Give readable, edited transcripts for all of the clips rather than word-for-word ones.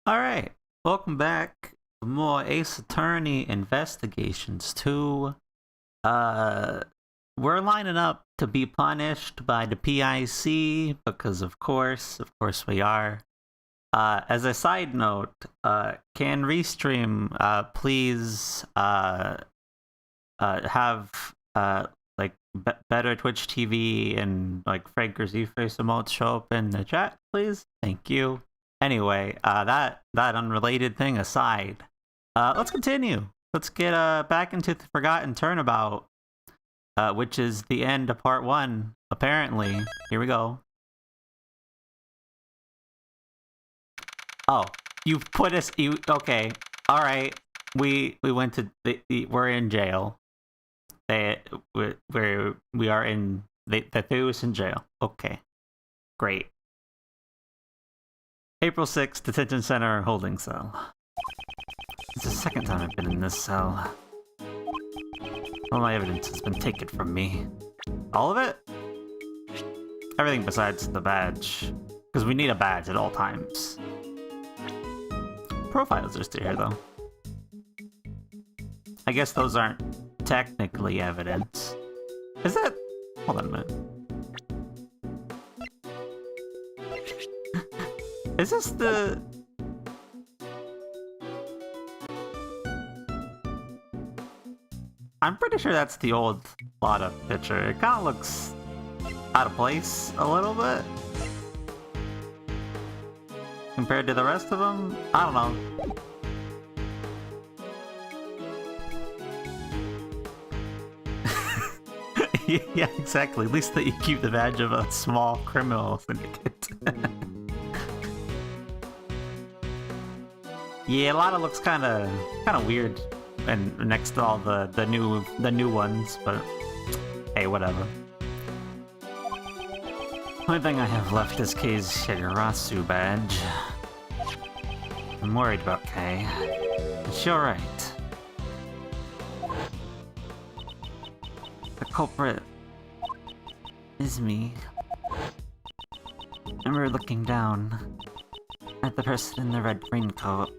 Alright, welcome back to more Ace Attorney Investigations 2. We're lining up to be punished by the PIC because of course we are. As a side note, can Restream please have better Twitch TV and Franker Z-Face emotes show up in the chat, please? Thank you. Anyway, that unrelated thing aside, let's continue. Let's get back into the Forgotten Turnabout, which is the end of part 1, apparently. Here we go. Oh, you put us... okay, alright. We went to... we're in jail. We are in... They threw us in jail. Okay. Great. April 6th, Detention Center, holding cell. It's the second time I've been in this cell. All my evidence has been taken from me. All of it? Everything besides the badge. Because we need a badge at all times. Profiles are still here, though. I guess those aren't technically evidence. Is that... hold on a minute. Is this the... I'm pretty sure that's the old Lotta picture. It kind of looks out of place a little bit. Compared to the rest of them? I don't know. Yeah, exactly. At least that you keep the badge of a small criminal syndicate. Yeah, Lotta looks kind of weird, and next to all the new ones, but hey, whatever. Only thing I have left is Kei's Shigarasu badge. I'm worried about Kei. Is she alright? The culprit is me. I remember looking down at the person in the red raincoat.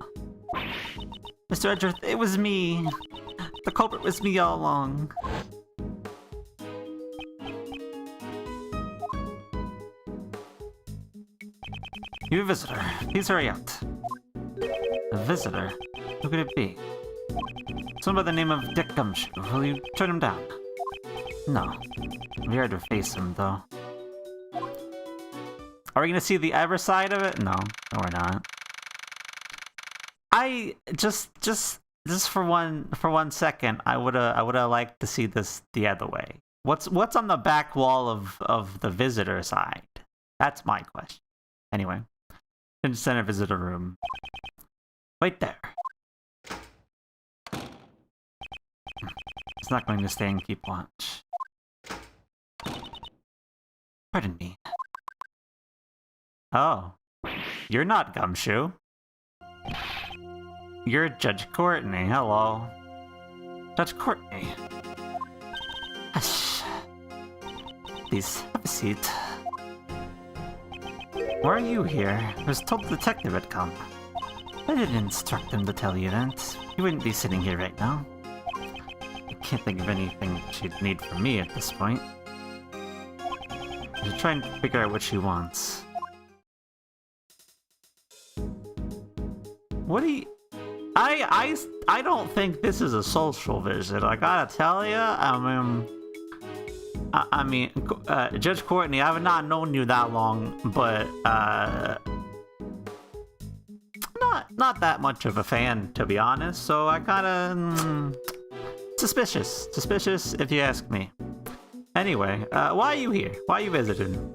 Mr. Edgeworth, it was me! The culprit was me all along. You a visitor. Please hurry out. A visitor? Who could it be? Someone by the name of Dick Gumshoe. Will you turn him down? No. It'd be hard to face him, though. Are we gonna see the ever side of it? No, we're not. I just for one second, I woulda liked to see this the other way. What's on the back wall of the visitor side? That's my question. Anyway, center visitor room. Right there. It's not going to stay and keep watch. Pardon me. Oh, you're not Gumshoe. You're Judge Courtney. Hello. Judge Courtney. Hush. Please, have a seat. Why are you here? I was told the detective had come. I didn't instruct him to tell you that. You wouldn't be sitting here right now. I can't think of anything she'd need from me at this point. I should try and figure out what she wants. What do you... I don't think this is a social visit. I gotta tell ya. I mean, Judge Courtney, I've not known you that long, but not that much of a fan, to be honest. So I kinda suspicious if you ask me. Anyway, why are you here? Why are you visiting?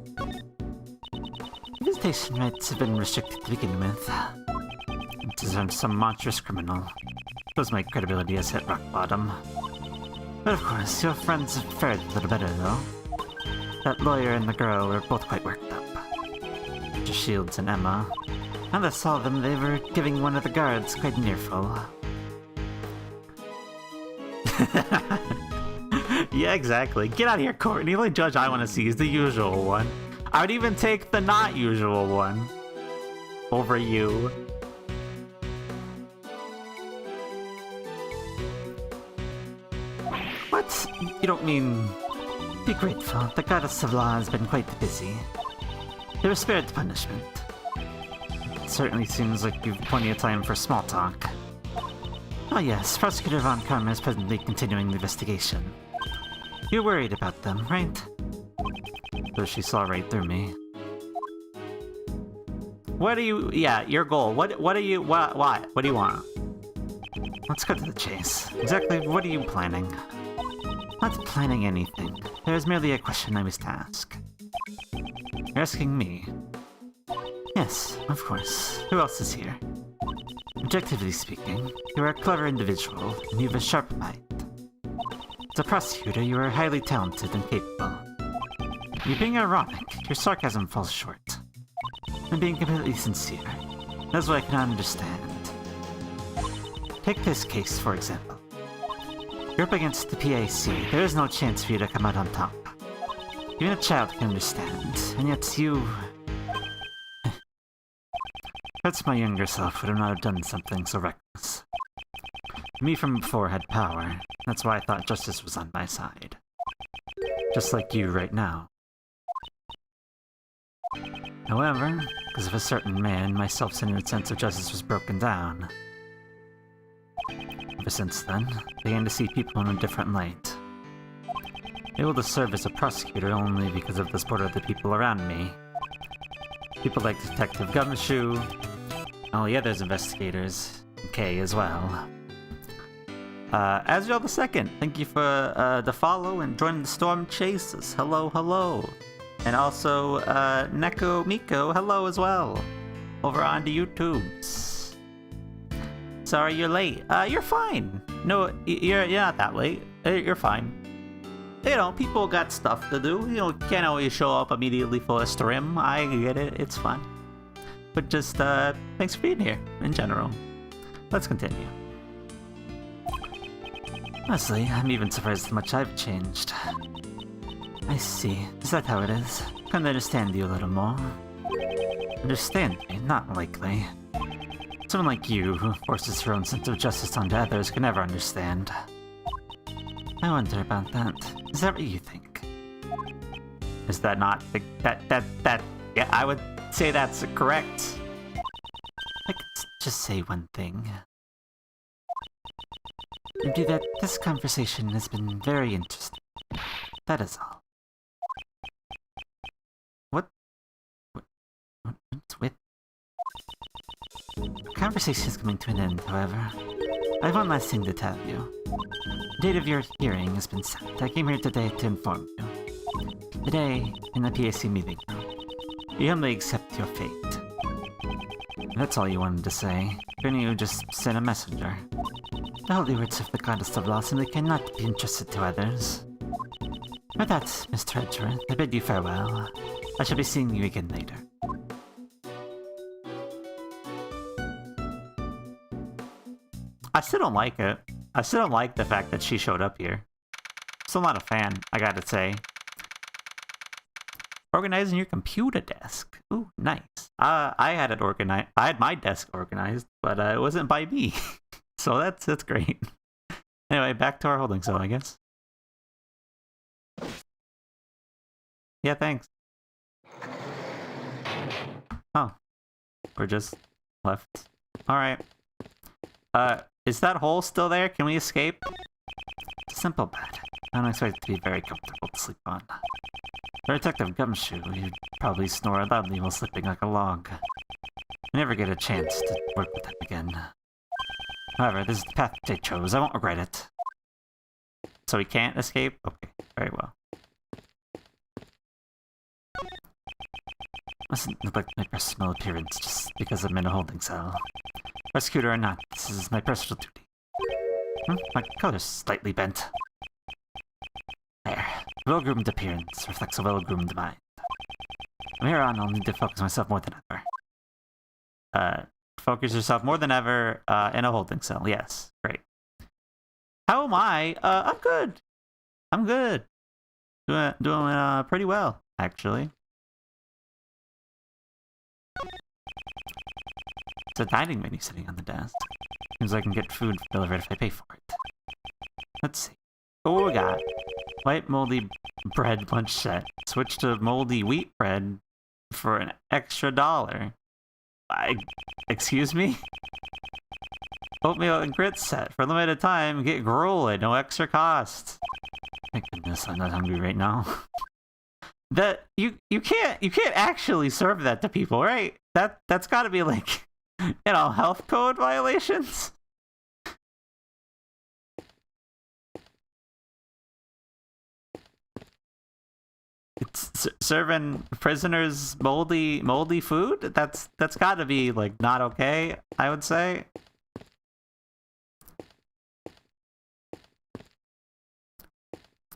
Visitation rights have been restricted to begin with. I'm some monstrous criminal. Shows my credibility has hit rock bottom. But of course, your friends have fared a little better, though. That lawyer and the girl were both quite worked up. Mr. Shields and Emma. And I saw them, they were giving one of the guards quite an earful. Yeah, exactly. Get out of here, Courtney. The only judge I want to see is the usual one. I would even take the not usual one over you. What? You don't mean... Be grateful. The goddess of law has been quite busy. They were spared punishment. It certainly seems like you've plenty of time for small talk. Oh yes, Prosecutor Von Karma is presently continuing the investigation. You're worried about them, right? So she saw right through me. What do you... Yeah, your goal. What do you... What do you want? Let's cut to the chase. Exactly what are you planning? Not planning anything. There is merely a question I must ask. You're asking me? Yes, of course. Who else is here? Objectively speaking, you are a clever individual, and you have a sharp mind. As a prosecutor, you are highly talented and capable. You're being ironic. Your sarcasm falls short. I'm being completely sincere. That's what I cannot understand. Take this case, for example. You're up against the PIC. There is no chance for you to come out on top. Even a child can understand, and yet you... Perhaps my younger self would not have done something so reckless. Me from before had power. That's why I thought justice was on my side. Just like you right now. However, because of a certain man, my self-centered sense of justice was broken down. Ever since then, I began to see people in a different light. Able to serve as a prosecutor only because of the support of the people around me. People like Detective Gumshoe. Oh yeah, there's investigators. K as well. Azrael II, thank you for the follow and joining the Storm Chases. Hello, hello. And also, Neko Miko, hello as well. Over on the YouTubes. Sorry you're late. You're fine. No, you're not that late. You're fine. You know, people got stuff to do. You know, can't always show up immediately for a stream. I get it. It's fine. But just, thanks for being here, in general. Let's continue. Honestly, I'm even surprised how much I've changed. I see. Is that how it is? Can I understand you a little more? Understand me? Not likely. Someone like you, who forces her own sense of justice onto others, can never understand. I wonder about that. Is that what you think? Is that not the... Yeah, I would say that's correct. I could just say one thing. Maybe that this conversation has been very interesting. That is all. What's with... The conversation is coming to an end, however. I have one last thing to tell you. The date of your hearing has been set. I came here today to inform you. Today, in the PIC meeting room, you humbly accept your fate. That's all you wanted to say. Couldn't you just send a messenger? The holy words of the goddess of law simply cannot be entrusted to others. With that, Mr. Edgeworth, I bid you farewell. I shall be seeing you again later. I still don't like it. I still don't like the fact that she showed up here. Still not a fan, I gotta say. Organizing your computer desk. Ooh, nice. I had it organized. I had my desk organized, but it wasn't by me. So that's great. Anyway, back to our holding cell, I guess. Yeah, thanks. Oh. We're just left. Alright. Is that hole still there? Can we escape? It's a simple bed. I don't expect it to be very comfortable to sleep on. For Detective Gumshoe, you'd probably snore loudly while sleeping like a log. I never get a chance to work with him again. However, this is the path they chose. I won't regret it. So we can't escape? Okay, very well. Mustn't neglect my personal appearance just because I'm in a holding cell. Prosecutor or not, this is my personal duty. My color's slightly bent. There. Well-groomed appearance reflects a well-groomed mind. From here on, I'll need to focus myself more than ever. Focus yourself more than ever in a holding cell. Yes, great. How am I? I'm good. I'm good. Doing pretty well, actually. It's a dining menu sitting on the desk. Seems I can get food delivered if I pay for it. Let's see. what we got? White moldy bread lunch set. Switch to moldy wheat bread for an extra $1. Excuse me? Oatmeal and grits set for a limited time. Get gruel at no extra cost. Thank goodness I'm not hungry right now. That you can't actually serve that to people, right? That's got to be like, you know, health code violations. It's serving prisoners moldy food. That's got to be like not okay, I would say.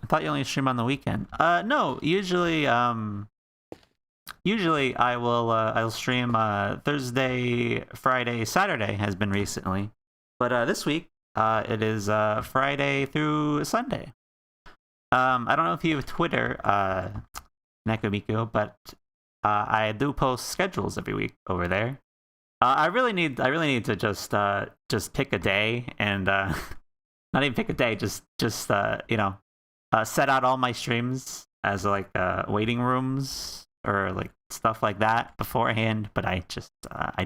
I thought you only stream on the weekend. No, usually I will stream Thursday, Friday, Saturday has been recently. But this week it is Friday through Sunday. I don't know if you have Twitter, Nekomiko, but I do post schedules every week over there. I really need to just pick a day and not even pick a day, just you know, set out all my streams as like waiting rooms or like stuff like that beforehand. But I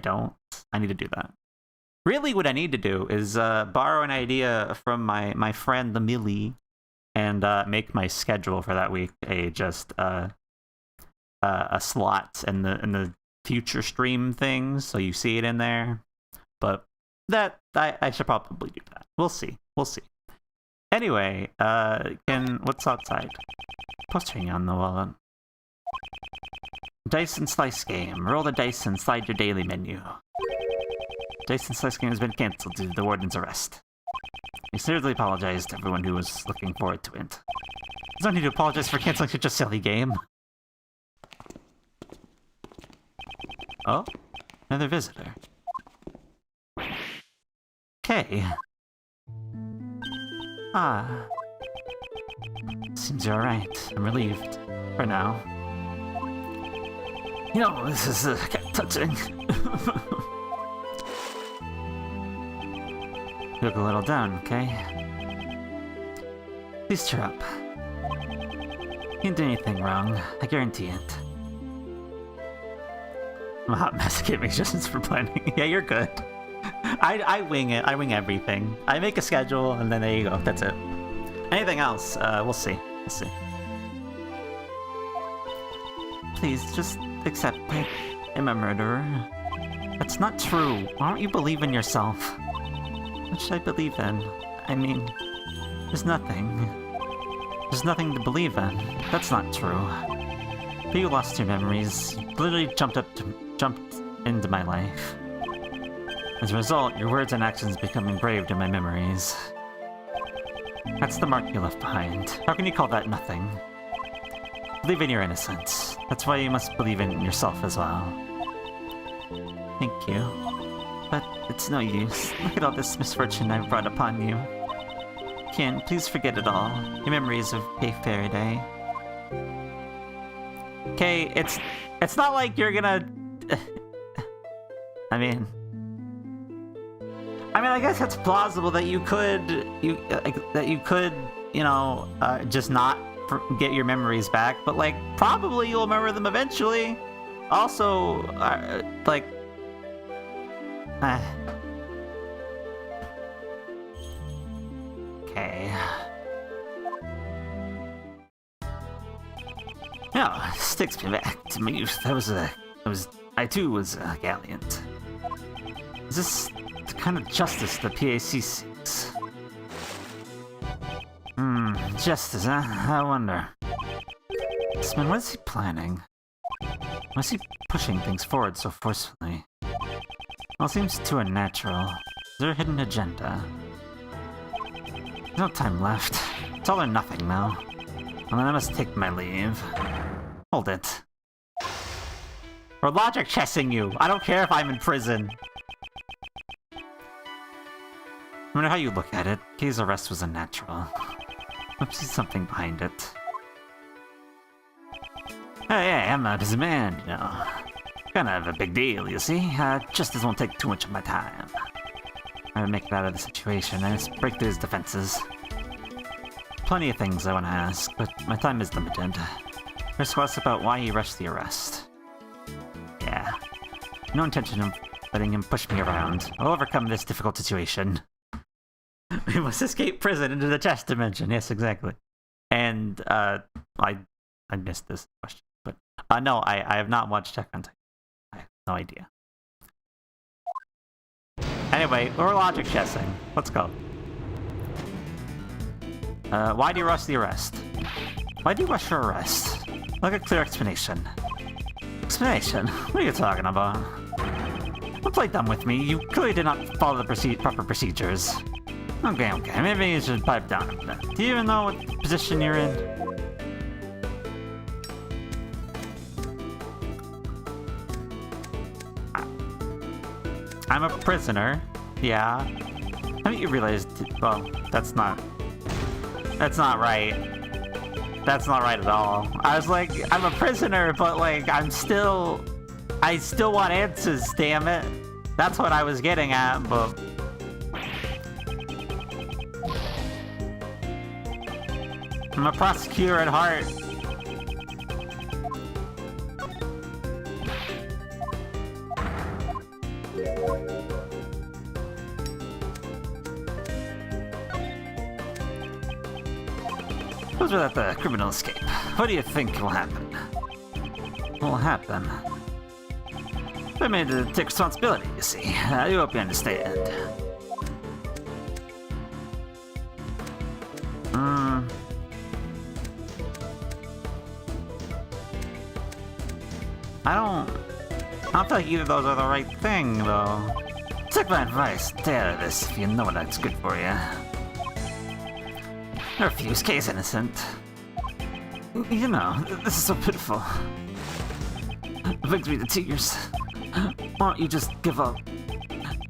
don't. I need to do that. Really, what I need to do is borrow an idea from my friend the Millie. And make my schedule for that week a slot in the future stream things, so you see it in there. But that I should probably do that. We'll see. Anyway, what's outside? Posting on the wall. Dice and Slice game. Roll the dice and slide your daily menu. Dice and Slice game has been cancelled due to the warden's arrest. I sincerely apologize to everyone who was looking forward to it. There's no need to apologize for canceling such a silly game. Oh? Another visitor. Okay. Seems you're alright. I'm relieved. For now. You know, this is touching. You look a little down, okay? Please cheer up. You didn't do anything wrong, I guarantee it. I'm a hot mess at giving suggestions for planning. Yeah, you're good. I wing it. I wing everything. I make a schedule, and then there you go. That's it. Anything else? We'll see. We'll see. Please, just accept me. I'm a murderer. That's not true. Why don't you believe in yourself? What should I believe in? I mean, there's nothing. There's nothing to believe in. That's not true. But you lost your memories. You literally jumped into my life. As a result, your words and actions become engraved in my memories. That's the mark you left behind. How can you call that nothing? Believe in your innocence. That's why you must believe in yourself as well. Thank you. But it's no use. Look at all this misfortune I've brought upon you. Ken, please forget it all. Your memories of a fairy day. Okay, it's not like you're gonna... I mean, I guess it's plausible that you could, you know, just not get your memories back, but like probably you'll remember them eventually. Also, like. Okay. Yeah, this takes me back to my youth. I too was a gallant. Is this the kind of justice the PIC seeks? Justice, huh? I wonder. This man, what is he planning? Why is he pushing things forward so forcefully? Well, it seems too unnatural. Is there a hidden agenda? There's no time left. It's all or nothing now. And then I must take my leave. Hold it. We're logic chessing you. I don't care if I'm in prison. No matter how you look at it, Kay's arrest was unnatural. Must be something behind it. Hey, I'm a busy man, you know. Kind of a big deal, you see. Justice won't take too much of my time. I to make it out of the situation and just break through his defenses. plenty of things I want to ask, but my time is limited. First was about why he rushed the arrest. Yeah. No intention of letting him push me around. I'll overcome this difficult situation. We must escape prison into the chest dimension. Yes, exactly. And, I missed this question. But, no, I have not watched Attack on Titan. I have no idea. Anyway, we're logic chessing. Let's go. Why do you rush the arrest? Why do you rush your arrest? Like a clear explanation. Explanation? What are you talking about? Don't play dumb with me. You clearly did not follow the proper procedures. Okay, maybe you should pipe down a bit. Do you even know what position you're in? I'm a prisoner. Yeah. Haven't you realized? Well, that's not right. That's not right at all. I was like, I'm a prisoner, but like, I still want answers, damn it. That's what I was getting at, but... I'm a prosecutor at heart. Those were let the criminal escape. What do you think will happen? What will happen? I made to take responsibility, you see. I hope you understand. I don't feel like either of those are the right thing, though. Take my advice, stay out of this if you know that's good for you. Refuse, case innocent. You know, this is so pitiful. It brings me to tears. Why don't you just give up?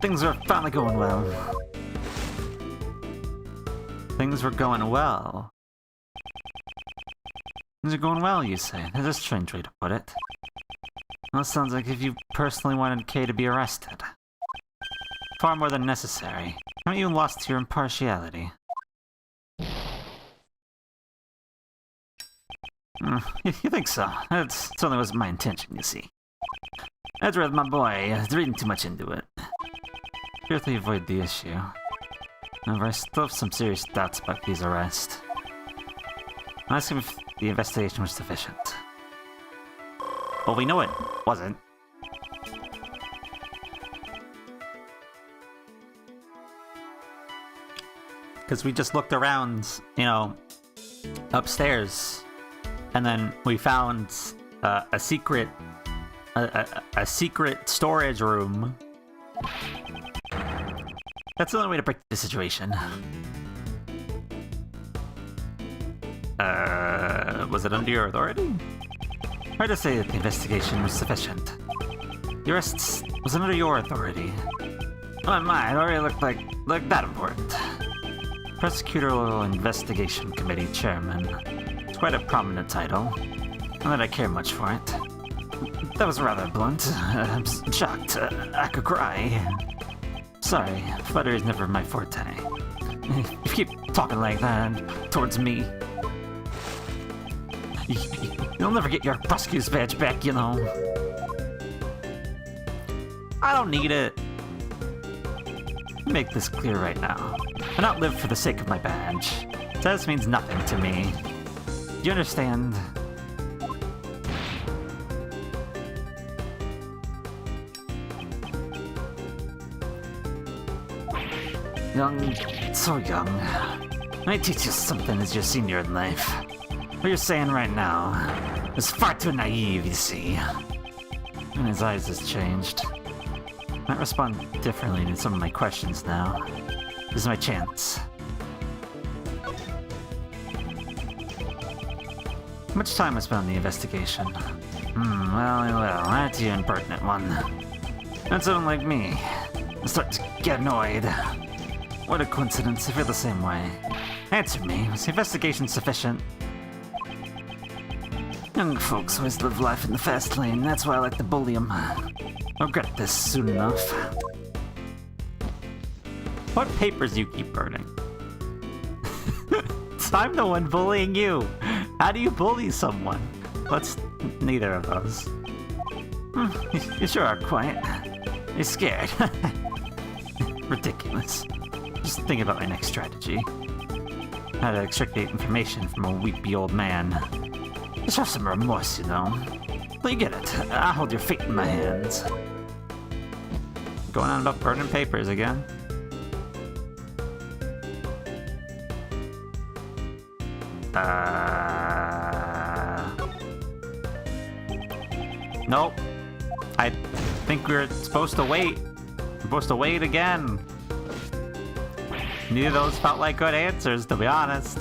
Things are finally going well. Things were going well. Things are going well, you say. That's a strange way to put it. Well, it sounds like if you personally wanted Kay to be arrested. Far more than necessary. Haven't you lost your impartiality? You think so? That certainly wasn't my intention, you see. I'd rather my boy reading too much into it. Purely avoid the issue. However, I still have some serious doubts about his arrest. I asked him if the investigation was sufficient. Well, we know it wasn't. Because we just looked around, you know, upstairs. And then we found a secret storage room. That's the only way to break the situation. Was it under your authority? Hard to say that the investigation was sufficient. The arrest was under your authority. Oh my, it already looked like that important. Prosecutorial Investigation Committee Chairman. It's quite a prominent title. Not that I care much for it. That was rather blunt. I'm shocked. I could cry. Sorry, flattery is never my forte. If you keep talking like that towards me, you'll never get your prosecutor's badge back, you know. I don't need it. Let me make this clear right now. I don't live for the sake of my badge. Status means nothing to me. Do you understand? Young, so young. Let me teach you something as your senior in life. What you're saying right now is far too naive, you see. And his eyes has changed. I might respond differently to some of my questions now. This is my chance. How much time was spent on the investigation? Well, that's you, impertinent one. That's someone like me. I start to get annoyed. What a coincidence, I feel the same way. Answer me, was the investigation sufficient? Young folks always live life in the fast lane, that's why I like to bully them. I'll regret this soon enough. What papers do you keep burning? Yes, I'm the one bullying you. How do you bully someone? Let's neither of those. You sure are quiet. You're scared. Ridiculous. Just think about my next strategy. How to extricate information from a weepy old man. Just have some remorse, you know. Well, you get it. I'll hold your fate in my hands. Going on about burning papers again. Nope. I think we're supposed to wait. We're supposed to wait again. Neither of those felt like good answers, to be honest.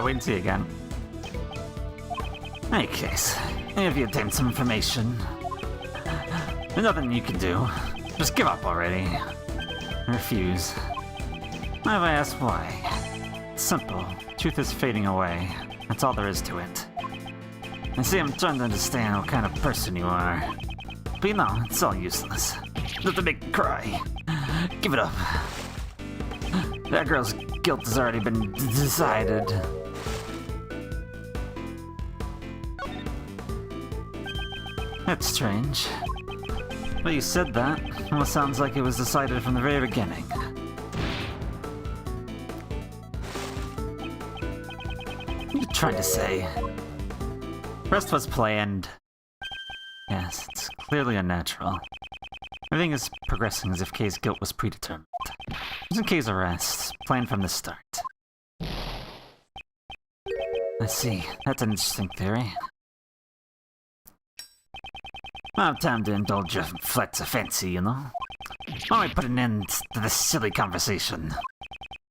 Wait and see again. In any case, if you obtain some information, there's nothing you can do. Just give up already. Refuse. Why have I asked why? It's simple. Truth is fading away. That's all there is to it. I see I'm trying to understand what kind of person you are. But you know, it's all useless. Nothing to make me cry. Give it up. That girl's guilt has already been decided. That's strange. Well, you said that. Well, it sounds like it was decided from the very beginning. What are you trying to say? The rest was planned. Yes, it's clearly unnatural. Everything is progressing as if Kay's guilt was predetermined. It wasn't Kay's arrest, planned from the start. I see. That's an interesting theory. I have time to indulge your flights of fancy, you know? Why don't we put an end to this silly conversation?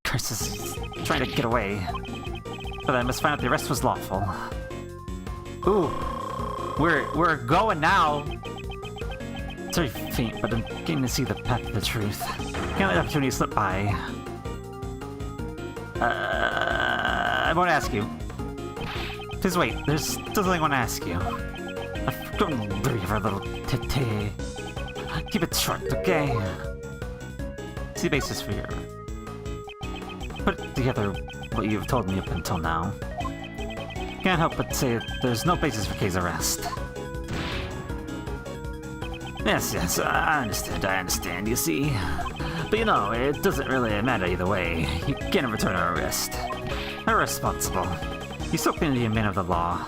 Curses, he's trying to get away. But I must find out the arrest was lawful. Ooh, we're going now. It's very faint, but I'm getting to see the path of the truth. Can't let the opportunity slip by. I won't ask you. Please wait, there's still something I want to ask you. Don't breathe for a little titty. Keep it short, okay? See the basis for your... Put together what you've told me up until now. Can't help but say there's no basis for Kay's arrest. Yes, I understand, you see. But you know, it doesn't really matter either way. You can't return our arrest. Irresponsible. You still claim to be a man of the law.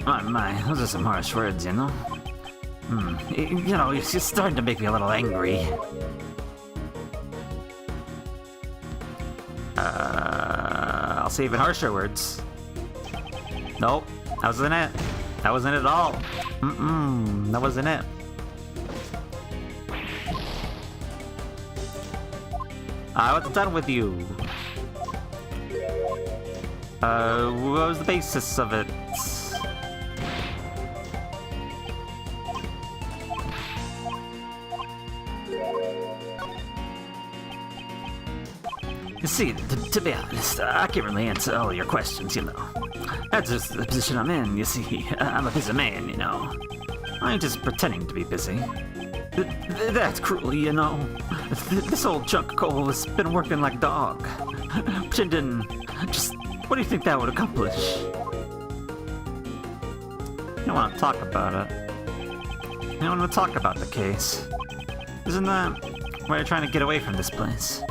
My, those are some harsh words, you know? You know, you're starting to make me a little angry. I'll say even harsher words. Nope, that wasn't it. That wasn't it at all. That wasn't it. What's done with you? What was the basis of it? You see, to be honest, I can't really answer all your questions, you know. That's just the position I'm in, you see. I'm a busy man, you know. I ain't just pretending to be busy. That's cruel, you know. This old chunk of coal has been working like a dog. Pretending... Just... What do you think that would accomplish? You don't want to talk about it. You don't want to talk about the case. Isn't that why you're trying to get away from this place?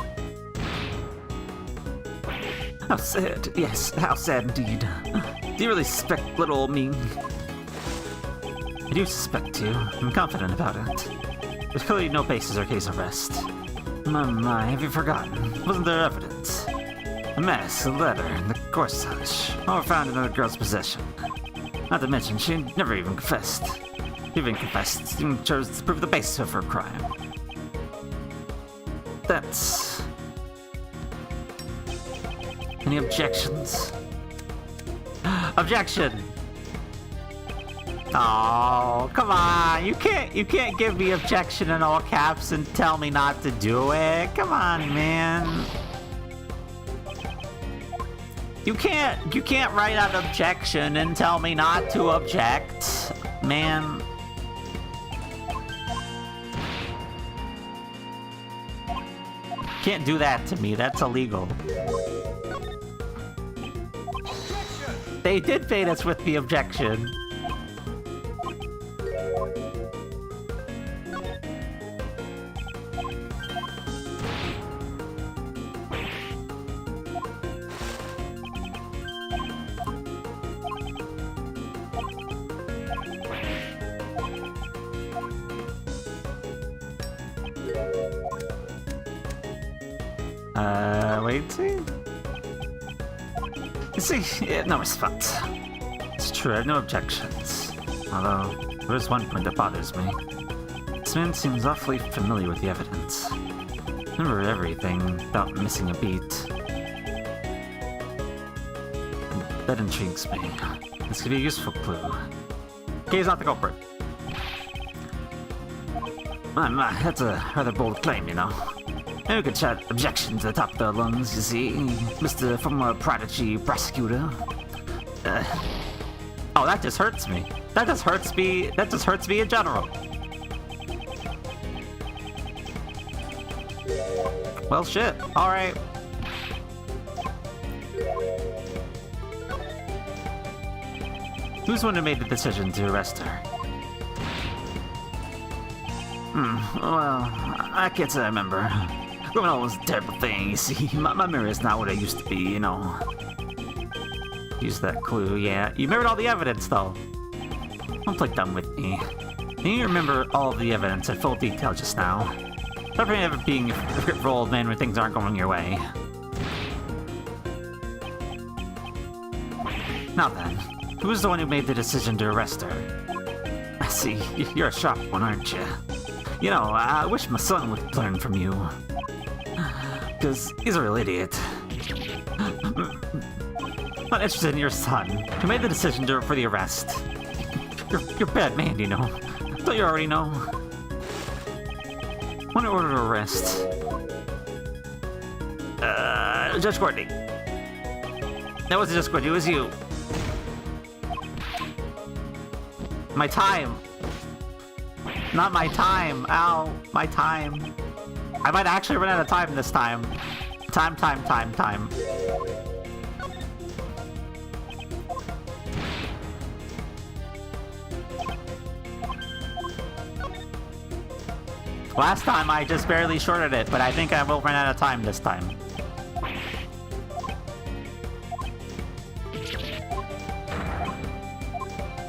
How sad. Yes, how sad indeed. Do you really suspect little old me? I do suspect you. I'm confident about it. There's clearly no basis or case arrest. My, have you forgotten? Wasn't there evidence? A mess, a letter, and the corsage, all were found in another girl's possession. Not to mention, she never even confessed. Even confessed, even chose to prove the basis of her crime. That's... Any objections? Objection! Oh, come on. You can't give me objection in all caps and tell me not to do it. Come on, man. You can't write out objection and tell me not to object, man. Can't do that to me. That's illegal. They did bait us with the objection. Wait, see? You see, no response. It's true, I have no objections. Although, there is one point that bothers me. This man seems awfully familiar with the evidence. Remember everything without missing a beat. That intrigues me. This could be a useful clue. Okay, he's not the culprit. That's a rather bold claim, you know. Maybe we could shout objection to the top of their lungs, you see, Mr. Former Prodigy Prosecutor. Oh, that just hurts me. That just hurts me in general. Well, shit. Alright. Who's the one who made the decision to arrest her? Well, I can't say I remember. Criminal was a terrible thing, you see. My memory is not what it used to be, you know. Use that clue, yeah. You remembered all the evidence, though. Don't play dumb with me. You remember all of the evidence in full detail just now. Stop ever being a forgetful old man when things aren't going your way. Now then, who's the one who made the decision to arrest her? I see, you're a sharp one, aren't you? You know, I wish my son would learn from you. Because he's a real idiot. Not interested in your son, who made the decision for the arrest. You're a bad man, you know. Don't you already know? One order to arrest. Judge Courtney. That wasn't just Courtney, it was you. My time. Not my time. Ow. My time. I might actually run out of time this time. Time. Last time I just barely shorted it, but I think I will run out of time this time.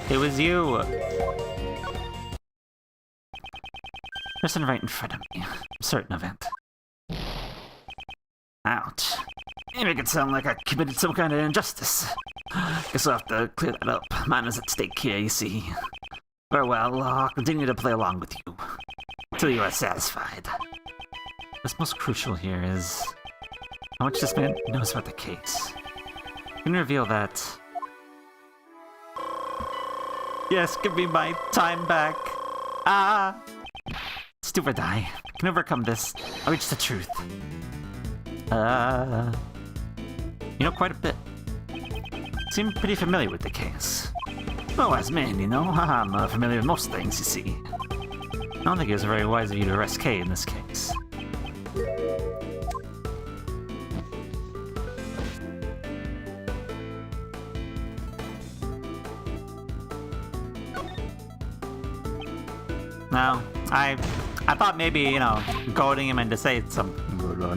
It was you. Person right in front of me. I'm certain of it. Ouch. You make it sound like I committed some kind of injustice. Guess I'll have to clear that up. Mine is at stake here, you see. Very well, I'll continue to play along with you. Until you are satisfied. What's most crucial here is how much this man knows about the case. You can reveal that. Yes, give me my time back. Do or die. I can overcome this. I'll reach the truth. You know quite a bit. Seem pretty familiar with the case. Well, as man, you know, I'm familiar with most things, you see. I don't think it was very wise of you to arrest Kay in this case. No, I thought maybe, you know, goading him into say something.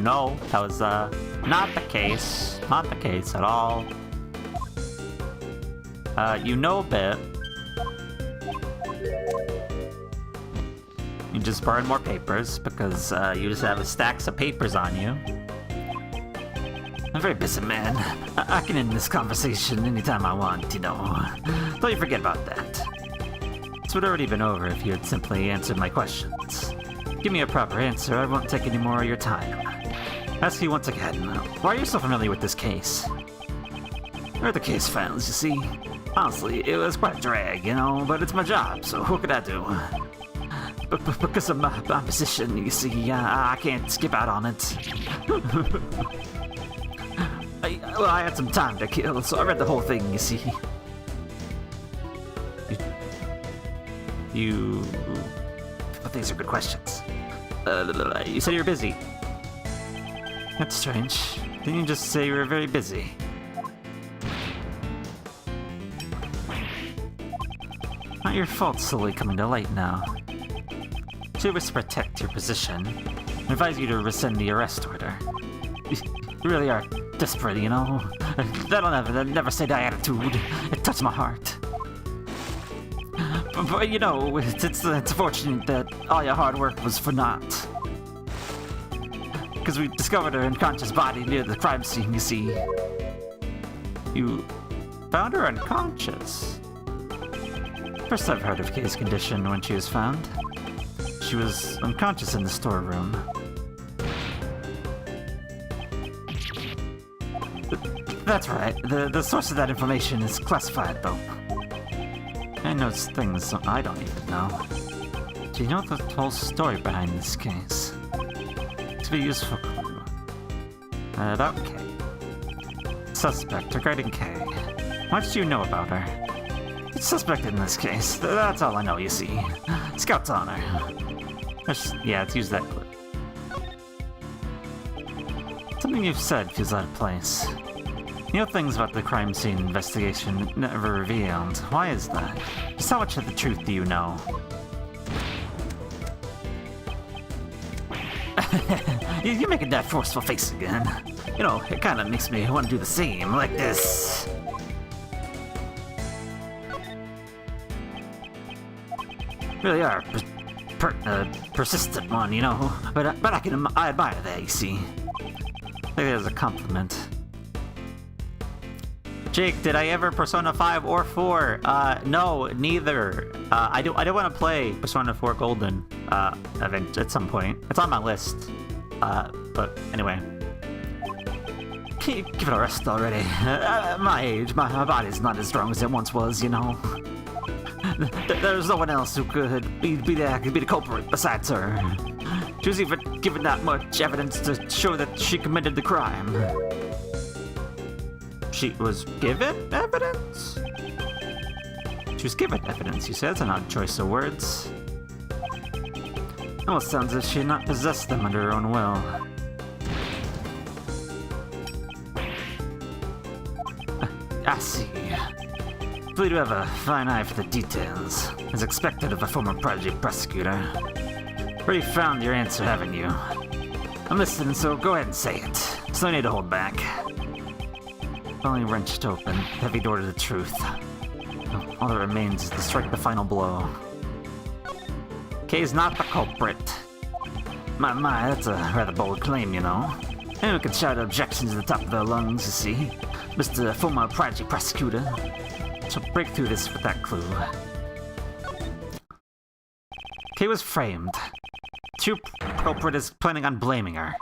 No, that was not the case. Not the case at all. You know a bit. You just burn more papers because you just have stacks of papers on you. I'm a very busy man. I can end this conversation anytime I want, you know. Don't you forget about that. This would already been over if you had simply answered my questions. Give me a proper answer, I won't take any more of your time. Ask you once again, why are you so familiar with this case? Where are the case files, you see? Honestly, it was quite a drag, you know, but it's my job, so what could I do? But because of my position, you see, I can't skip out on it. I had some time to kill, so I read the whole thing, you see. But these are good questions. You said you were busy. That's strange. Didn't you just say you were very busy? Not your fault slowly coming to light now. To protect your position, I advise you to rescind the arrest order. You really are desperate, you know? That'll never say that attitude. It touched my heart. But you know, it's unfortunate that all your hard work was for naught. Because we discovered her unconscious body near the crime scene, you see. You found her unconscious? First I've heard of Kay's condition when she was found. She was unconscious in the storeroom. That's right. The source of that information is classified, though. I know things I don't even know. Do you know the whole story behind this case? To be useful clue. About Kay. Suspect regarding Kay. What do you know about her? It's suspect in this case. That's all I know, you see. Scout's honor. Yeah, let's use that clip. Something you've said feels out of place. You know things about the crime scene investigation never revealed. Why is that? Just how much of the truth do you know? You're making that forceful face again. You know, it kind of makes me want to do the same, like this. Really are persistent one, you know. But I admire that, you see. I think there's a compliment. Jake, did I ever Persona 5 or 4? No, neither. I don't want to play Persona 4 Golden at some point. It's on my list. But anyway. Give it a rest already. My age, my body's not as strong as it once was, you know. There's no one else who could be the culprit besides her. She was even given that much evidence to show that she committed the crime. She was given evidence? She was given evidence, you said. That's an odd choice of words. Almost sounds as if she had not possessed them under her own will. I see. You do have a fine eye for the details, as expected of a former project prosecutor. Already found your answer, haven't you? I'm listening, so go ahead and say it. There's no need to hold back. Finally wrenched open, heavy door to the truth. All that remains is to strike the final blow. Kay's not the culprit. My, that's a rather bold claim, you know. Anyone can shout objections to the top of their lungs, you see. Mr. Former Project Prosecutor. So break through this with that clue. Kay was framed. True culprit is planning on blaming her.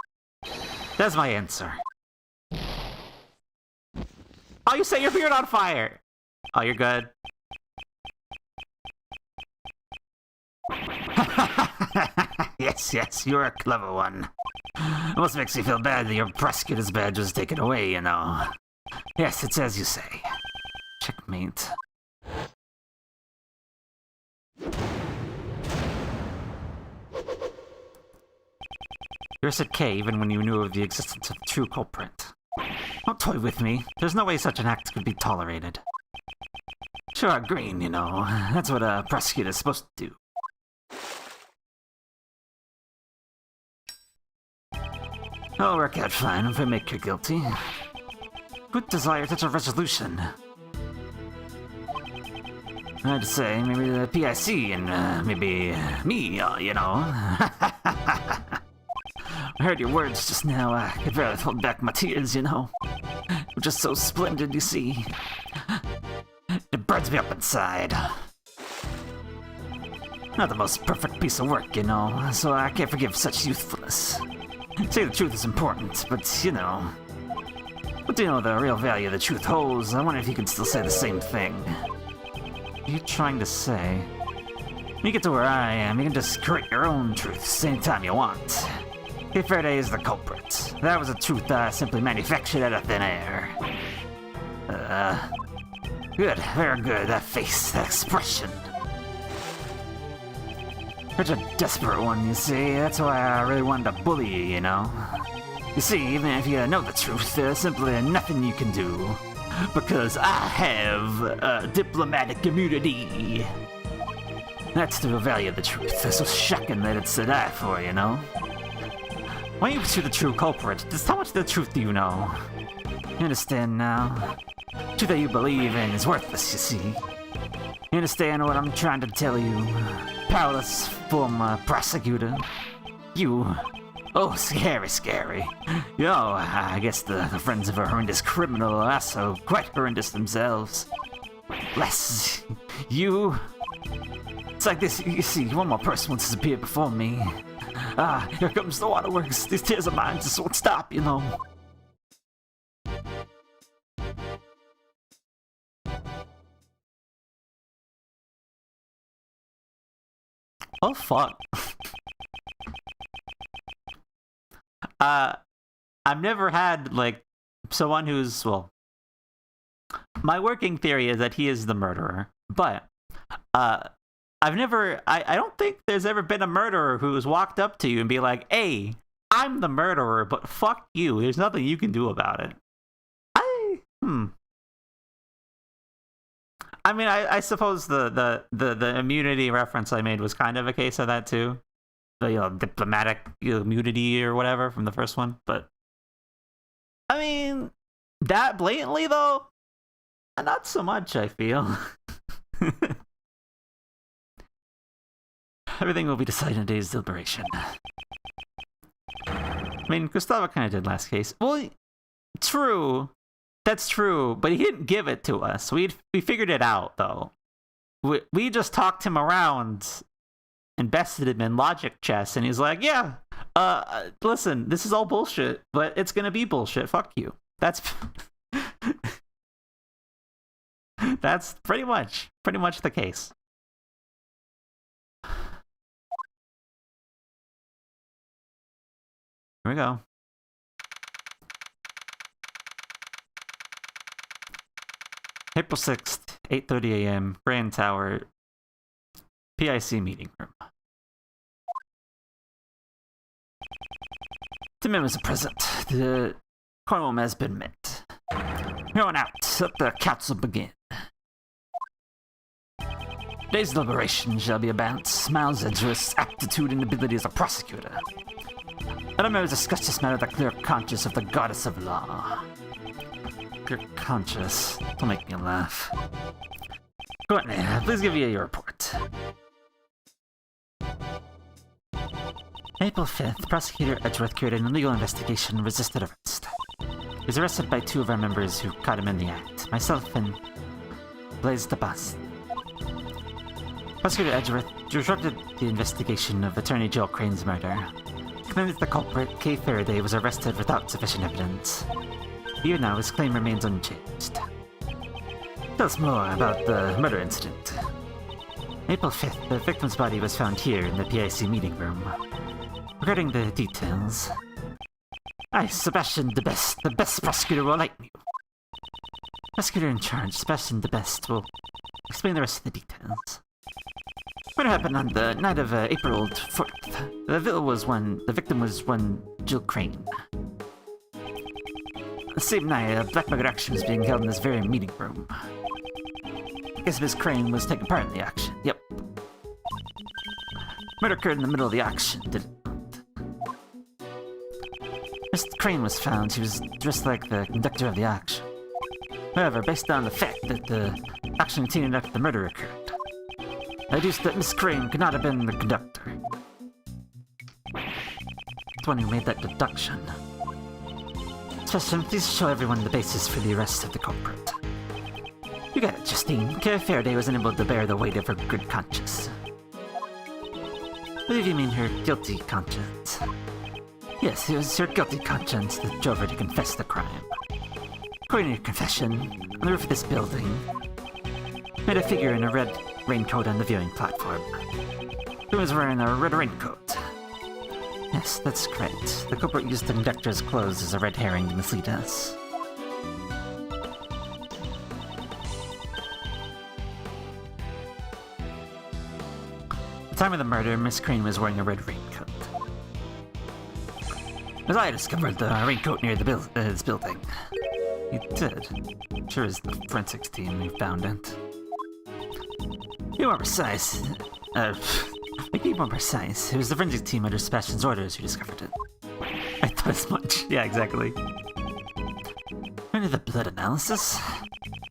That's my answer. Oh, you set your beard on fire! Oh, you're good. Yes, you're a clever one. It almost makes me feel bad that your prosecutor's badge was taken away, you know. Yes, it's as you say. Checkmate. You arrested Kay even when you knew of the existence of the true culprit. Don't toy with me. There's no way such an act could be tolerated. Sure, green, you know. That's what a prosecutor's supposed to do. It'll work out fine if I make her guilty. Who'd desire such a resolution? I'd say maybe the PIC and maybe me, you know. I heard your words just now. I could barely hold back my tears, you know. You're just so splendid, you see. It burns me up inside. Not the most perfect piece of work, you know, so I can't forgive such youthfulness. Say the truth is important, but, you know, But do you know the real value of the truth holds? I wonder if you can still say the same thing. What are you trying to say? When you get to where I am, you can just create your own truths anytime you want. Cape Verde is the culprit. That was a truth that I simply manufactured out of thin air. Good, very good. That face, that expression. Such a desperate one, you see. That's why I really wanted to bully you, you know? You see, even if you know the truth, there's simply nothing you can do. Because I have diplomatic immunity. That's the real value of the truth. It's so shocking that it's to die for, you know? When you pursue the true culprit, just how much of the truth do you know? You understand now? The truth that you believe in is worthless, you see. You understand what I'm trying to tell you? Powerless former prosecutor. You. Oh, scary, scary. Yo, I guess the friends of a horrendous criminal are also quite horrendous themselves. Bless you. It's like this, you see, one more person wants to appear before me. Ah, here comes the waterworks. These tears of mine just won't stop, you know. Oh, fuck. I've never had, like, someone who's, well... My working theory is that he is the murderer, but, I've never... I don't think there's ever been a murderer who's walked up to you and be like, hey, I'm the murderer, but fuck you. There's nothing you can do about it. I mean, I suppose the immunity reference I made was kind of a case of that too. The diplomatic immunity or whatever from the first one, but I mean, that blatantly though, not so much, I feel. Everything will be decided in a day's deliberation. I mean, Gustavo kind of did last case. Well, true. That's true, but he didn't give it to us. We figured it out, though. We just talked him around and bested him in logic chess, and he's like, yeah, listen, this is all bullshit, but it's gonna be bullshit. Fuck you. That's... That's pretty much the case. Here we go. April 6th, 8:30 a.m., Grand Tower, PIC meeting room. The members are present. The quorum has been met. Going out, let the council begin. Today's deliberation shall be about Miles Edgeworth's aptitude and ability as a prosecutor. Let members discuss this matter with a clear conscience of the goddess of law. Clear conscience. Don't make me laugh. Courtney, please give you your report. April 5th, Prosecutor Edgeworth carried an illegal investigation and resisted arrest. He was arrested by 2 of our members who caught him in the act, myself and Blaise the Boss. Prosecutor Edgeworth disrupted the investigation of Attorney Jill Crane's murder. Convinced the culprit, Kay Faraday, was arrested without sufficient evidence. Even now, his claim remains unchanged. Tell us more about the murder incident. April 5th, the victim's body was found here in the PIC meeting room. Regarding the details... I, Sebastian the best prosecutor will enlighten you. Prosecutor in charge, Sebastian the Best, will explain the rest of the details. What happened on the night of April 4th? The victim was one Jill Crane. The same night, a black market auction was being held in this very meeting room. I guess Miss Crane was taking part in the auction. Yep. Murder occurred in the middle of the auction, didn't it? Miss Crane was found. She was dressed like the conductor of the auction. However, based on the fact that the auction continued after the murder occurred, I deduced that Miss Crane could not have been the conductor. The one who made that deduction. Sebastian, please show everyone the basis for the arrest of the culprit. You got it, Justine. Kay Faraday was unable to bear the weight of her good conscience. I believe you mean her guilty conscience. Yes, it was her guilty conscience that drove her to confess the crime. According to your confession, on the roof of this building, made a figure in a red raincoat on the viewing platform. Who was wearing a red raincoat? Yes, that's correct. The culprit used the conductor's clothes as a red herring to mislead us. At the time of the murder, Miss Crane was wearing a red raincoat. As I discovered the raincoat near this building. You did. Sure is the forensics team who found it. Be more precise. Be more precise. It was the forensics team under Sebastian's orders who discovered it. I thought as much. Yeah, exactly. Under the blood analysis,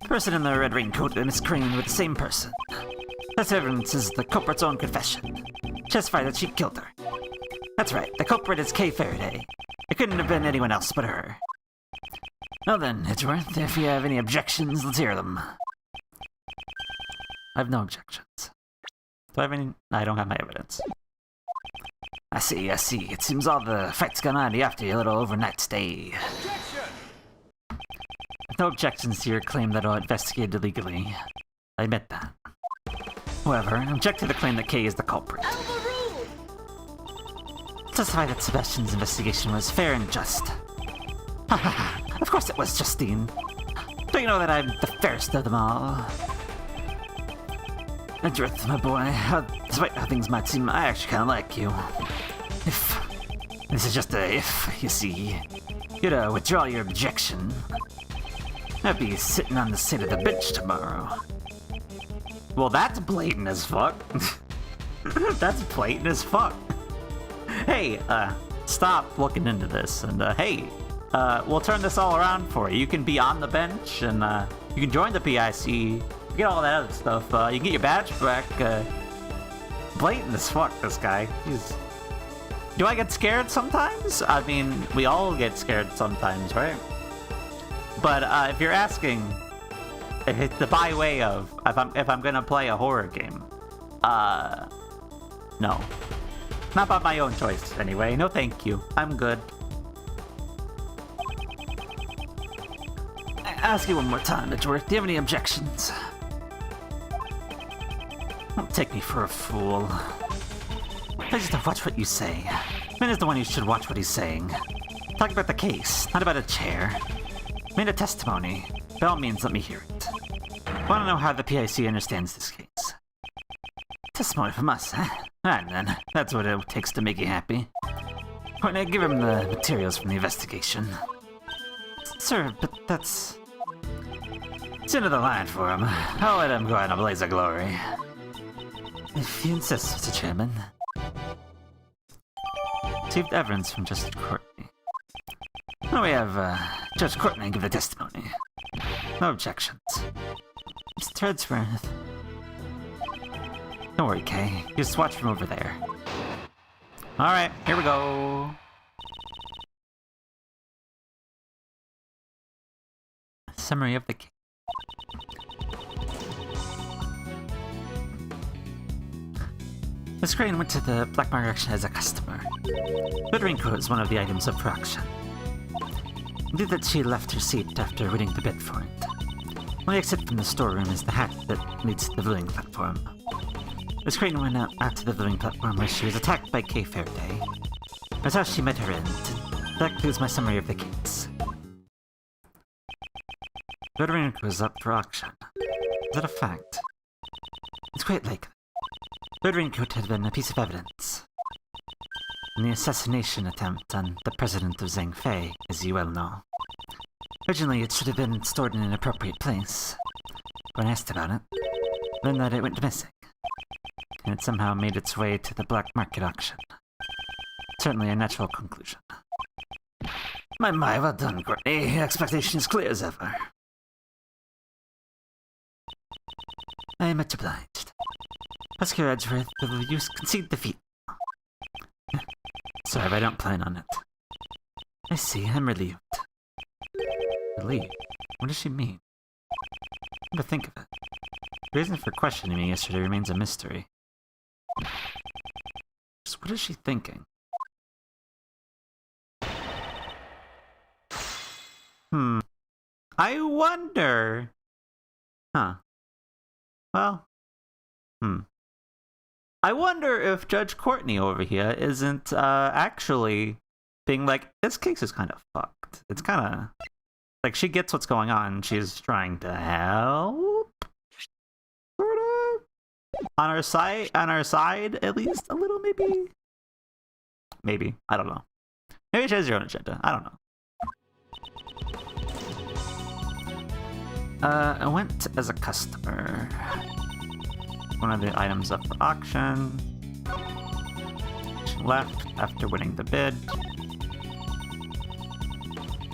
the person in the red raincoat and Miss Crane were the same person. That's evidence is the culprit's own confession. Testified that she killed her. That's right, the culprit is Kay Faraday. It couldn't have been anyone else but her. Well then, Edgeworth, if you have any objections, let's hear them. I have no objections. Do I have any? I don't have my evidence. I see. It seems all the facts gone on after your little overnight stay. Objection! No objections to your claim that I'll investigate illegally. I admit that. However, I object to the claim that Kay is the culprit. Testify that Sebastian's investigation was fair and just. Of course it was, Justine. Don't you know that I'm the fairest of them all? Edgeworth, my boy, despite how things might seem, I actually kind of like you. If... This is just a if, you see. You'd withdraw your objection. I'd be sitting on the seat of the bench tomorrow. Well, that's blatant as fuck. That's blatant as fuck. Hey, stop looking into this, and hey, we'll turn this all around for you. You can be on the bench, and you can join the PIC, get all that other stuff. You can get your badge back. Blatant as fuck, this guy. He's... Do I get scared sometimes? I mean, we all get scared sometimes, right? But if you're asking, if it's the by way of, if I'm gonna play a horror game, no. Not by my own choice, anyway. No thank you. I'm good. I ask you one more time, Edgeworth. Do you have any objections? Don't take me for a fool. Please just watch what you say. Min is the one who should watch what he's saying. Talk about the case, not about a chair. Made a testimony. By all means, let me hear it. I want to know how the PIC understands this case. Testimony from us, huh? Alright then, that's what it takes to make you happy. Courtney, give him the materials from the investigation. Sir, but that's... It's into the line for him. I'll let him go out in a blaze of glory. If you insist, Mr. Chairman. Received evidence from Justice Courtney. Now we have Judge Courtney give the testimony. No objections. Mr. Edgeworth. Don't worry, Kay. You just watch from over there. Alright, here we go. Summary of the case. Miss Crane went to the black market auction as a customer. The raincoat is one of the items up for auction. Indeed that she left her seat after winning the bid for it. Only exit from the storeroom is the hat that meets the viewing platform. Miss Crane went out to the viewing platform where she was attacked by Kay Faraday. That's how she met her end. That concludes my summary of the case. The raincoat was up for auction. Is that a fact? It's quite likely. The raincoat had been a piece of evidence in the assassination attempt on the president of Zhangfei, as you well know. Originally, it should have been stored in an appropriate place. When asked about it, learned that it went missing, and it somehow made its way to the black market auction. Certainly a natural conclusion. My, well done, Courtney. Expectation is clear as ever. I am much obliged. Prosecutor Edgeworth, will you concede defeat? Sorry, but I don't plan on it. I see, I'm relieved. Relieved? What does she mean? Come to think of it, the reason for questioning me yesterday remains a mystery. So what is she thinking? I wonder... Huh. Well... I wonder if Judge Courtney over here isn't, actually being like, this case is kind of fucked. It's kind of... Like, she gets what's going on. She's trying to help? Sort of? On our side, at least? A little, maybe? Maybe. I don't know. Maybe she has her own agenda. I don't know. I went as a customer. One of the items up for auction. She left after winning the bid.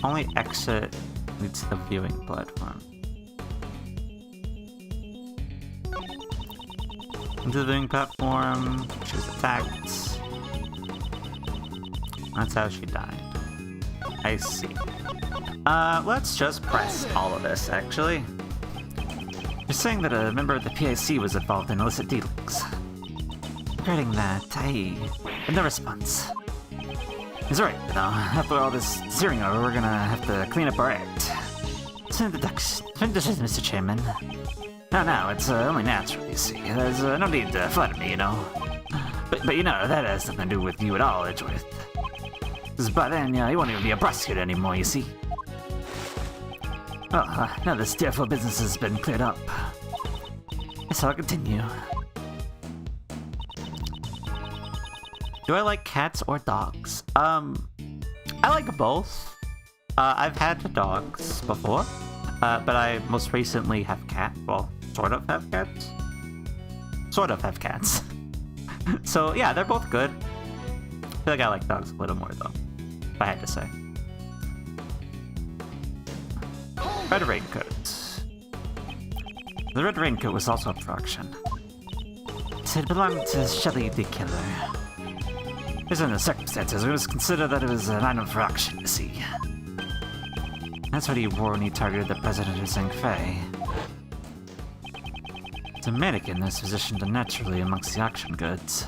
Only exit leads to the viewing platform. Into the viewing platform, she was attacked. That's how she died. I see. Let's just press all of this, actually. You're saying that a member of the PIC was involved in illicit dealings. Regarding that, I have no response. It's alright, you know, after all this zeroing over, we're gonna have to clean up our act. Send the ducks. Mr. Chairman. No, it's only natural, you see. There's no need to flatter me, you know. But you know, that has nothing to do with you at all, Edgeworth. Because by then, you won't even be a prosecutor anymore, you see. Well, now this DFO business has been cleared up. Guess I'll continue. Do I like cats or dogs? I like both. I've had dogs before, but I most recently have cats. Well, sort of have cats. Sort of have cats. So yeah, they're both good. I feel like I like dogs a little more though, if I had to say. Red Raincoat. The Red Raincoat was also up for auction. It belonged to Shelley the Killer. Based on the circumstances, it was considered that it was an item for auction, you see. That's what he wore when he targeted the president of Zhang Fei. The mannequin is positioned unnaturally amongst the auction goods.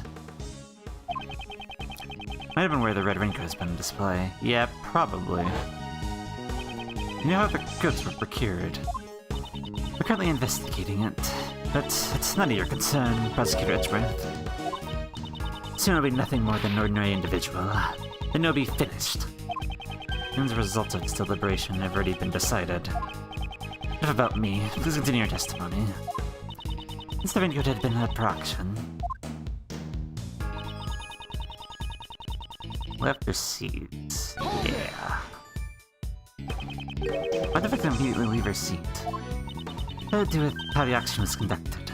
Might have been where the red raincoat has been on display. Yeah, probably. You know how the goods were procured. We're currently investigating it, but it's none of your concern, Prosecutor Edgeworth. Soon it'll be nothing more than an ordinary individual. Then it'll be finished. And the result of its deliberation have already been decided. Enough about me. Please continue your testimony. This raincoat had been up for auction. Left their seats. Yeah. Why the victim immediately leave her seat? That would do with how the auction was conducted.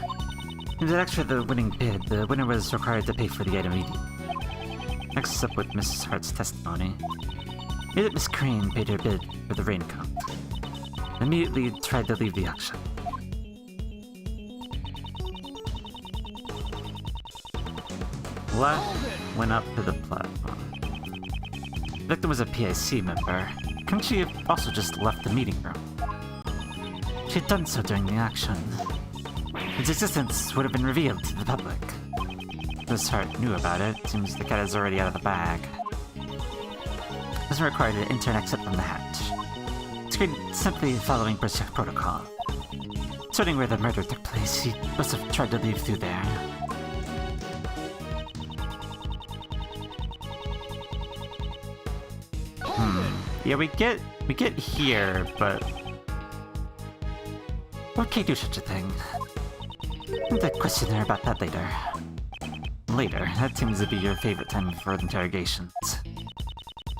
In the extra the winning bid, the winner was required to pay for the item immediately. Next up with Mrs. Hart's testimony. Here that Miss Crane paid her bid for the raincoat. And immediately tried to leave the auction. Left went up to the platform. The victim was a PIC member. Couldn't she have also just left the meeting room? She had done so during the auction. Its existence would have been revealed to the public. Miss Hart knew about it. Seems the cat is already out of the bag. It doesn't require to enter and exit from the hatch. It's simply following protocol. Starting where the murder took place, he must have tried to leave through there. Yeah, we get here, but what can't do such a thing? I'm to question her about that later. Later, that seems to be your favorite time for interrogations.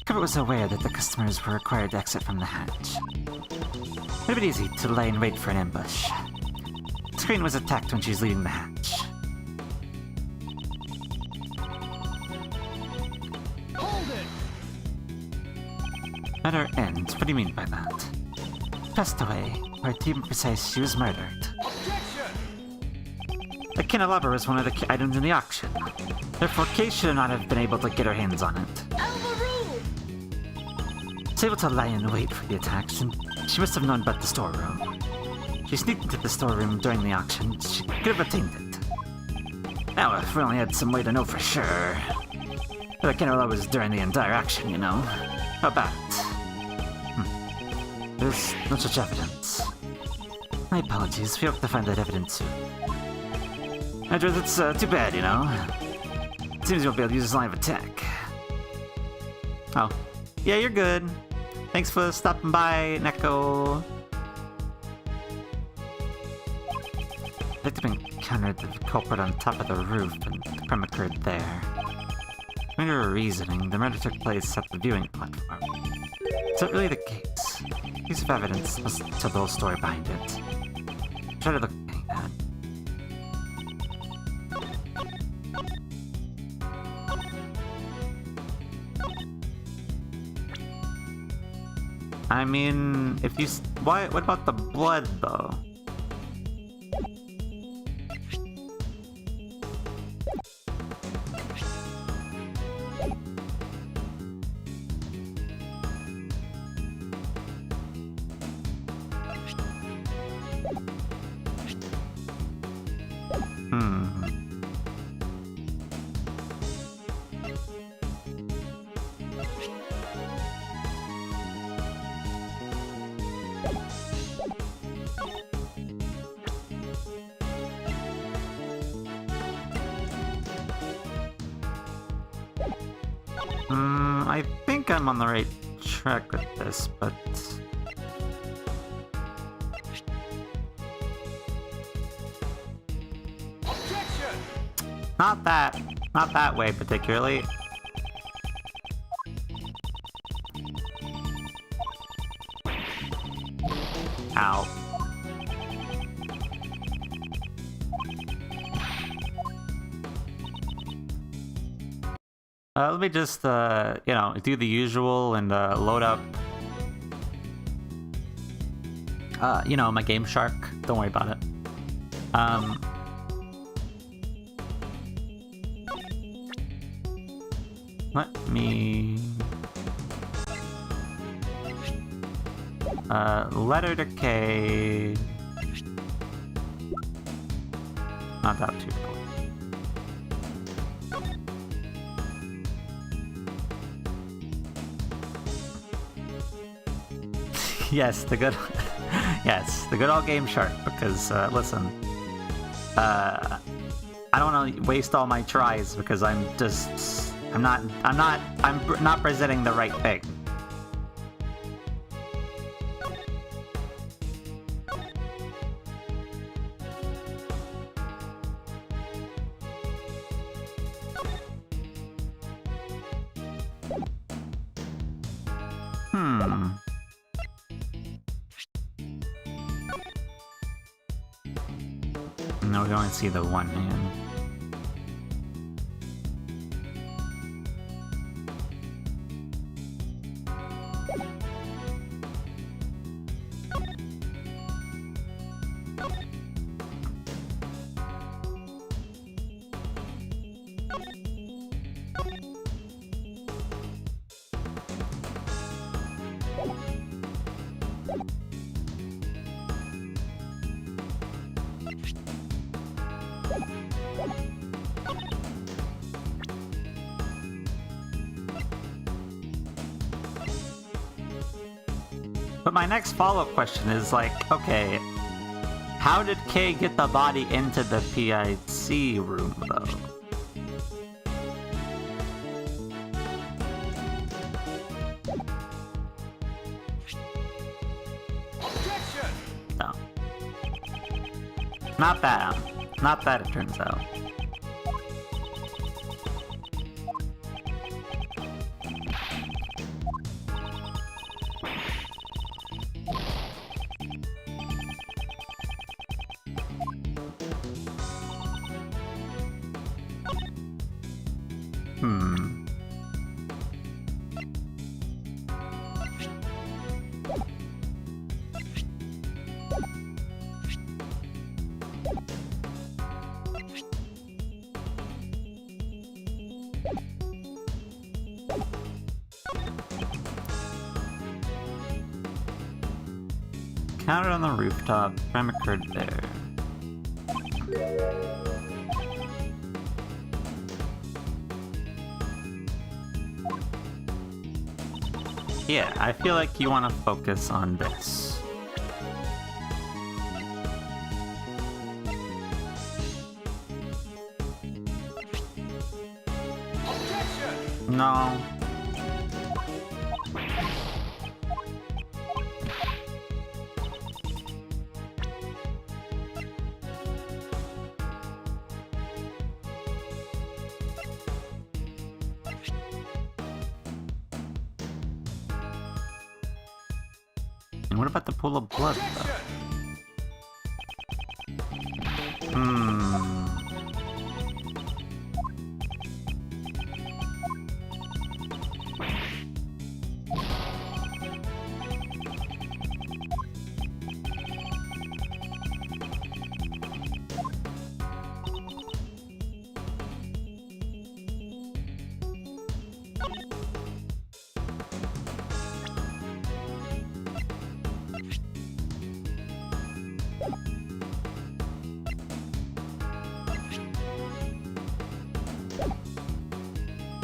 Cover was aware that the customers were required to exit from the hatch. It would have been easy to lie in wait for an ambush. The screen was attacked when she was leaving the hatch. At her end? What do you mean by that? Passed away, or to be precise, she was murdered. The candelabra was one of the items in the auction. Therefore, Kay should not have been able to get her hands on it. She was able to lie in wait for the attacks, and she must have known about the storeroom. She sneaked into the storeroom during the auction. She could have obtained it. Now, if we only had some way to know for sure. But the candelabra was during the entire auction, you know. How about it? There's no such evidence. My apologies, we hope to find that evidence soon. Edward, it's too bad, you know? Seems you won't be able to use this line of attack. Oh. Yeah, you're good. Thanks for stopping by, Neko. The victim encountered the culprit on top of the roof, and the crime occurred there. According to her reasoning, the murder took place at the viewing platform. Is that really the case? Piece of evidence must tell the whole story behind it. Try to look at that. I mean, if you... What about the blood, though? I think I'm on the right track with this, but... Objection! Not that way particularly. Ow. Let me just, you know, do the usual and load up, you know, my Game Shark. Don't worry about it. Let me... letter to K... Not that too cool. Yes, the good... yes, the good old Game Shark, because, listen... I don't want to waste all my tries, because I'm not presenting the right thing. No, we only see the one hand. But my next follow-up question is like, okay, how did Kay get the body into the PIC room, though? Objection! No. Not that. Not that, it turns out. Counted on the rooftop, crime occurred there. Yeah, I feel like you want to focus on this. Objection! No. And what about the pool of blood, though?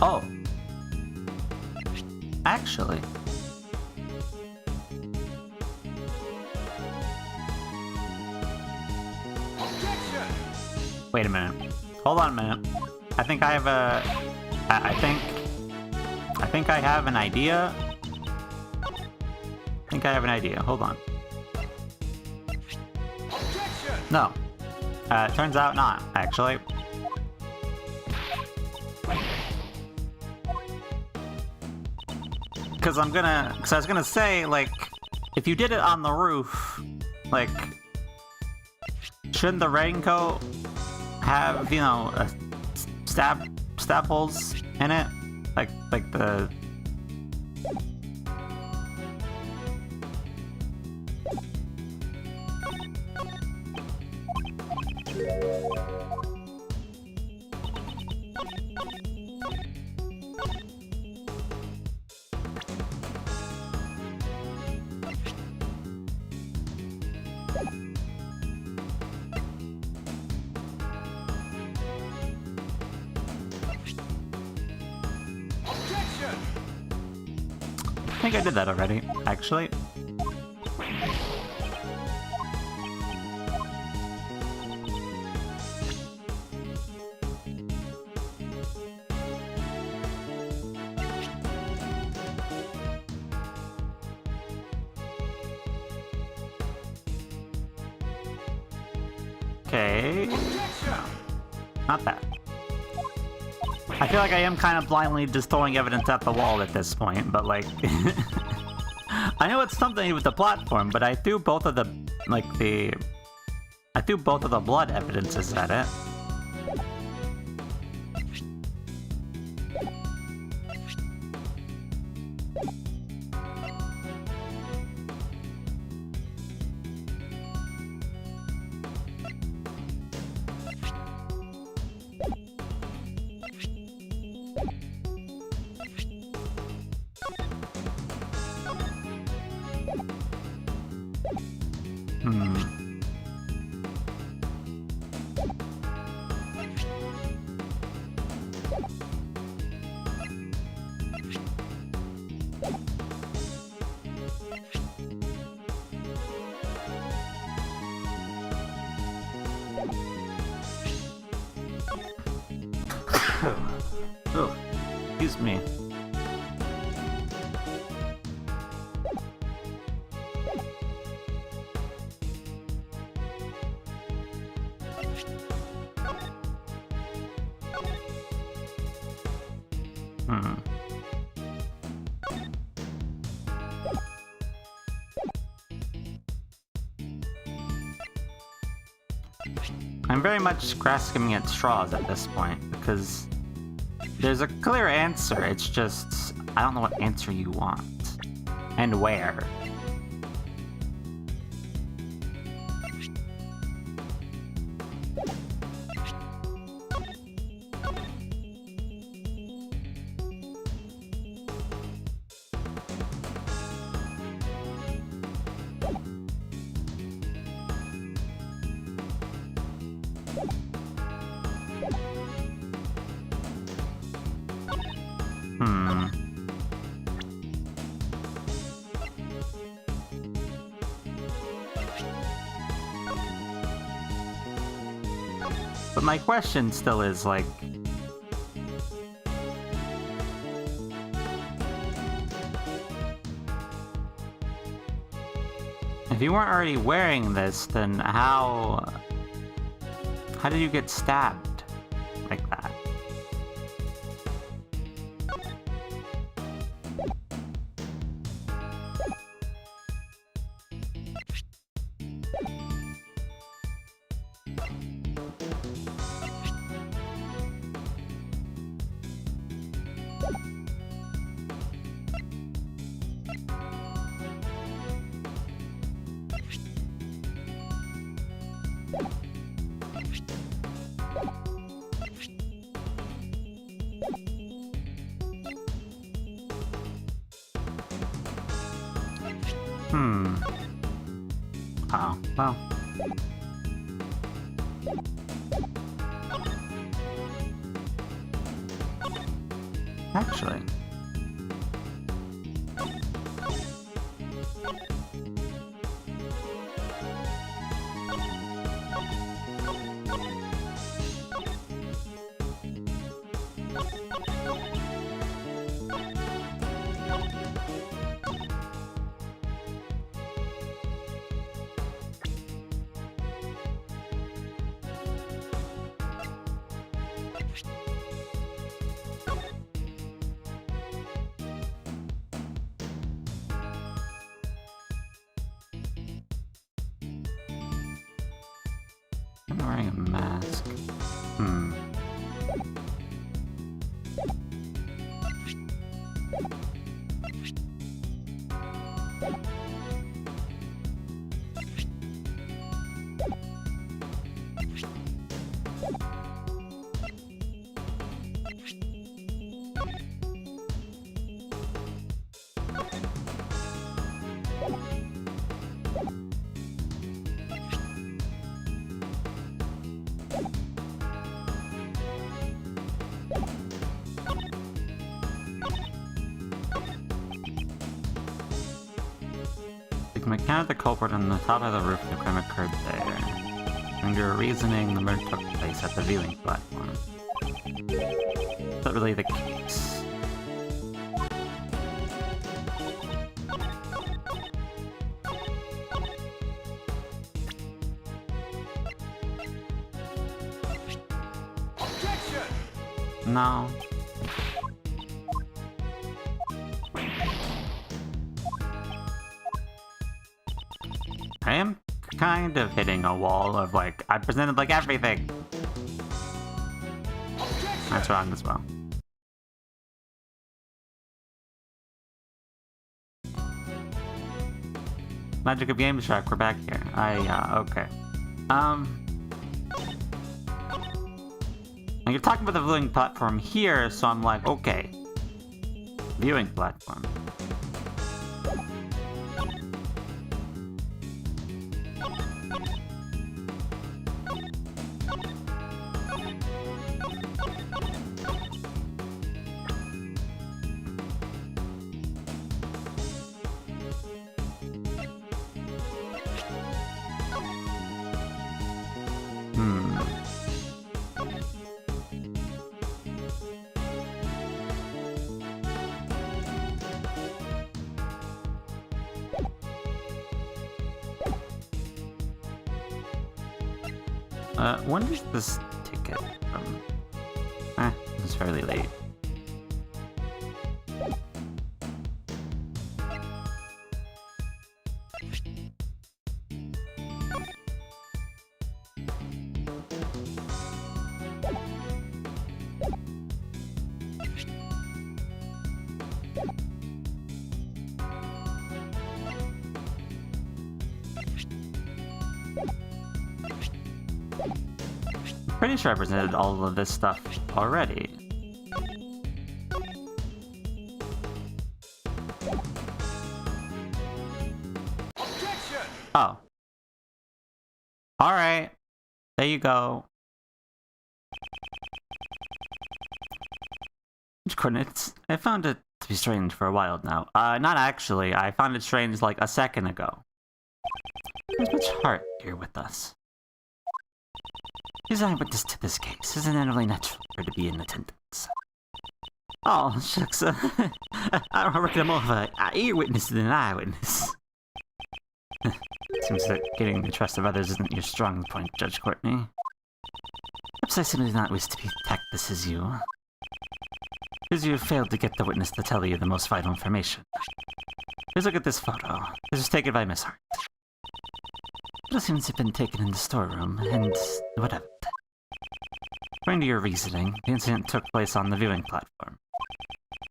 Oh. Actually. Objection! Wait a minute. Hold on a minute. I think I have a... I think I have an idea. I think I have an idea. Hold on. Objection! No. Turns out not, actually. Because I was gonna say, like, if you did it on the roof, like, shouldn't the raincoat have, you know, stab holes in it? Like the... Objection! I think I did that already, actually. Okay. Not that. I feel like I am kind of blindly just throwing evidence at the wall at this point, but like... I know it's something with the platform, but I threw both of the... I threw both of the blood evidences at it. Oh, excuse me. I'm very much grasping at straws at this point, because there's a clear answer, it's just, I don't know what answer you want. And where. But my question still is, like... If you weren't already wearing this, then how did you get stabbed like that? Oh, well. Actually. I'm wearing a mask. You can encounter the culprit on the top of the roof. The crime occurred there. Under your reasoning, the murder took place at the viewing platform. Is that really the case? Objection! No. I am kind of hitting a wall of, like, I presented, like, everything. That's wrong as well. Magic of Game Shark, we're back here. Okay. And you're talking about the viewing platform here, so I'm like, okay. Viewing platform. When is this ticket from? It's fairly late. Pretty sure I presented all of this stuff already. Objection! Oh. Alright. There you go. Which coordinates? I found it to be strange for a while now. Not actually. I found it strange like a second ago. There's much heart here with us. He's eyewitness to this case. Isn't it only natural for her to be in attendance? Oh, shucks. I reckon I'm more of an ear witness than an eyewitness. Seems that getting the trust of others isn't your strong point, Judge Courtney. Perhaps I simply do not wish to be tactless as you. Because you have failed to get the witness to tell you the most vital information. Please look at this photo. This was taken by Miss Hart. It seems to have been taken in the storeroom, and whatever. According to your reasoning, the incident took place on the viewing platform.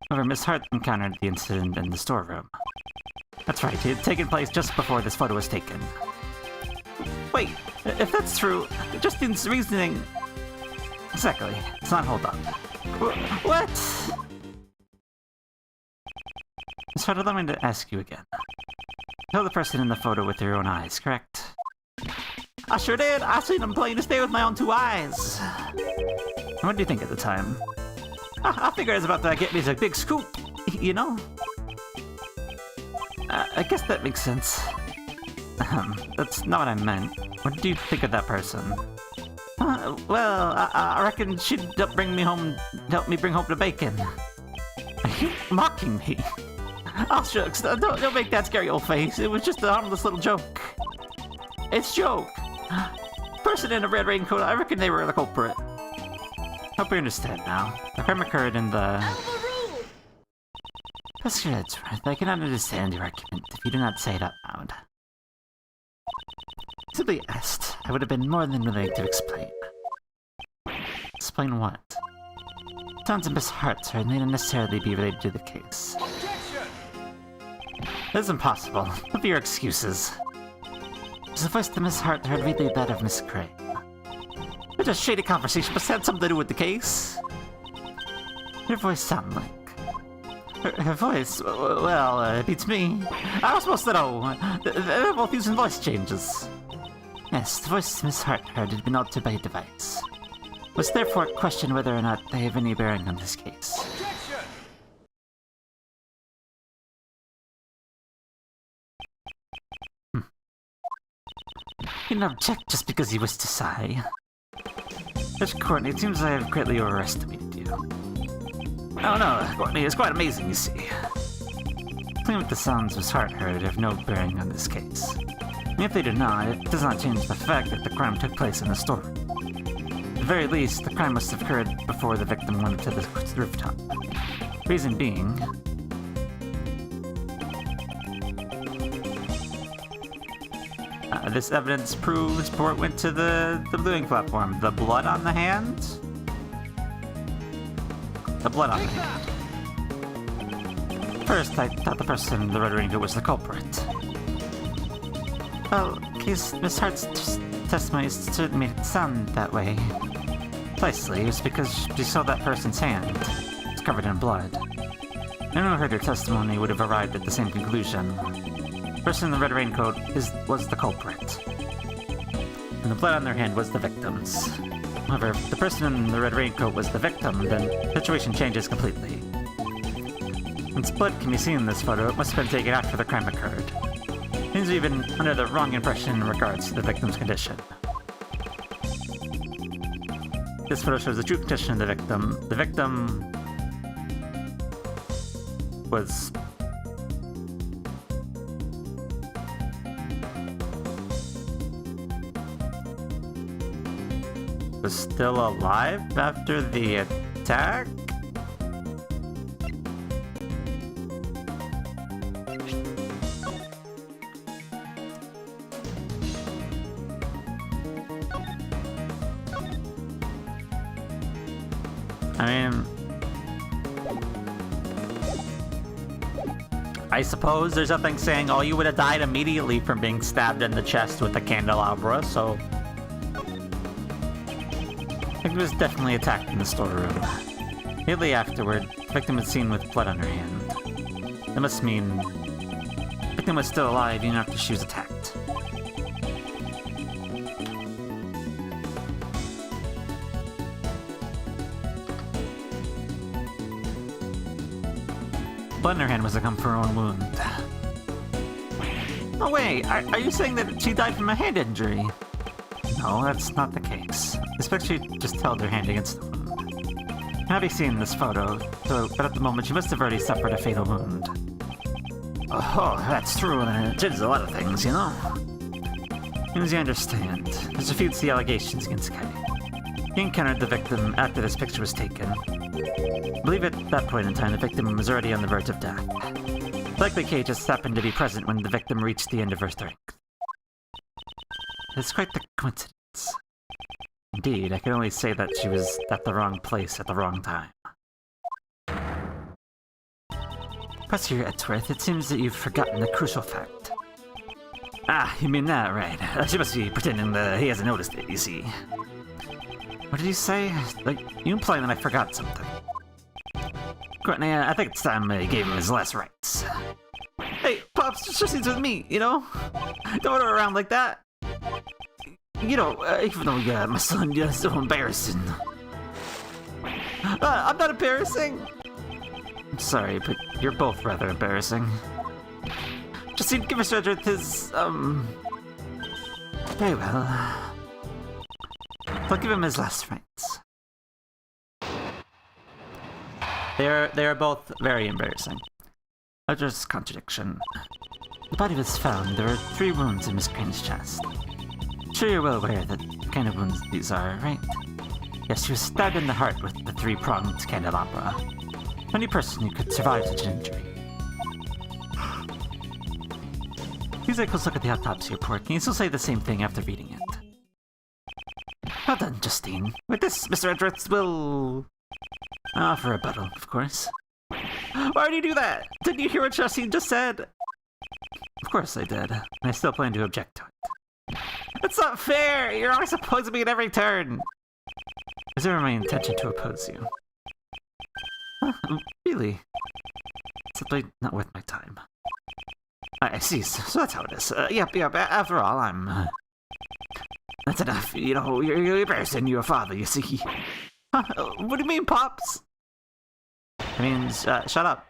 However, Miss Hart encountered the incident in the storeroom. That's right, it had taken place just before this photo was taken. Wait, if that's true, Justin's reasoning... Exactly, let's not hold up. What? Miss Hart, allow me to ask you again. You saw the person in the photo with your own eyes, correct? I sure did! I seen him plain as day with my own 2 eyes! What do you think at the time? I figured I was about to get me a big scoop, you know? I guess that makes sense. That's not what I meant. What do you think of that person? Well, I reckon she'd help me bring home the bacon. Are you mocking me? Oh, shucks, don't make that scary old face. It was just a harmless little joke. It's joke. Person in a red raincoat, I reckon they were the culprit. Hope you understand now. The crime occurred in the... Professor Edgeworth, I cannot understand your argument if you do not say it out loud. Simply asked, I would have been more than willing to explain. Explain what? Sounds of Miss Hart's may not necessarily be related to the case. That is impossible. What are your excuses? Was the voice that Miss Hart heard really that of Miss Gray? It's a shady conversation, but had something to do with the case. Your voice sound like... Her voice? Well, it beats me. I was supposed to know. They're both using voice changes. Yes, the voice Miss Hart heard had been altered by a device. It was therefore a question whether or not they have any bearing on this case. You don't object just because you wish to sigh. Judge Courtney, it seems I have greatly overestimated you. Oh no, Courtney, it's quite amazing, you see. Playing with the sounds Miss Hart heard have no bearing on this case. And if they do not, it does not change the fact that the crime took place in the store. At the very least, the crime must have occurred before the victim went to the rooftop. Reason being... this evidence proves Port went to the viewing platform. The blood on the hand? The blood on the hand. First, I thought the person in the red raincoat was the culprit. Well, Miss Hart's testimony certainly made it sound that way. Precisely, it was because she saw that person's hand. It's covered in blood. Anyone who heard her testimony would have arrived at the same conclusion. The person in the red raincoat was the culprit. And the blood on their hand was the victim's. However, if the person in the red raincoat was the victim, then the situation changes completely. Since blood can be seen in this photo, it must have been taken after the crime occurred. Means we've been under the wrong impression in regards to the victim's condition. This photo shows the true condition of the victim. The victim was still alive after the attack? I mean... I suppose there's nothing saying, oh, you would have died immediately from being stabbed in the chest with a candelabra, so... I think it was definitely attacked in the storeroom. Immediately afterward, the victim was seen with blood on her hand. That must mean the victim was still alive even after she was attacked. Blood in her hand was to come from her own wound. Oh wait, are you saying that she died from a hand injury? No, that's not the case. Especially just held her hand against the wound. Having seen this photo, but at the moment she must have already suffered a fatal wound. Oh, that's true, and it changes a lot of things, you know? As you understand, there's a few to the allegations against Kay. He encountered the victim after this picture was taken. I believe at that point in time the victim was already on the verge of death. Likely Kay just happened to be present when the victim reached the end of her strength. It's quite the coincidence. Indeed, I can only say that she was at the wrong place at the wrong time. Professor Edgeworth, it seems that you've forgotten a crucial fact. Ah, you mean that, right. She must be pretending that he hasn't noticed it, you see. What did you say? Like, you imply that I forgot something. Courtney, I think it's time I gave him his last rites. Hey, Pops, just seems with me, you know? Don't order around like that. You know, even though my son, you're so embarrassing. I'm not embarrassing. I'm sorry, but you're both rather embarrassing. Just give Mr. Edgeworth his, very well. I'll give him his last rites. They are both very embarrassing. Edgeworth's contradiction. The body was found. There were 3 wounds in Miss Crane's chest. I'm sure you're well aware that kind of wounds these are, right? Yes, she was stabbed in the heart with the 3-pronged candelabra. Any person who could survive such an injury. Please take a close look at the autopsy report. Can you still say the same thing after reading it? Well done, Justine. With this, Mr. Edgeworth will... for a rebuttal, of course. Why did you do that? Didn't you hear what Justine just said? Of course I did, and I still plan to object to it. That's not fair! You're always opposing me at every turn! It was never my intention to oppose you. Really? Simply not worth my time. I see, so that's how it is. Yep, after all, I'm... That's enough, you know, you're embarrassing your father, you see. What do you mean, Pops? I mean, shut up.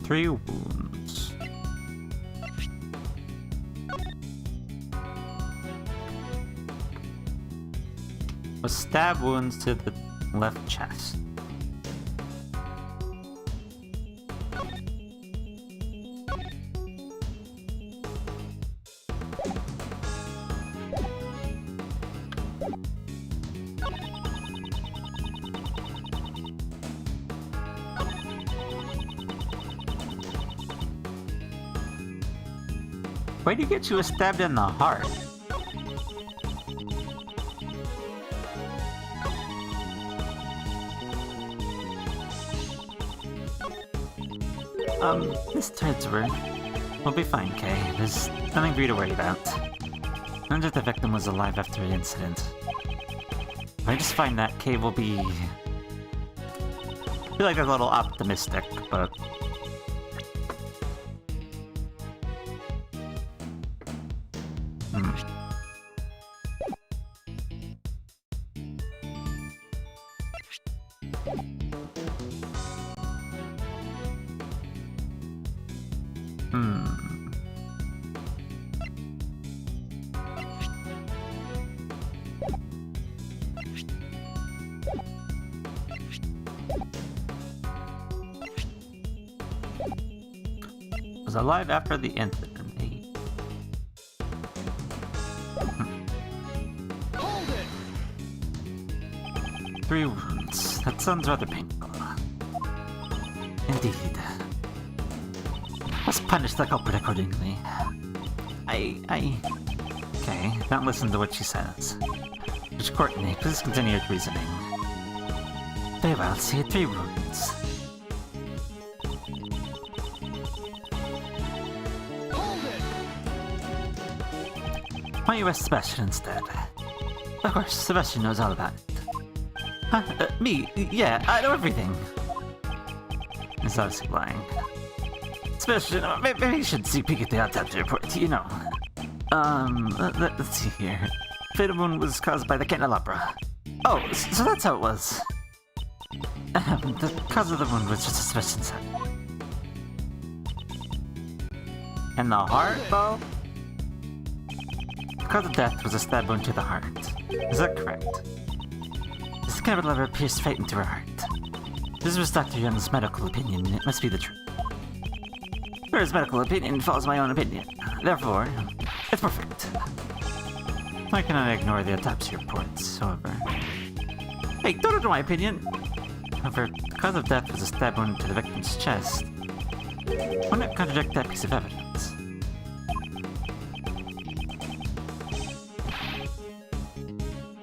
Three wounds. With stab wounds to the left chest. Where do you get you stabbed in the heart? Mr. Edgeworth, we'll be fine, Kay. There's nothing for you to worry about. None of the victim was alive after the incident. I just find that Kay will be... I feel like they're a little optimistic, but... was alive after the incident. Hold it! 3 wounds. That sounds rather painful. Indeed. Must punish the culprit accordingly. Okay, don't listen to what she says. Judge Courtney, please continue your reasoning. Very well, see 3 wounds. Why don't you ask Sebastian instead? Of course, Sebastian knows all about it. Huh? Me? Yeah, I know everything. He's obviously lying. Sebastian, maybe you should see peek at the autopsy report, you know. Let's see here. Fatal wound was caused by the candelabra. Oh, so that's how it was. The cause of the wound was just a Sebastian's head. And the heart, though? The cause of death was a stab wound to the heart. Is that correct? This kind of lever pierced fate into her heart. This was Dr. Young's medical opinion. It must be the truth. For his medical opinion follows my own opinion. Therefore, it's perfect. I cannot ignore the autopsy reports, however. Hey, don't ignore my opinion! However, the cause of death was a stab wound to the victim's chest. Why not contradict that piece of evidence?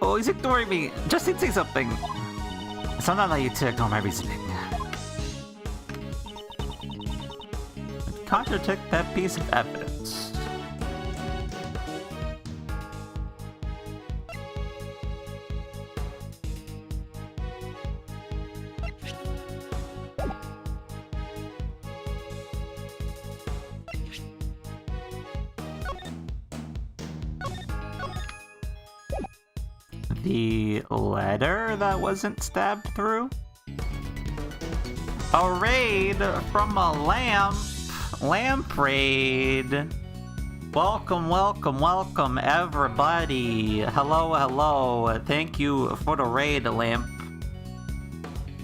Oh, he's ignoring me! Justin, say something! So I'm not allowing you to ignore my reasoning. Contradict that piece of evidence. The letter that wasn't stabbed through? A raid from a lamp! Lamp raid! Welcome, welcome, welcome everybody! Hello, hello! Thank you for the raid, Lamp.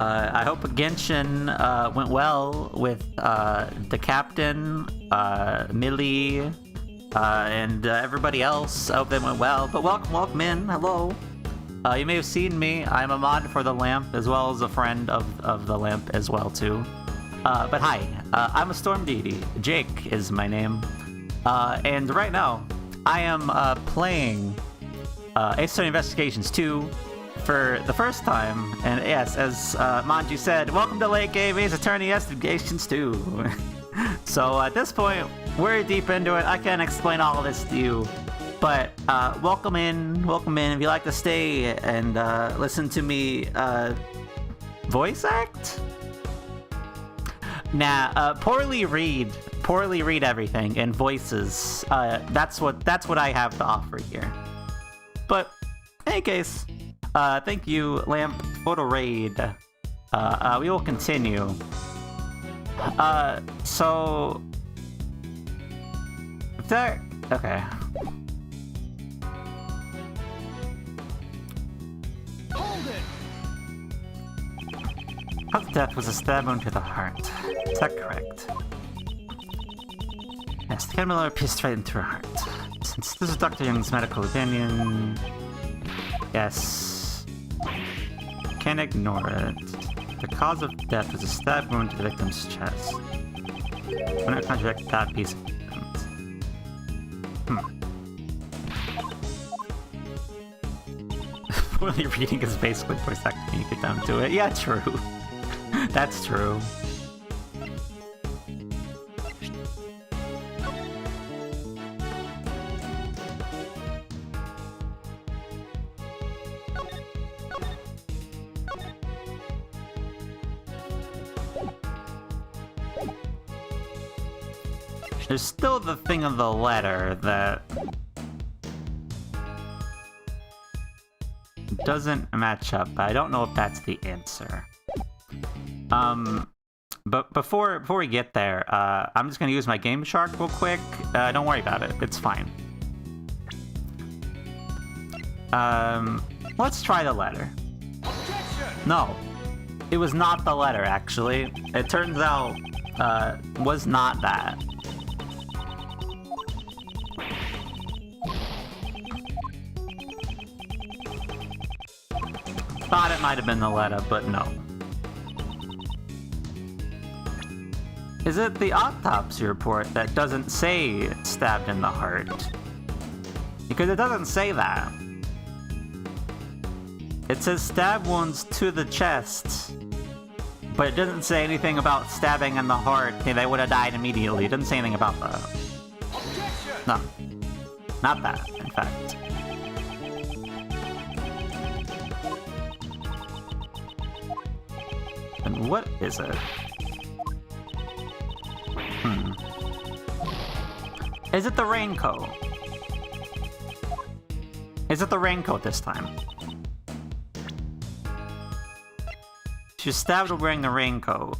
I hope Genshin went well with the captain, Millie, and everybody else. I hope they went well. But welcome, welcome in. Hello. You may have seen me. I'm a mod for the Lamp, as well as a friend of the Lamp as well, too. But hi, I'm a Storm Deity. Jake is my name. And right now, I am playing Ace Attorney Investigations 2 for the first time. And yes, as Manju said, welcome to late game Ace Attorney Investigations 2. So at this point, we're deep into it. I can't explain all of this to you. But welcome in, welcome in. If you like to stay and listen to me voice act? Nah, poorly read everything in voices. That's what I have to offer here. But in any case, thank you, Lamp, for the raid. We will continue. So there. Okay. Hold it! Cause of death was a stab wound to the heart. Is that correct? Yes, the caterpillar pierced right into her heart. Since this is Dr. Young's medical opinion... Yes... Can't ignore it. The cause of death was a stab wound to the victim's chest. Why not contradict that piece of evidence? Poorly reading is basically voice acting when you get down to it. Yeah, true. That's true. There's still the thing of the letter that doesn't match up, but I don't know if that's the answer. But before we get there, I'm just gonna use my Game Shark real quick. Don't worry about it, it's fine. Let's try the letter. Objection! No, it was not the letter, actually. It turns out, was not that. Thought it might have been the letter, but no. Is it the autopsy report that doesn't say stabbed in the heart? Because it doesn't say that. It says stab wounds to the chest, but it doesn't say anything about stabbing in the heart. Okay, they would have died immediately. It doesn't say anything about that. Objection! No. Not that, in fact. And what is it? Is it the raincoat? Is it the raincoat this time? She was stabbed wearing the raincoat.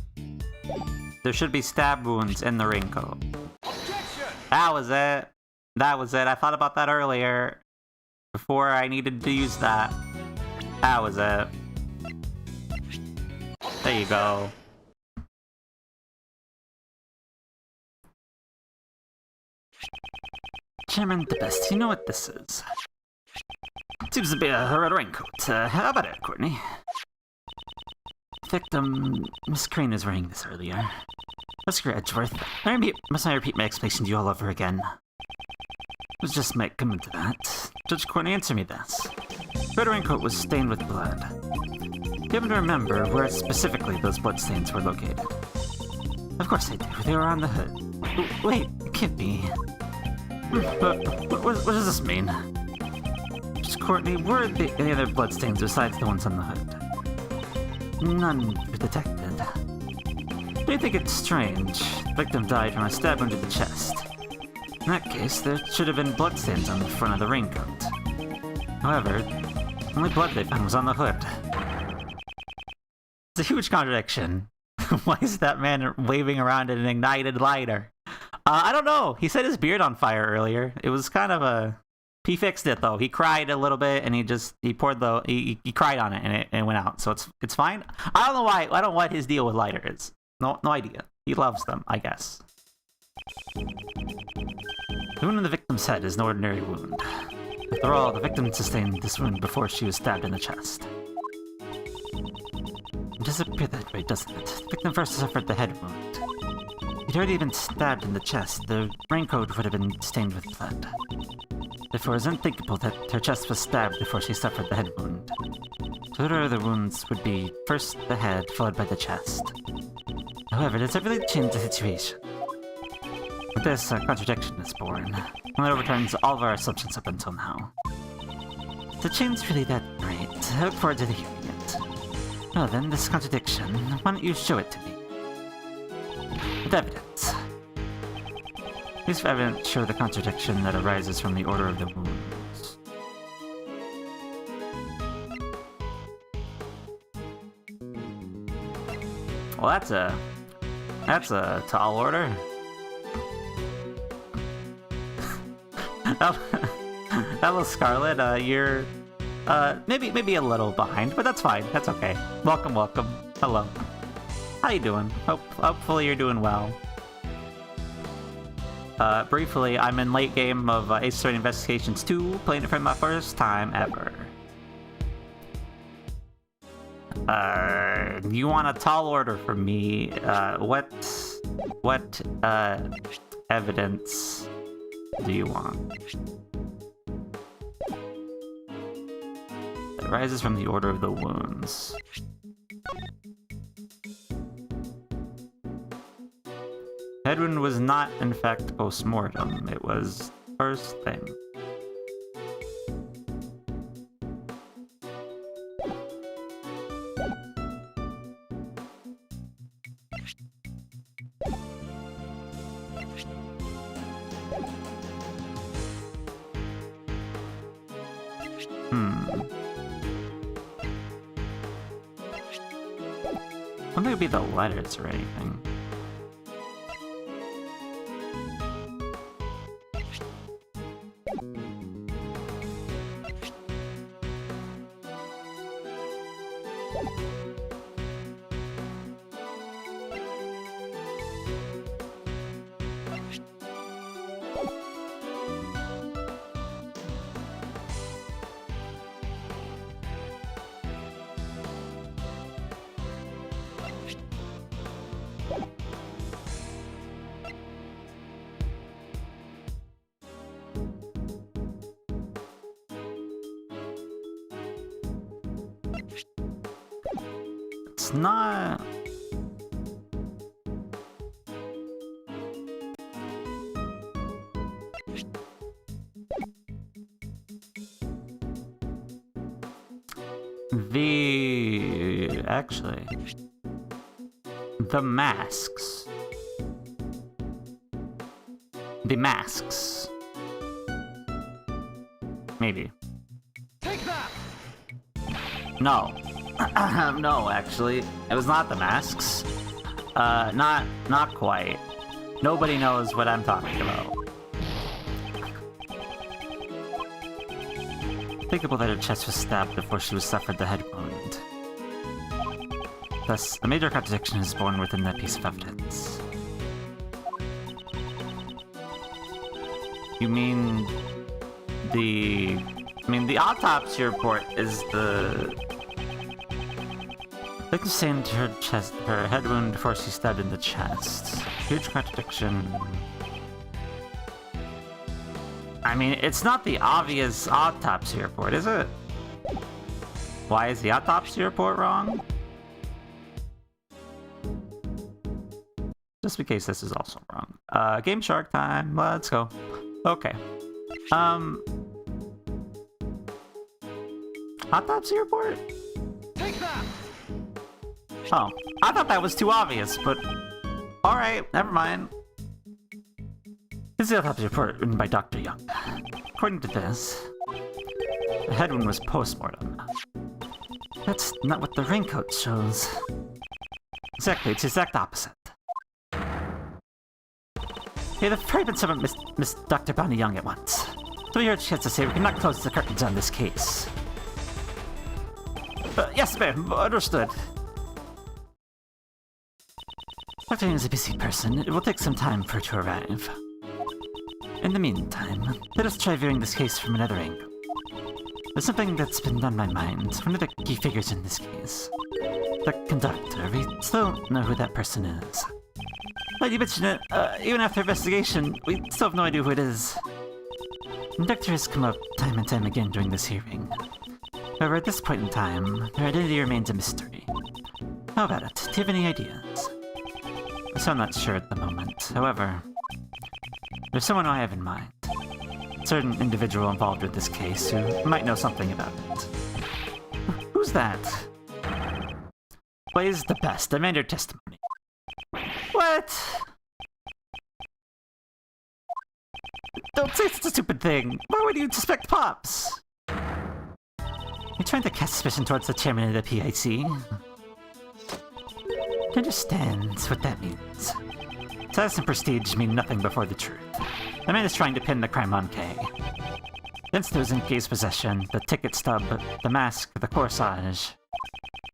There should be stab wounds in the raincoat. Objection! That was it. That was it. I thought about that earlier. Before I needed to use that. That was it. There you go. Chairman the best, you know what this is. Seems to be a red raincoat. How about it, Courtney? Victim, Miss Crane was wearing this earlier. Mr. Edgeworth, must I repeat my explanation to you all over again? It was just might come into that. Judge Courtney, answer me this. Red raincoat was stained with blood. You happen to remember where specifically those bloodstains were located? Of course I do. They were on the hood. Wait, it can't be. But what does this mean? Judge Courtney, where are the any other bloodstains besides the ones on the hood? None were detected. Do you think it's strange? The victim died from a stab under the chest. In that case, there should have been bloodstains on the front of the raincoat. However, the only blood they found was on the hood. It's a huge contradiction. Why is that man waving around an ignited lighter? I don't know. He set his beard on fire earlier. It was kind of a... He fixed it though. He cried a little bit and he poured the... He cried on it and it went out. So it's fine. I don't know why. I don't know what his deal with lighter is. No idea. He loves them, I guess. The wound in the victim's head is an ordinary wound. After all, the victim sustained this wound before she was stabbed in the chest. It does appear that way, doesn't it? The victim first suffered the head wound. If he'd already been stabbed in the chest, the raincoat would have been stained with blood. Therefore, it is unthinkable that her chest was stabbed before she suffered the head wound. So order of the wounds would be first the head, followed by the chest. However, does it really change the situation? With this, a contradiction is born, and that overturns all of our assumptions up until now. The chain's really that great. I look forward to hearing it. Well then, this contradiction, why don't you show it to me? With evidence. Please, for evidence, show the contradiction that arises from the order of the wounds. Well, that's a tall order. Hello, Scarlet. You're maybe a little behind, but that's fine. That's okay. Welcome. Hello. How you doing? Hopefully you're doing well. Briefly, I'm in late game of Ace Attorney Investigations 2, playing it for my first time ever. You want a tall order from me? What evidence do you want? It rises from the order of the wounds. Head wound was not, in fact, post-mortem. It was first thing. I don't think it'd be the letters or anything. It's not... Actually... The masks. The masks. Maybe. Take that! No. No, actually. It was not the masks. Not quite. Nobody knows what I'm talking about. thinkable that her chest was stabbed before she was suffered the head wound. Thus, a major contradiction is born within that piece of evidence. You mean the autopsy report is the... Victim sustained her head wound before she stabbed in the chest. Huge contradiction. I mean, it's not the obvious autopsy report, is it? Why is the autopsy report wrong? Just in case this is also wrong. Game Shark time, let's go. Okay. Autopsy report? Take that! Oh, I thought that was too obvious, but... Alright, never mind. This is the autopsy report written by Dr. Young. According to this, the head wound was post-mortem. That's not what the raincoat shows. Exactly, it's the exact opposite. Hey, the fragment someone Miss Dr. Bonnie Young at once. So we heard she has to say we cannot close the curtains on this case. Yes, ma'am, understood. Dr. Young is a busy person. It will take some time for her to arrive. In the meantime, let us try viewing this case from another angle. There's something that's been on my mind. One of the key figures in this case. The conductor. We still don't know who that person is. Well, you mentioned it. Even after investigation, we still have no idea who it is. The conductor has come up time and time again during this hearing. However, at this point in time, their identity remains a mystery. How about it? Do you have any ideas? So I'm not sure at the moment. However, there's someone I have in mind. A certain individual involved with this case who might know something about it. Who's that? Plays the best. Demand your testimony. What? Don't say such a stupid thing. Why would you suspect Pops? You're trying to cast suspicion towards the chairman of the PIC. I understand what that means. Status and prestige mean nothing before the truth. The man is trying to pin the crime on Kay. Since those in Kay's possession, the ticket stub, the mask, the corsage,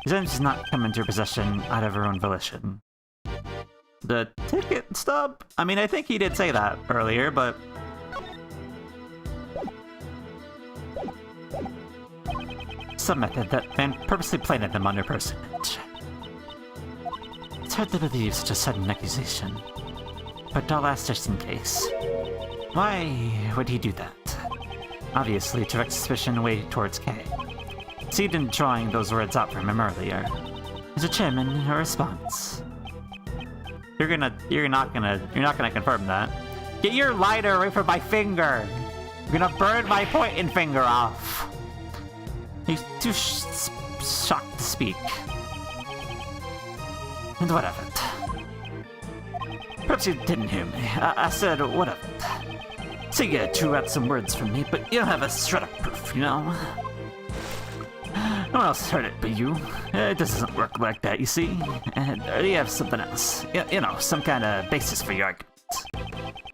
his items does not come into her possession out of her own volition. The ticket stub? I mean, I think he did say that earlier, but... some method that man purposely planted them on her personage. It's hard to believe such a sudden accusation. But I'll ask just in case. Why would he do that? Obviously, to direct suspicion away towards Kay. See, in drawing those words out from him earlier. Is a chairman a response? You're not gonna confirm that. Get your lighter away from my finger! You're gonna burn my pointing finger off! He's too shocked to speak. And what of it? Perhaps you didn't hear me. I said, what of it? So you drew out some words from me, but you don't have a shred of proof, you know? No one else heard it but you. It doesn't work like that, you see? And you have something else. You know, some kind of basis for your argument.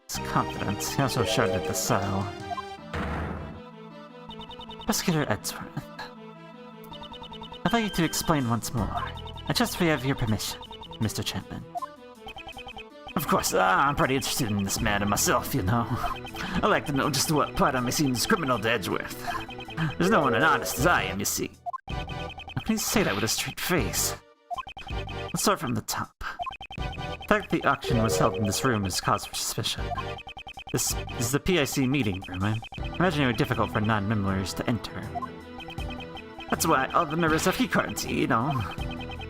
His confidence. He also showed at the cell. Prosecutor Edgeworth. I'd like you to explain once more. I trust we have your permission, Mr. Chapman. Of course, I'm pretty interested in this matter myself, you know. I'd like to know just what part of me seems criminal to Edgeworth. There's no one as honest as I am, you see. How can you say that with a straight face? Let's start from the top. The fact the auction was held in this room is cause for suspicion. This is the PIC meeting room. I imagine it would be difficult for non-members to enter. That's why all the members have keycards, you know.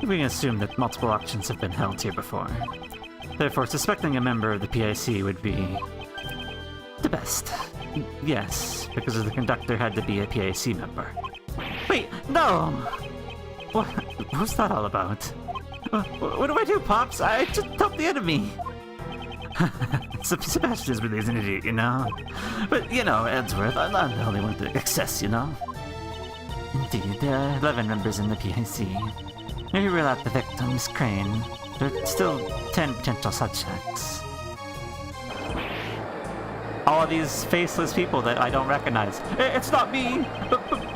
We can assume that multiple auctions have been held here before. Therefore, suspecting a member of the PIC would be... the best. Yes, because the conductor had to be a PIC member. Wait, no! What's that all about? What do I do, Pops? I just helped the enemy! Sebastian's really an idiot, you know? But, you know, Edgeworth, I'm not the only one to excess, you know? Indeed, there are 11 members in the PIC. If you rule out the victim, Miss Crane, there are still 10 potential suspects. All of these faceless people that I don't recognize. It's not me,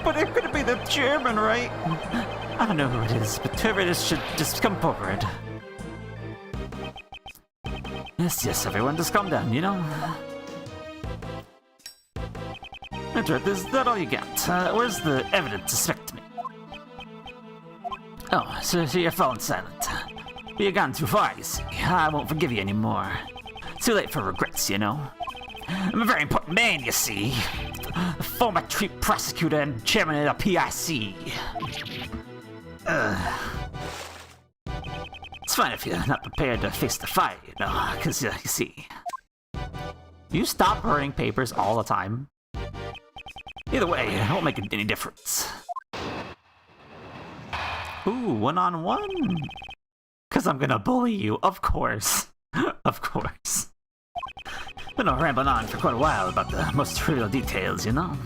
but it could be the chairman, right? I don't know who it is, but whoever it is should just come forward. Yes, everyone, just calm down, you know? Edward, is that all you got? Where's the evidence to suspect me? Oh, so you're falling silent. You've gone too far, you see. I won't forgive you anymore. Too late for regrets, you know? I'm a very important man, you see. A former chief prosecutor and chairman of the PIC. It's fine if you're not prepared to face the fire, you know, because, you see. Do you stop burning papers all the time? Either way, it won't make any difference. Ooh, one-on-one? Because I'm gonna bully you, of course. Of course. Been rambling on for quite a while about the most trivial details, you know?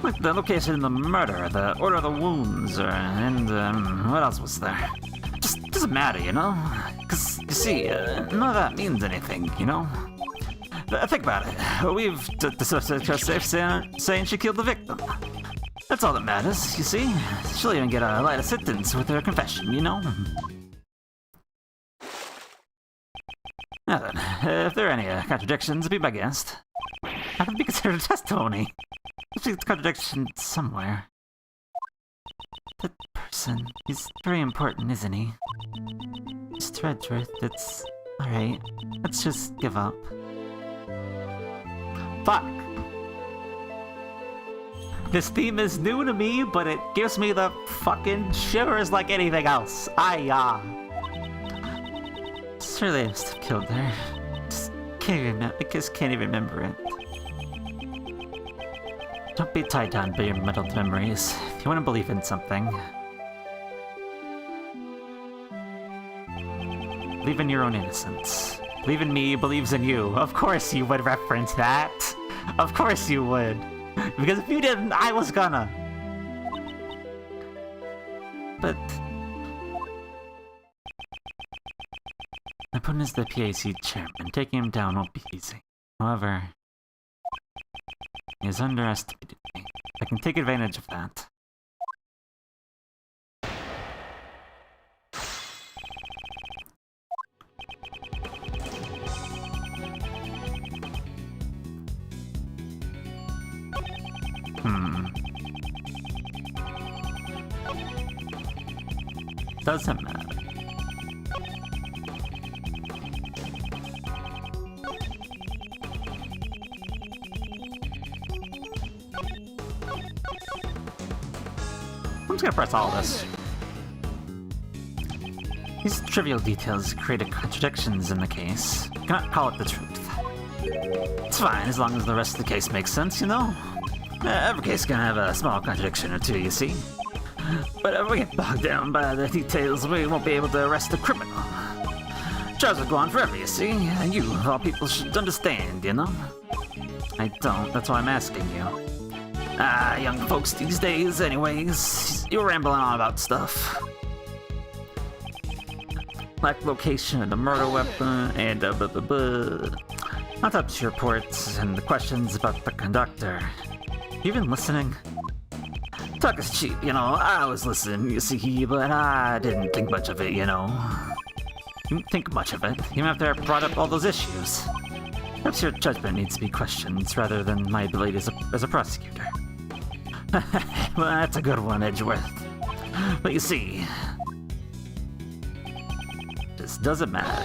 Like the location of the murder, the order of the wounds, and what else was there? Just doesn't matter, you know? Because, you see, none of that means anything, you know? Think about it. We've dismissed her safe saying she killed the victim. That's all that matters, you see? She'll even get a lighter sentence with her confession, you know? Now then, if there are any contradictions, be my guest. How can it be considered a testimony? There's a contradiction somewhere. That person, he's very important, isn't he? Mr. Edgeworth, it's alright. Let's just give up. Fuck! This theme is new to me, but it gives me the fucking shivers like anything else. Surely I must have killed her. I just can't even remember it. Don't be tied down by your muddled memories. If you want to believe in something, believe in your own innocence. Believe in me, believes in you. Of course you would reference that. Of course you would. Because if you didn't, I was gonna. But my opponent is the PIC chairman. Taking him down won't be easy. However, he has underestimated me. I can take advantage of that. Doesn't matter. I'm just gonna press all this. These trivial details created contradictions in the case. You cannot call it the truth. It's fine as long as the rest of the case makes sense, you know? Every case can have a small contradiction or two, you see? But if we get bogged down by the details, we won't be able to arrest the criminal. Trials will go on forever, you see? And you, of all people, should understand, you know? I don't, that's why I'm asking you. Young folks these days, anyways, you're rambling on about stuff. Like location of the murder weapon, and autopsy reports, and the questions about the conductor. You even listening? Talk is cheap, you know. I was listening, you see, but I didn't think much of it, you know. Didn't think much of it, even after I brought up all those issues. Perhaps your judgment needs to be questioned rather than my ability as a prosecutor. Well, that's a good one, Edgeworth. But you see, this doesn't matter.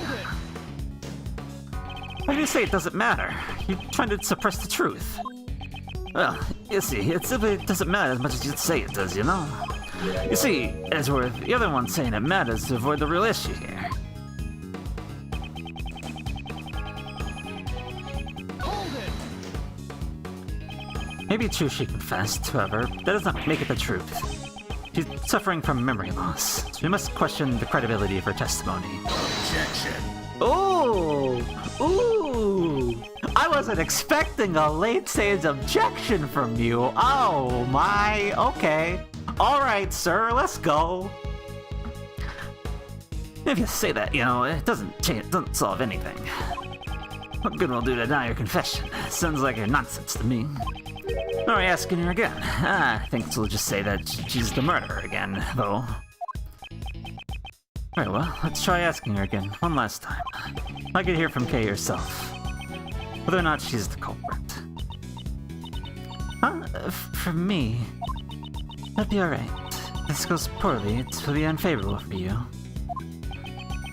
Why do you say it doesn't matter? You're trying to suppress the truth. Well, you see, it simply doesn't matter as much as you say it does, you know? You see, Edgeworth, the other one's saying it matters to avoid the real issue here. Hold it! Maybe it's true she confessed, however, that does not make it the truth. She's suffering from memory loss, so we must question the credibility of her testimony. Objection! Ooh! Ooh! I wasn't expecting a late-stage objection from you. Oh my, okay. Alright, sir, let's go. If you say that, you know, it doesn't change, it doesn't solve anything. what good will do to deny your confession? Sounds like a nonsense to me. Are we asking her again? I think we'll just say that she's the murderer again, though. Very well, let's try asking her again, one last time. I could hear from Kay herself, whether or not she's the culprit. For me, that'd be alright. If this goes poorly, it will be unfavorable for you.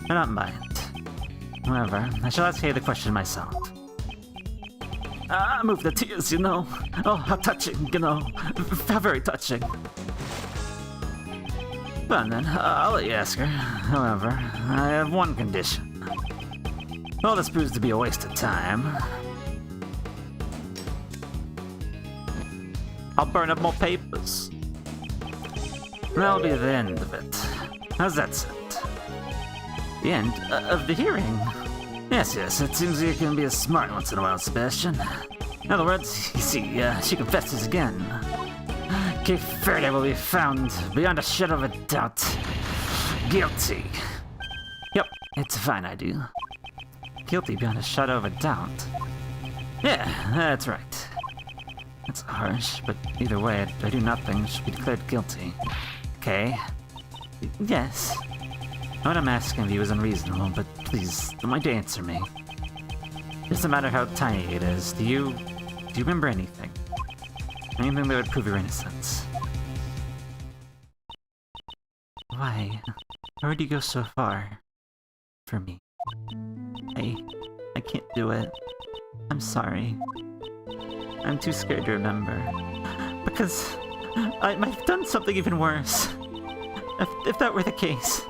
I don't mind. However, I shall ask Kay the question myself. Move the tears, you know. Oh, how touching, you know. How very touching. Fine then, I'll let you ask her. However, I have one condition. Well, this proves to be a waste of time. I'll burn up more papers. That'll be the end of it. How's that sound? The end of the hearing? Yes, it seems you can be a smart once in a while, Sebastian. In other words, you see, she confesses again. Kay Faraday will be found, beyond a shadow of a doubt, guilty. Yep, it's a fine idea. Guilty beyond a shadow of a doubt. Yeah, that's right. That's harsh, but either way, I do nothing, should be declared guilty. Okay. Yes. What I'm asking of you is unreasonable, but please, don't mind to answer me. It doesn't matter how tiny it is. Do you remember anything? Anything that would prove your innocence? Why? Why would you go so far? For me? I can't do it. I'm sorry. I'm too scared to remember. Because I might have done something even worse. If that were the case,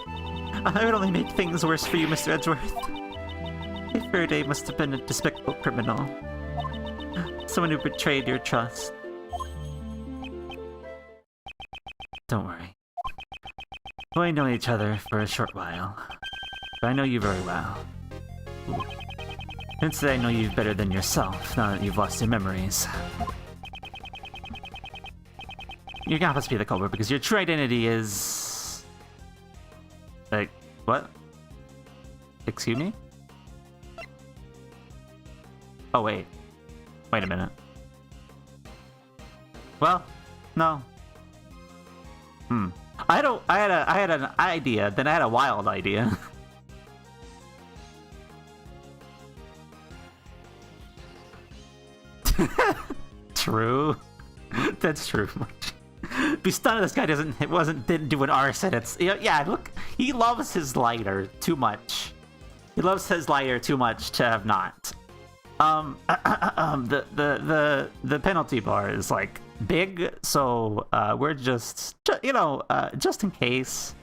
I would only make things worse for you, Mr. Edgeworth. Kay Faraday must have been a despicable criminal. Someone who betrayed your trust. Don't worry. We've only known each other for a short while, but I know you very well. Can't say I know you better than yourself, now that you've lost your memories. You're not supposed to be the culprit because your true identity is... Like, what? Excuse me? Oh, wait. Wait a minute. Well, no. I had an idea, then I had a wild idea. True. That's true. Be stunned this guy didn't do an arson. It's yeah, look, he loves his lighter too much. He loves his lighter too much to have not. The penalty bar is like big, so we're just in case.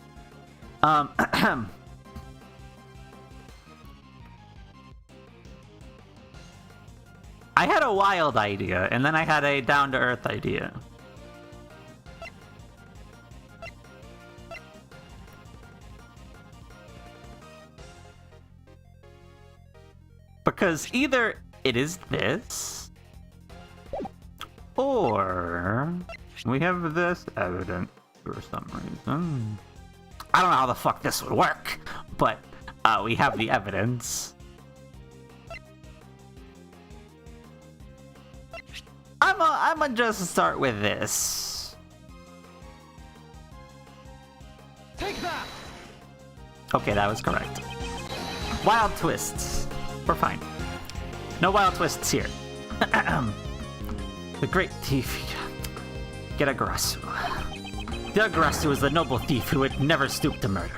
I had a wild idea, and then I had a down-to-earth idea. Because either it is this, or we have this evidence for some reason. I don't know how the fuck this would work, but we have the evidence. I'ma just start with this. Take that! Okay, that was correct. Wild twists. We're fine. No wild twists here. The great thief, Gedagarasu. Gedagarasu was the noble thief who would never stoop to murder.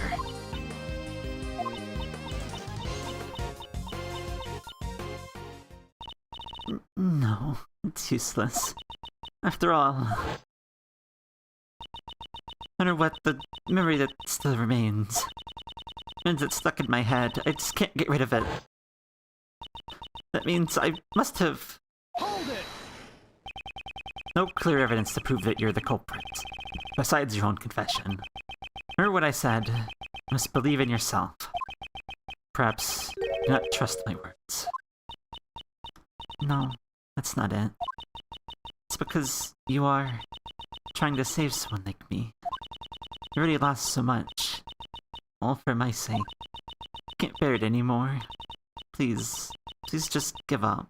No, it's useless. After all, no matter what, the memory that still remains means it's stuck in my head. I just can't get rid of it. That means I must have... Hold it! No clear evidence to prove that you're the culprit, besides your own confession. Remember what I said. You must believe in yourself. Perhaps do not trust my words. No, that's not it. It's because you are trying to save someone like me. You already lost so much. All for my sake. I can't bear it anymore. Please, please just give up.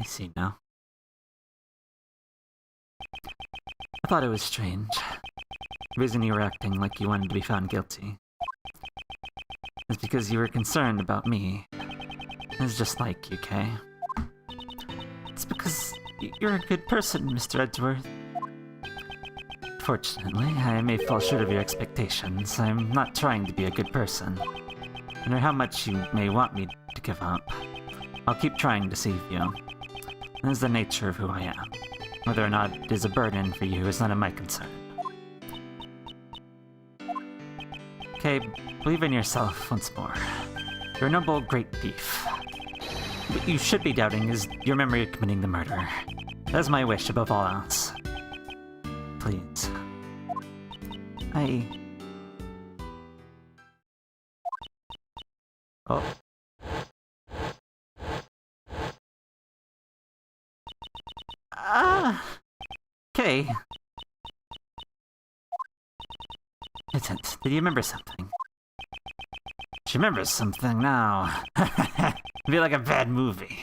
I see now. I thought it was strange. The reason you were acting like you wanted to be found guilty is because you were concerned about me. It's just like you, Kay. It's because you're a good person, Mr. Edgeworth. Fortunately, I may fall short of your expectations. I'm not trying to be a good person. No matter how much you may want me to give up, I'll keep trying to save you. That is the nature of who I am. Whether or not it is a burden for you is none of my concern. Okay, believe in yourself once more. You're a noble, great thief. What you should be doubting is your memory of committing the murder. That is my wish above all else. Please. Oh. Okay. Vincent, did you remember something? She remembers something now. It'd be like a bad movie.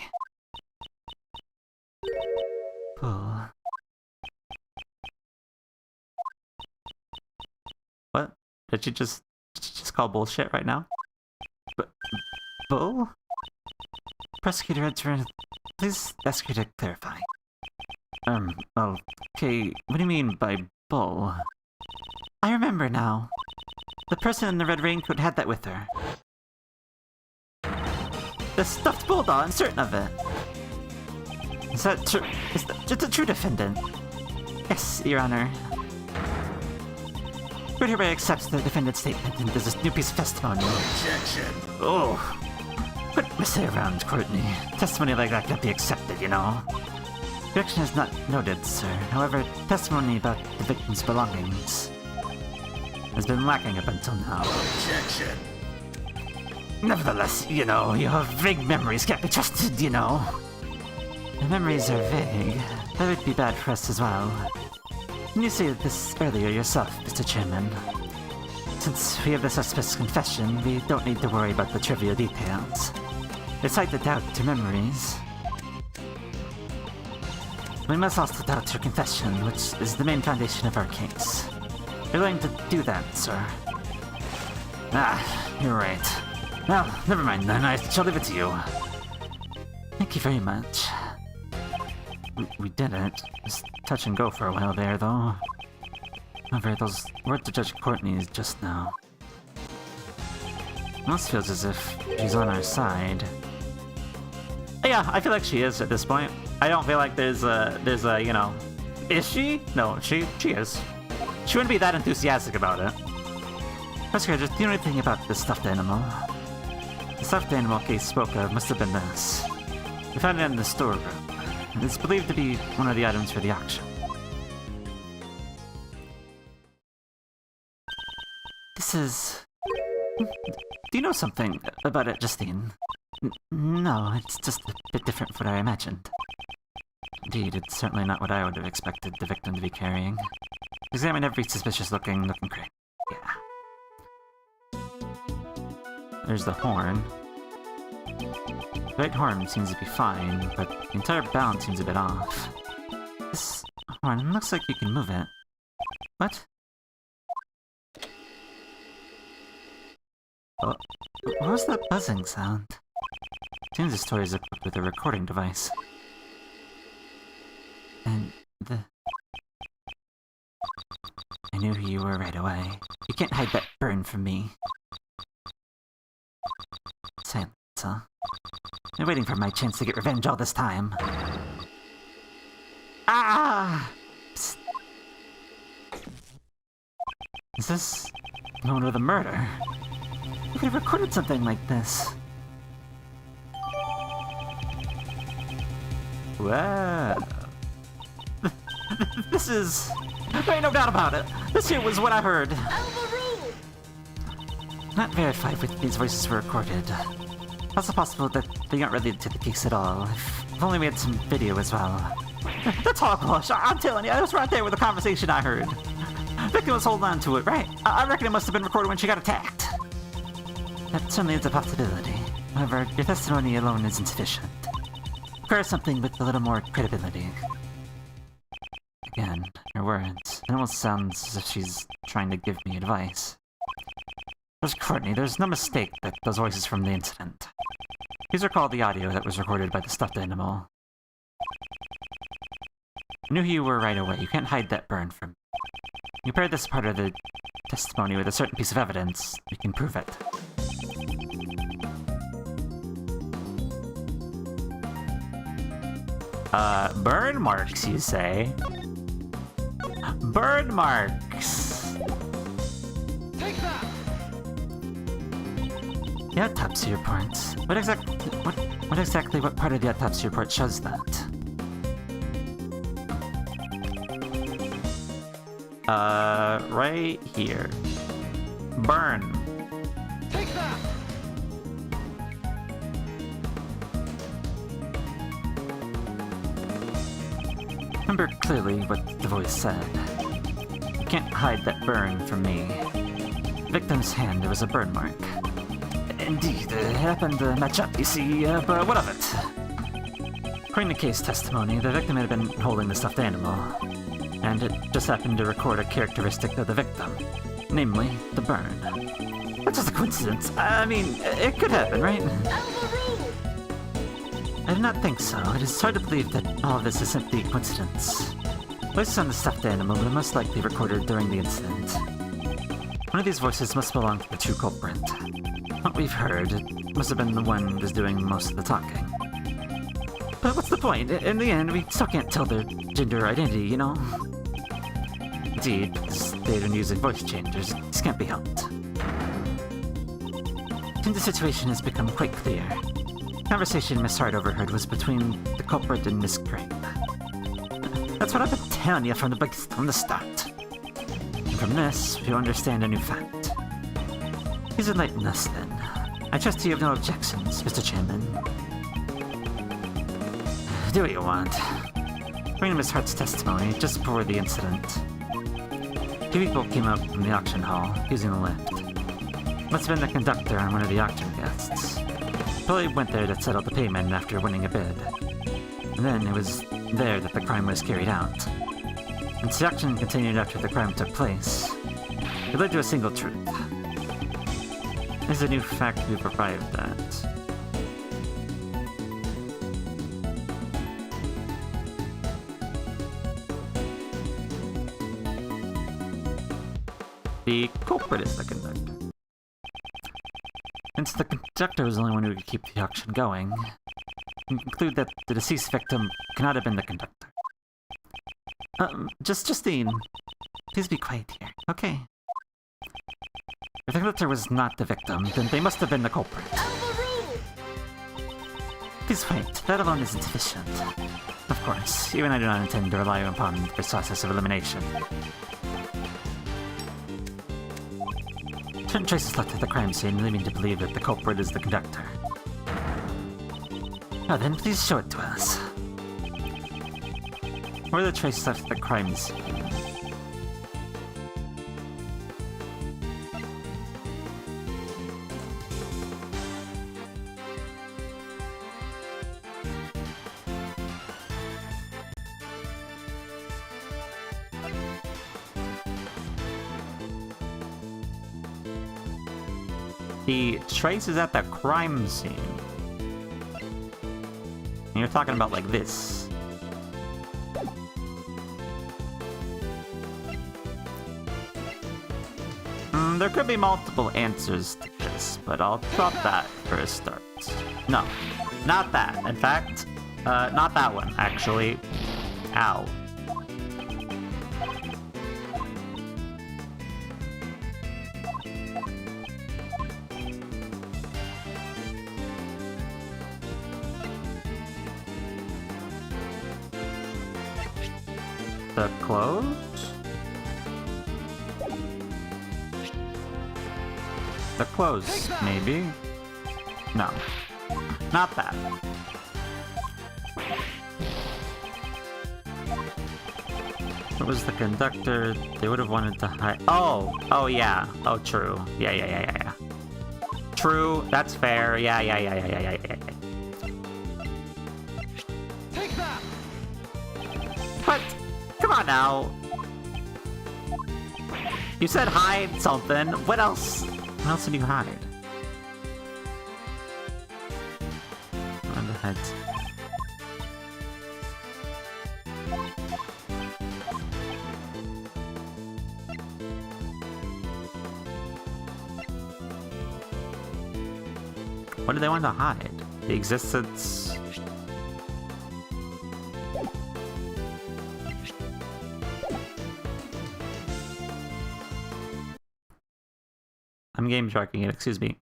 Bull. What? Did you just call bullshit right now? Bull? Prosecutor Edgeworth, please ask her to clarify. Well, okay, what do you mean by bull? I remember now. The person in the red raincoat had that with her. The stuffed bulldog, I'm certain of it. Is that true? Is that just a true defendant? Yes, Your Honor. Court hereby accepts the defendant's statement and does this new piece of testimony. Objection. Oh. Quit messing around, Courtney. Testimony like that can't be accepted, you know. Objection is not noted, sir. However, testimony about the victim's belongings has been lacking up until now. Objection. Nevertheless, you know, your vague memories can't be trusted, you know. The memories are vague. That would be bad for us as well. Didn't you say this earlier yourself, Mr. Chairman? Since we have the suspect's confession, we don't need to worry about the trivial details. Recite the doubt to memories. We must also doubt her confession, which is the main foundation of our case. You're going to do that, sir. Ah, you're right. Well, never mind then, I shall leave it to you. Thank you very much. We did it. Just touch and go for a while there, though. However, those words to Judge Courtney just now. Almost feels as if she's on our side. Yeah, I feel like she is at this point. I don't feel like there's a, you know... Is she? No, she is. She wouldn't be that enthusiastic about it. Prosecutor, do you know anything about this stuffed animal? The stuffed animal case spoke of must have been this. We found it in the storeroom. It's believed to be one of the items for the auction. This is... Do you know something about it, Justine? No, it's just a bit different from what I imagined. Indeed, it's certainly not what I would have expected the victim to be carrying. Examine every suspicious looking crate. Yeah. There's the horn. The right horn seems to be fine, but the entire balance seems a bit off. This horn looks like you can move it. What? Oh, what was that buzzing sound? Seems the story is equipped with a recording device. And I knew who you were right away. You can't hide that burn from me. Silence, huh? Been waiting for my chance to get revenge all this time. Ah! Psst. Is this the moment of the murder? You could have recorded something like this. Wow. This is... There ain't no doubt about it. This here was what I heard. Not verified with these voices were recorded. Also possible that they aren't related to the case at all. If only we had some video as well. That's hogwash. I'm telling you, that was right there with the conversation I heard. Victim was holding on to it, right? I reckon it must have been recorded when she got attacked. That certainly is a possibility. However, your testimony alone isn't sufficient. Requires something with a little more credibility. Again, her words. It almost sounds as if she's trying to give me advice. There's Courtney, there's no mistake that those voices from the incident. Please recall the audio that was recorded by the stuffed animal. I knew who you were right away. You can't hide that burn from me. You paired this part of the testimony with a certain piece of evidence. We can prove it. Burn marks, you say? Burn marks! Take that! The autopsy report. What exactly what part of the autopsy report shows that? Right here. Burn. Take that! Remember clearly what the voice said. You can't hide that burn from me. The victim's hand, there was a burn mark. Indeed, it happened to match up, you see, but what of it? According to case testimony, the victim had been holding the stuffed animal, and it just happened to record a characteristic of the victim, namely, the burn. That's just a coincidence. I mean, it could happen, right? I do not think so. It is hard to believe that all of this is simply coincidence. Voices on the stuffed animal were most likely recorded during the incident. One of these voices must belong to the true culprit. What we've heard, it must have been the one who was doing most of the talking. But what's the point? In the end, we still can't tell their gender identity, you know? Indeed, because they've been using voice changers, this can't be helped. I think the situation has become quite clear. The conversation Miss Hart overheard was between the culprit and Misc. That's what I've been telling you from the start. And from this, you understand a new fact. Please enlighten us, then. I trust you have no objections, Mr. Chairman. Do what you want. According to Miss Hart's testimony, just before the incident, two people came up from the auction hall, using the lift. Must have been the conductor and one of the auction guests. Probably went there to settle the payment after winning a bid. And then it was there that the crime was carried out. Since the auction continued after the crime took place, it led to a single truth. This is a new fact we've arrived at. The culprit is the conductor. Since the conductor was the only one who could keep the auction going, we can conclude that the deceased victim cannot have been the conductor. Justine, please be quiet here, okay? If the conductor was not the victim, then they must have been the culprit. Please wait, that alone isn't sufficient. Of course, even I do not intend to rely upon the process of elimination. Certain traces left at the crime scene lead me to believe that the culprit is the conductor. Now then, please show it to us. Where are the traces left at the crime scene? The traces at the crime scene. And you're talking about like this. There could be multiple answers to this, but I'll drop that for a start. No, not that. In fact, not that one, actually. Ow. The clothes? The clothes, maybe? No. Not that. What was the conductor? They would have wanted to hide. Oh! Oh, yeah. Oh, true. Yeah. True, that's fair. Yeah. Take that! What? Come on now. You said hide something. What else? What else did you hide? On the heads. What do they want to hide? The existence... I'm game sharking it, excuse me.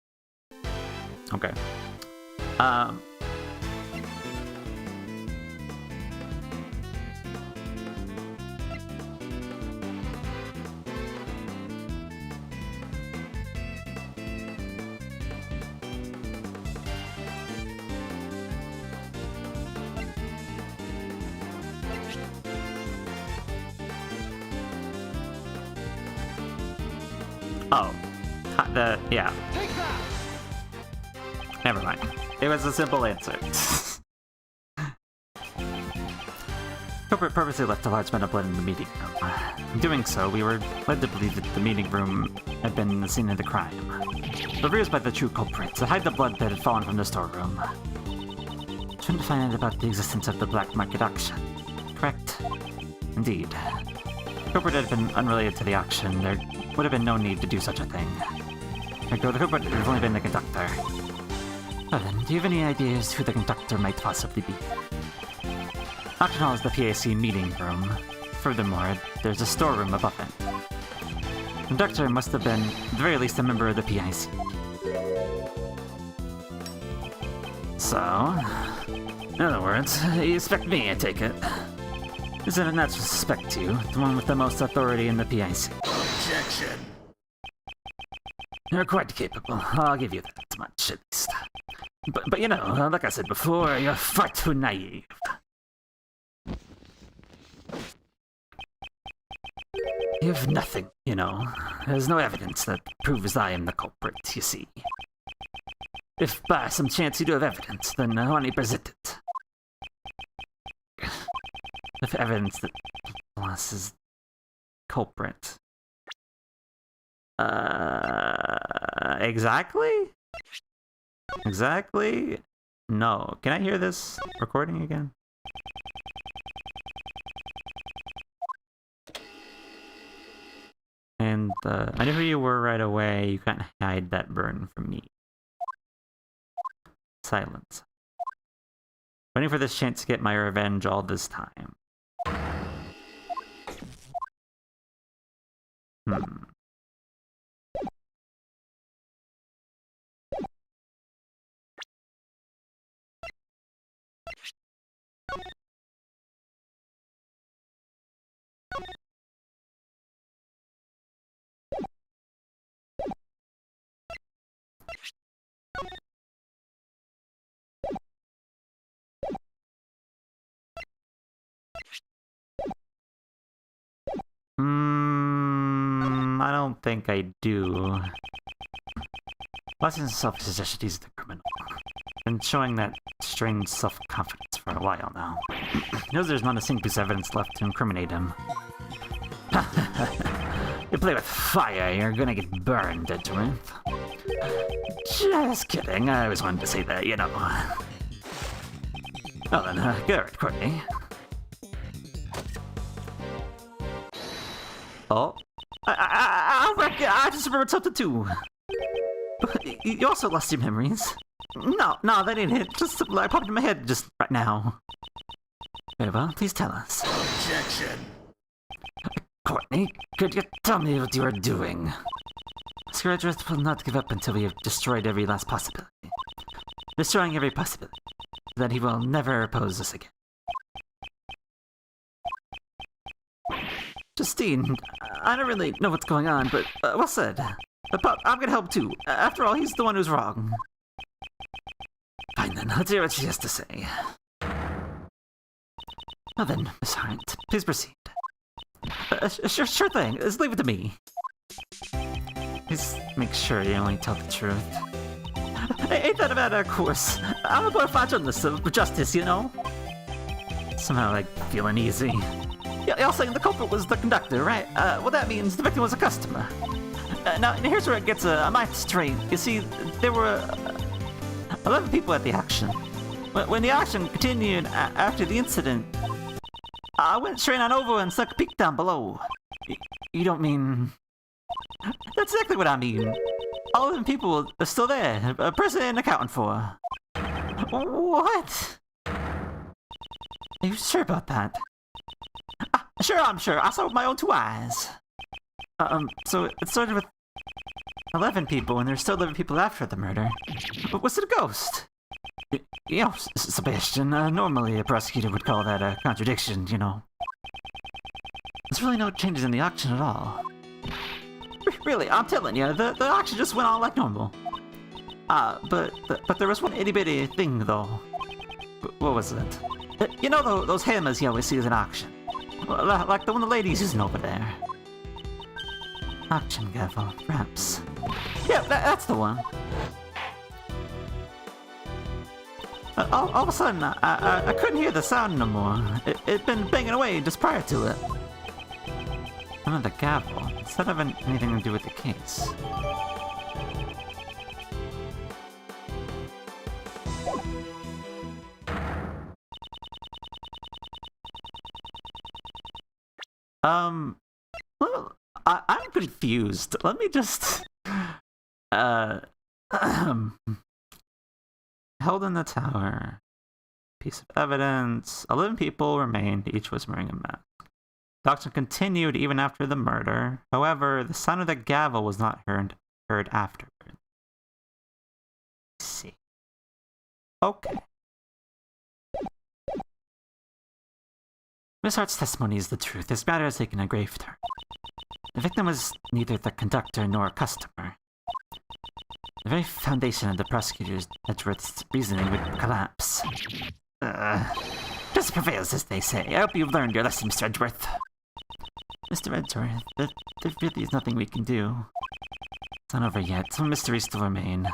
Okay. Oh. Yeah. Take that! Never mind. It was a simple answer. Corporate purposely left a large amount of blood in the meeting room. In doing so, we were led to believe that the meeting room had been the scene of the crime. Reversed by the true culprit to hide the blood that had fallen from the storeroom. Trying to find out about the existence of the black market auction. Correct? Indeed. If the culprit had been unrelated to the auction, there would have been no need to do such a thing. The culprit would have only been the conductor. Well then, do you have any ideas who the conductor might possibly be? Auction hall is the PIC meeting room. Furthermore, there's a storeroom above it. Conductor must have been, at the very least, a member of the PIC. So, in other words, you suspect me, I take it. Isn't it natural to suspect you, the one with the most authority in the PIC? Objection! You're quite capable, I'll give you that much, at least. But you know, like I said before, you're far too naive. You have nothing, you know. There's no evidence that proves I am the culprit, you see. If by some chance you do have evidence, then why don't you present it? If evidence that Boss is culprit. Exactly? Exactly? No. Can I hear this recording again? And, I knew who you were right away. You can't hide that burn from me. Silence. Waiting for this chance to get my revenge all this time. I don't think I do. Lessons of self-suggestion is the criminal. Been showing that strange self-confidence for a while now. He knows there's not a single piece of evidence left to incriminate him. You play with fire, you're gonna get burned to death. Just kidding, I always wanted to say that, you know. Well then, good, Courtney. Oh. I just remembered something too. You also lost your memories. No, that ain't it. Just I popped in my head just right now. Very well, please tell us. Objection! Courtney, could you tell me what you are doing? Scourge will not give up until we have destroyed every last possibility. Destroying every possibility. That he will never oppose us again. Justine, I don't really know what's going on, but well said. I'm gonna help too. After all, he's the one who's wrong. Fine then, let's hear what she has to say. Well then, Miss Hart, please proceed. Sure thing. Just leave it to me. Please make sure you only tell the truth. Ain't that a bad course? I'm a bona fide journalist of justice, you know? Somehow, like, feeling easy. Y'all saying the culprit was the conductor, right? Well, that means the victim was a customer. Now, here's where it gets a mind straight. You see, there were 11 people at the action. When the action continued after the incident, I went straight on over and stuck a peek down below. You don't mean... That's exactly what I mean. All 11 people are still there, present and accounted for. What? Are you sure about that? Sure, I'm sure. I saw it with my own 2 eyes. So it started with 11 people, and there's still 11 people after the murder. But was it a ghost? You know, Sebastian, normally a prosecutor would call that a contradiction, you know. There's really no changes in the auction at all. Really, I'm telling you, the auction just went on like normal. But there was one itty-bitty thing, though. What was it? You know those hammers you always see at an auction? Like the one the lady's using over there. Auction gavel, perhaps. Yeah, that's the one. All of a sudden, I couldn't hear the sound no more. It'd been banging away just prior to it. Another gavel. Does that have anything to do with the case? Well, I'm confused. Let me just... Held in the tower. Piece of evidence. 11 people remained. Each was wearing a mask. The auction continued even after the murder. However, the sound of the gavel was not heard afterward. Let's see. Okay. Miss Hart's testimony is the truth. This matter has taken a grave turn. The victim was neither the conductor nor a customer. The very foundation of the prosecutor's Edgeworth's reasoning would collapse. Justice prevails, as they say. I hope you've learned your lesson, Mr. Edgeworth. Mr. Edgeworth, there really is nothing we can do. It's not over yet. Some mysteries still remain.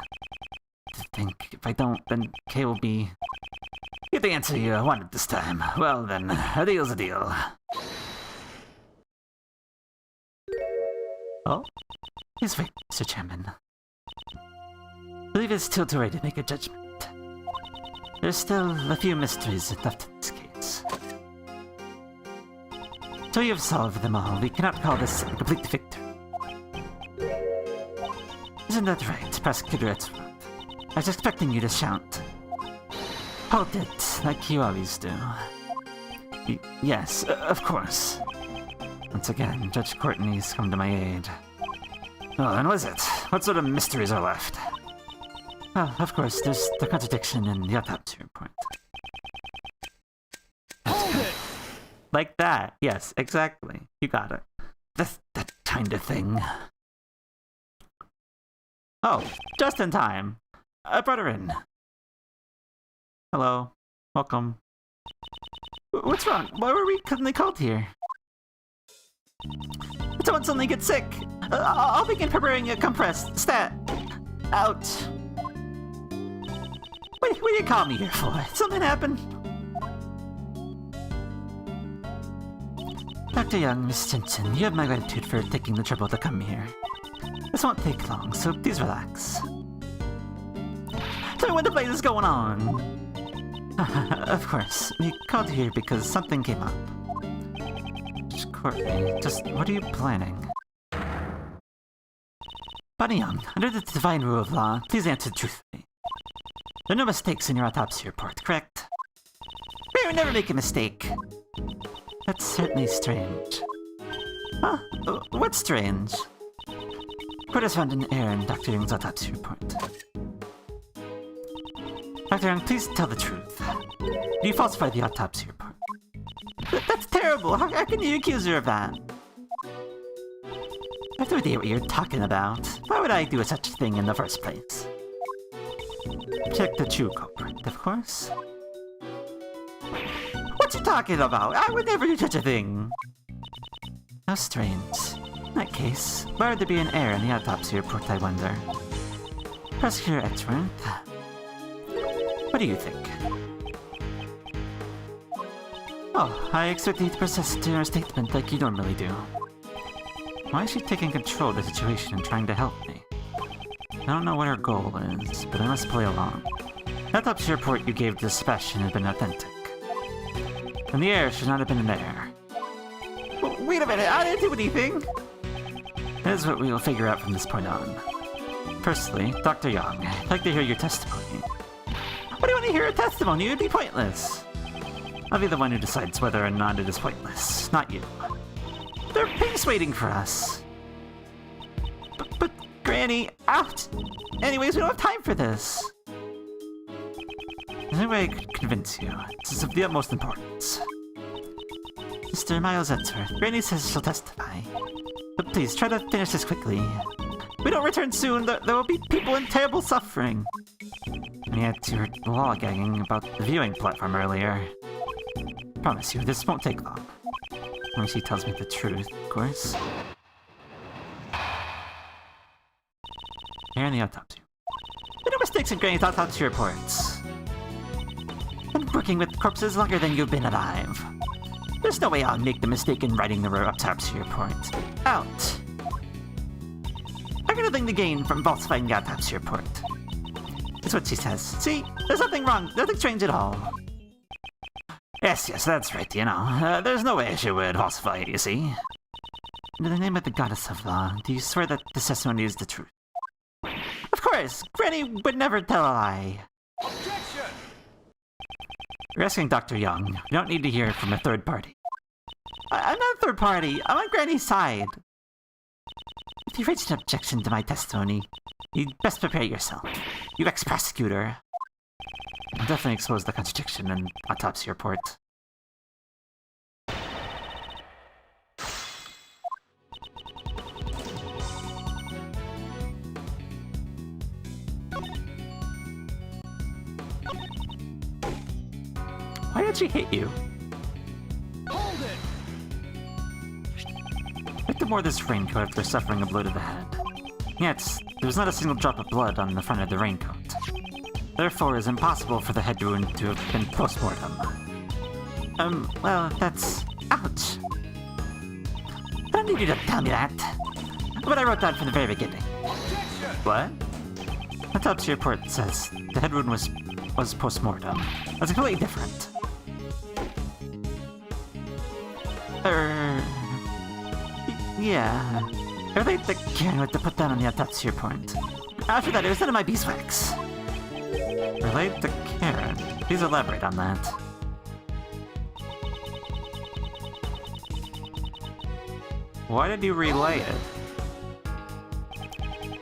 To think, if I don't, then Kay will be... Get the answer you wanted this time. Well then, a deal's a deal. Oh? Please wait, Mr. Chairman. I believe it's still too early to make a judgment. There's still a few mysteries left in this case. Until you have solved them all, we cannot call this a complete victory. Isn't that right, Prosecutor Edgeworth? I was expecting you to shout. Hold it, like you always do. Yes, of course. Once again, Judge Courtney's come to my aid. Oh, and what is it? What sort of mysteries are left? Well, of course, there's the contradiction in the autopsy report. Hold it! Like that, yes, exactly. You got it. That kind of thing. Oh, just in time. I brought her in. Hello. Welcome. What's wrong? Why were we suddenly called here? Someone suddenly gets sick. I'll begin preparing a compress. Stat. Out. What do you call me here for? Something happened? Dr. Young, Miss Simpson, you have my gratitude for taking the trouble to come here. This won't take long, so please relax. Tell me what the place is going on. Of course, we called here because something came up. Courtney, just what are you planning? Bunny Young, under the divine rule of law, please answer truthfully. There are no mistakes in your autopsy report, correct? We would never make a mistake. That's certainly strange. Huh? What's strange? Court has found an error in Dr. Young's autopsy report. Dr. Young, please tell the truth. You falsified the autopsy report. That's terrible! How can you accuse her of that? I have no idea what you're talking about. Why would I do such a thing in the first place? Check the true culprit, of course. What you talking about? I would never do such a thing! How strange. In that case, why would there be an error in the autopsy report, I wonder? Prosecutor Edgeworth, what do you think? Oh, I expect you to persist in your statement like you normally do. Why is she taking control of the situation and trying to help me? I don't know what her goal is, but I must play along. That autopsy report you gave to Sebastian had been authentic. And the error should not have been an error. Wait a minute, I didn't do anything! That is what we will figure out from this point on. Firstly, Dr. Young, I'd like to hear your testimony. What do you want to hear a testimony? It would be pointless. I'll be the one who decides whether or not it is pointless, not you. There are pigs waiting for us. But Granny, out! Anyways, we don't have time for this. There's no way I could convince you. This is of the utmost importance. Mr. Miles Edgeworth, Granny says she'll testify. But please, try to finish this quickly. If we don't return soon, there will be people in terrible suffering. And yet, you were lollygagging about the viewing platform earlier. Promise you, this won't take long. When she tells me the truth, of course. Here in the autopsy. There are no mistakes in Granny's autopsy reports. I've been working with corpses longer than you've been alive. There's no way I'll make the mistake in writing the autopsy report. Out! I got nothing to gain from falsifying the autopsy report. That's what she says. See? There's nothing wrong, nothing strange at all. Yes, that's right, you know. There's no way she would falsify it, you see. In the name of the goddess of law, do you swear that this testimony is the truth? Of course! Granny would never tell a lie. Objection! You're asking Dr. Young. You don't need to hear it from a third party. I'm not a third party. I'm on Granny's side. If you raised an objection to my testimony, you'd best prepare yourself. You ex-prosecutor. I'll definitely expose the contradiction in autopsy report. Why did she hit you? Hold it! Make them wear this raincoat if they're suffering a blow to the head. Yet, there's not a single drop of blood on the front of the raincoat. Therefore, it's impossible for the head wound to have been post-mortem. Well, that's... Ouch! I don't need you to tell me that. But I wrote that from the very beginning. Objection! What? Autopsy report says the head wound was post-mortem. That's completely different. Yeah. I relate the Karen what to put down on the autopsy report. After that, it was none of my beeswax. Relate to Karen? Please elaborate on that. Why did you relay it?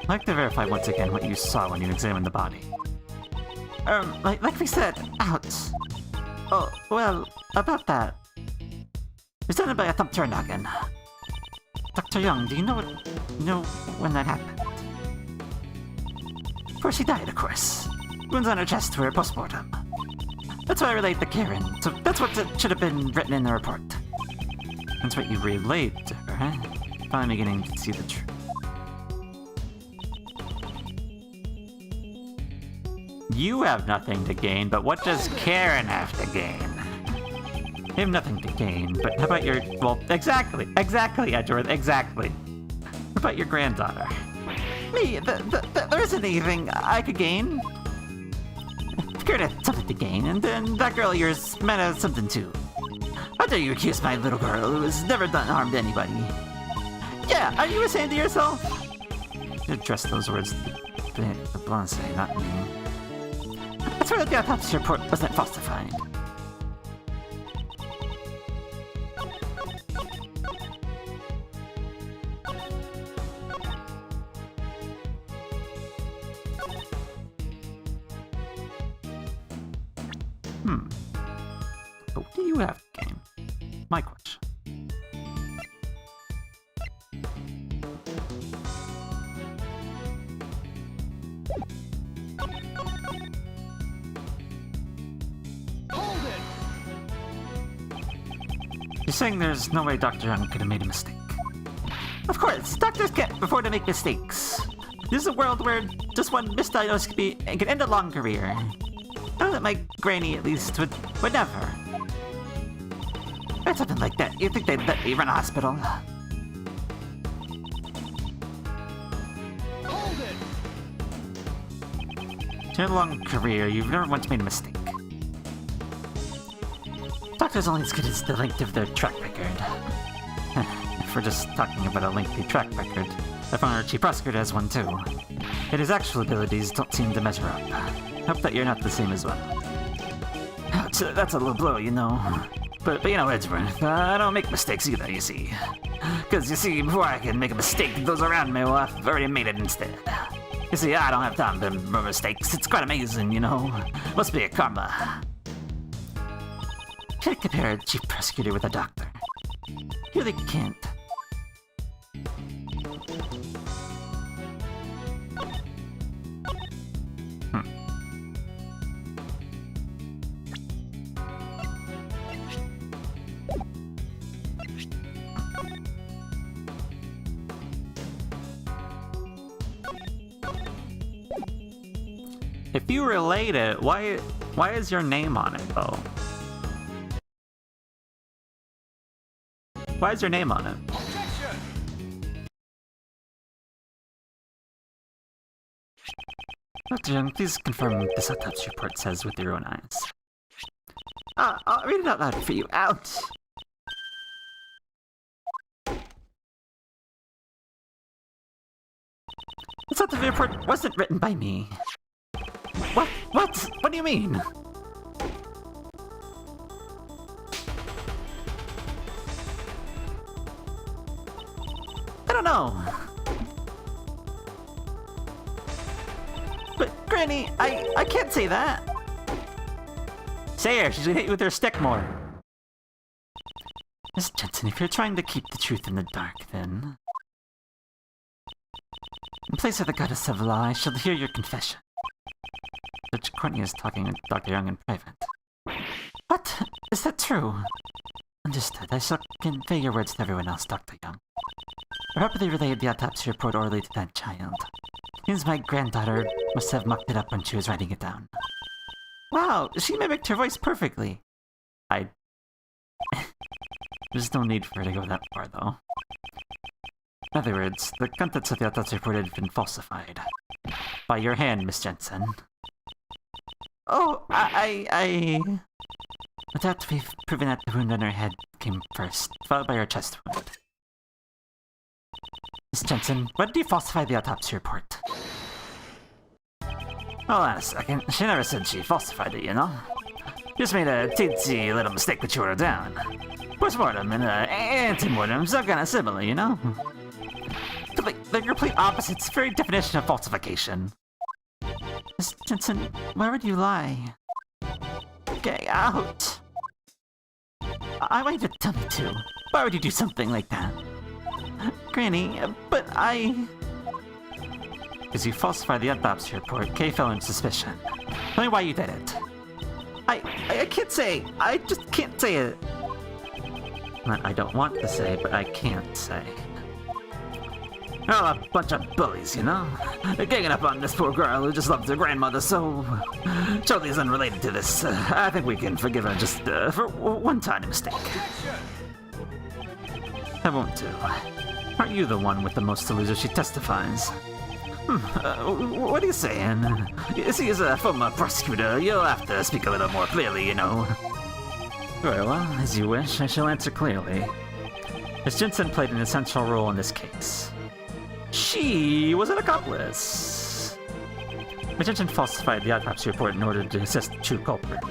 I'd like to verify once again what you saw when you examined the body. Like we said, out. Oh, well, about that. It was done by a thumb turn-noggin. Dr. Young, do you know when that happened? Of course, she died, of course. Wounds on her chest were post-mortem. That's why I relate to Karen. So that's what should have been written in the report. That's what you relayed to her, huh? Finally beginning to see the truth. You have nothing to gain, but what does Karen have to gain? You have nothing to gain, but how about your... Well, exactly, Edgeworth, exactly. What about your granddaughter? Me? There isn't anything I could gain. Karen had something to gain, and then that girl of yours might have something too. How dare you accuse my little girl who has never done harm to anybody? Yeah, are you ashamed of yourself? You address those words to the Blonde, not me. That's why the autopsy report wasn't falsified. But what do you have to gain? My question. Hold it! You're saying there's no way Dr. Young could have made a mistake. Of course, doctors can't afford to make mistakes. This is a world where just one misdiagnosis can end a long career. I know that my granny, at least, would never. Or something like that. You think they'd let me run a hospital? Hold it! In your long career, you've never once made a mistake. Doctors only as good as the length of their track record. If we're just talking about a lengthy track record, I found our chief prosecutor has one too. Yet his actual abilities don't seem to measure up. Hope that you're not the same as well. Ouch, that's a low blow, you know. But you know, Edgeworth, I don't make mistakes either, you see. Because, you see, before I can make a mistake, those around me will have already made it instead. You see, I don't have time to remember mistakes. It's quite amazing, you know. Must be a karma. Can't compare a chief prosecutor with a doctor. You really can't. If you relate it, why is your name on it, though? Why is your name on it? Objection! Dr. Young, please confirm this autopsy report says with your own eyes. I'll read it out loud for you. Out! This autopsy report wasn't written by me. What? What? What do you mean? I don't know. But Granny, I can't say that. Say her, she's gonna hit you with her stick more. Miss Jensen, if you're trying to keep the truth in the dark, then... In place of the goddess of law, I shall hear your confession. Judge Courtney is talking with Dr. Young in private. What? Is that true? Understood. I shall convey your words to everyone else, Dr. Young. I rapidly relayed the autopsy report orally to that child. Seems my granddaughter must have mucked it up when she was writing it down. Wow, she mimicked her voice perfectly. There's no need for her to go that far, though. In other words, the contents of the autopsy report had been falsified. By your hand, Miss Jensen. Oh, Would have to be proven that the wound on her head came first, followed by her chest wound. Miss Jensen, why did you falsify the autopsy report? Hold on a second. She never said she falsified it, you know? Just made a teensy little mistake that you wrote down. Postmortem and antemortem, some kind of similar, you know? They're complete opposites, very definition of falsification. Miss Jensen, why would you lie? Get out! I want you to tell me too. Why would you do something like that? Granny, but Because you falsified the autopsy report, Kay fell into suspicion. Tell me why you did it. I can't say. I just can't say it. I don't want to say, but I can't say. Oh, a bunch of bullies, you know? They're ganging up on this poor girl who just loves her grandmother, so... Totally is unrelated to this. I think we can forgive her just for one tiny mistake. I won't do. Aren't you the one with the most to lose if she testifies? What are you saying? You see, as a former prosecutor, you'll have to speak a little more clearly, you know. Very well, as you wish, I shall answer clearly. Miss Jensen played an essential role in this case. She was an accomplice. Miss Jensen falsified the autopsy report in order to assist the true culprit.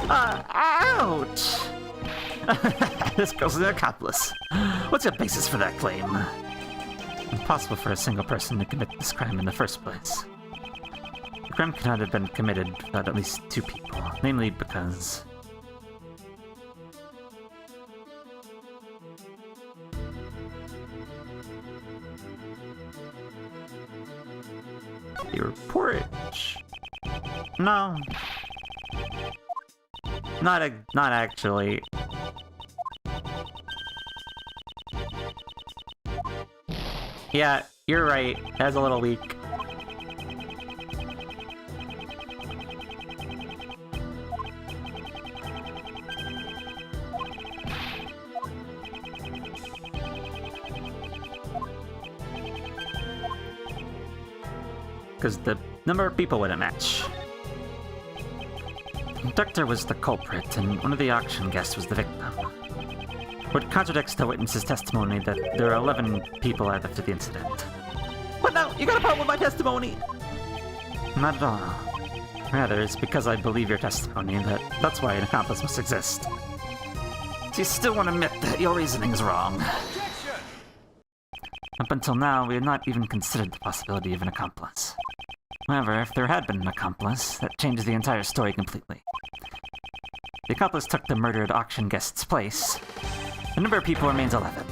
Ouch! This girl's an accomplice. What's your basis for that claim? Impossible for a single person to commit this crime in the first place. The crime could not have been committed without at least two people, namely because... Your porridge. No. Not actually. Yeah, you're right. That's a little weak. because the number of people wouldn't match. The conductor was the culprit, and one of the auction guests was the victim. What contradicts the witness's testimony that there are 11 people alive after the incident. What now? You got a problem with my testimony? Not at all. Rather, it's because I believe your testimony that's why an accomplice must exist. So you still won't admit that your reasoning is wrong. Objection! Up until now, we had not even considered the possibility of an accomplice. However, if there had been an accomplice, that changes the entire story completely. The accomplice took the murdered auction guest's place. The number of people remains 11.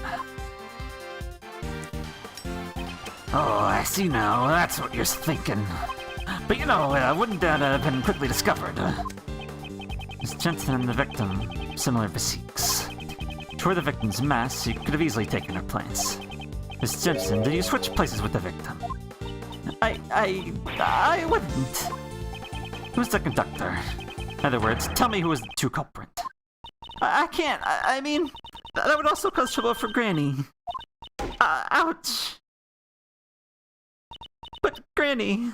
Oh, I see now. That's what you're thinking. But you know, wouldn't that have been quickly discovered? Miss Jensen and the victim, similar physiques. Toward the victim's mass, you could have easily taken her place. Miss Jensen, did you switch places with the victim? I wouldn't. Who's the conductor? In other words, tell me who was the true culprit. I can't. I mean, that would also cause trouble for Granny. Ouch. But Granny...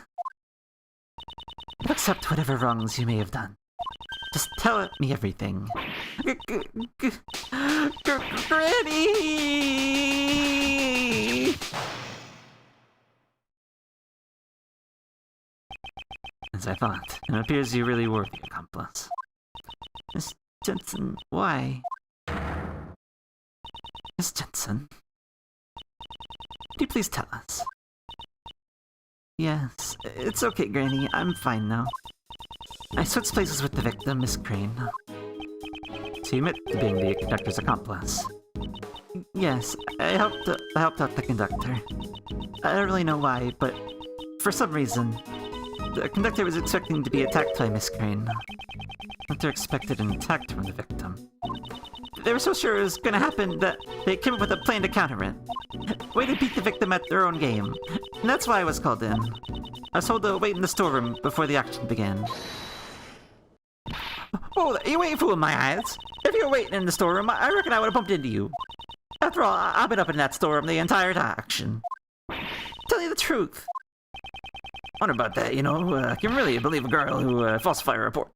Accept whatever wrongs you may have done. Just tell me everything. Granny! As I thought, it appears you really were the accomplice. Miss Jensen, why? Miss Jensen? Could you please tell us? Yes, it's okay, Granny. I'm fine now. I switched places with the victim, Miss Crane. So you admit to being the conductor's accomplice? Yes, I helped out the conductor. I don't really know why, but for some reason, the conductor was expecting to be attacked by Miss Crane. Conductor expected an attack from the victim. They were so sure it was gonna happen that they came up with a plan to counter it. Way to beat the victim at their own game. And that's why I was called in. I was told to wait in the storeroom before the action began. Oh, you ain't fooling my eyes. If you were waiting in the storeroom, I reckon I would have bumped into you. After all, I've been up in that storeroom the entire action. Tell you the truth. Wonder about that, you know. Can really believe a girl who falsified a report.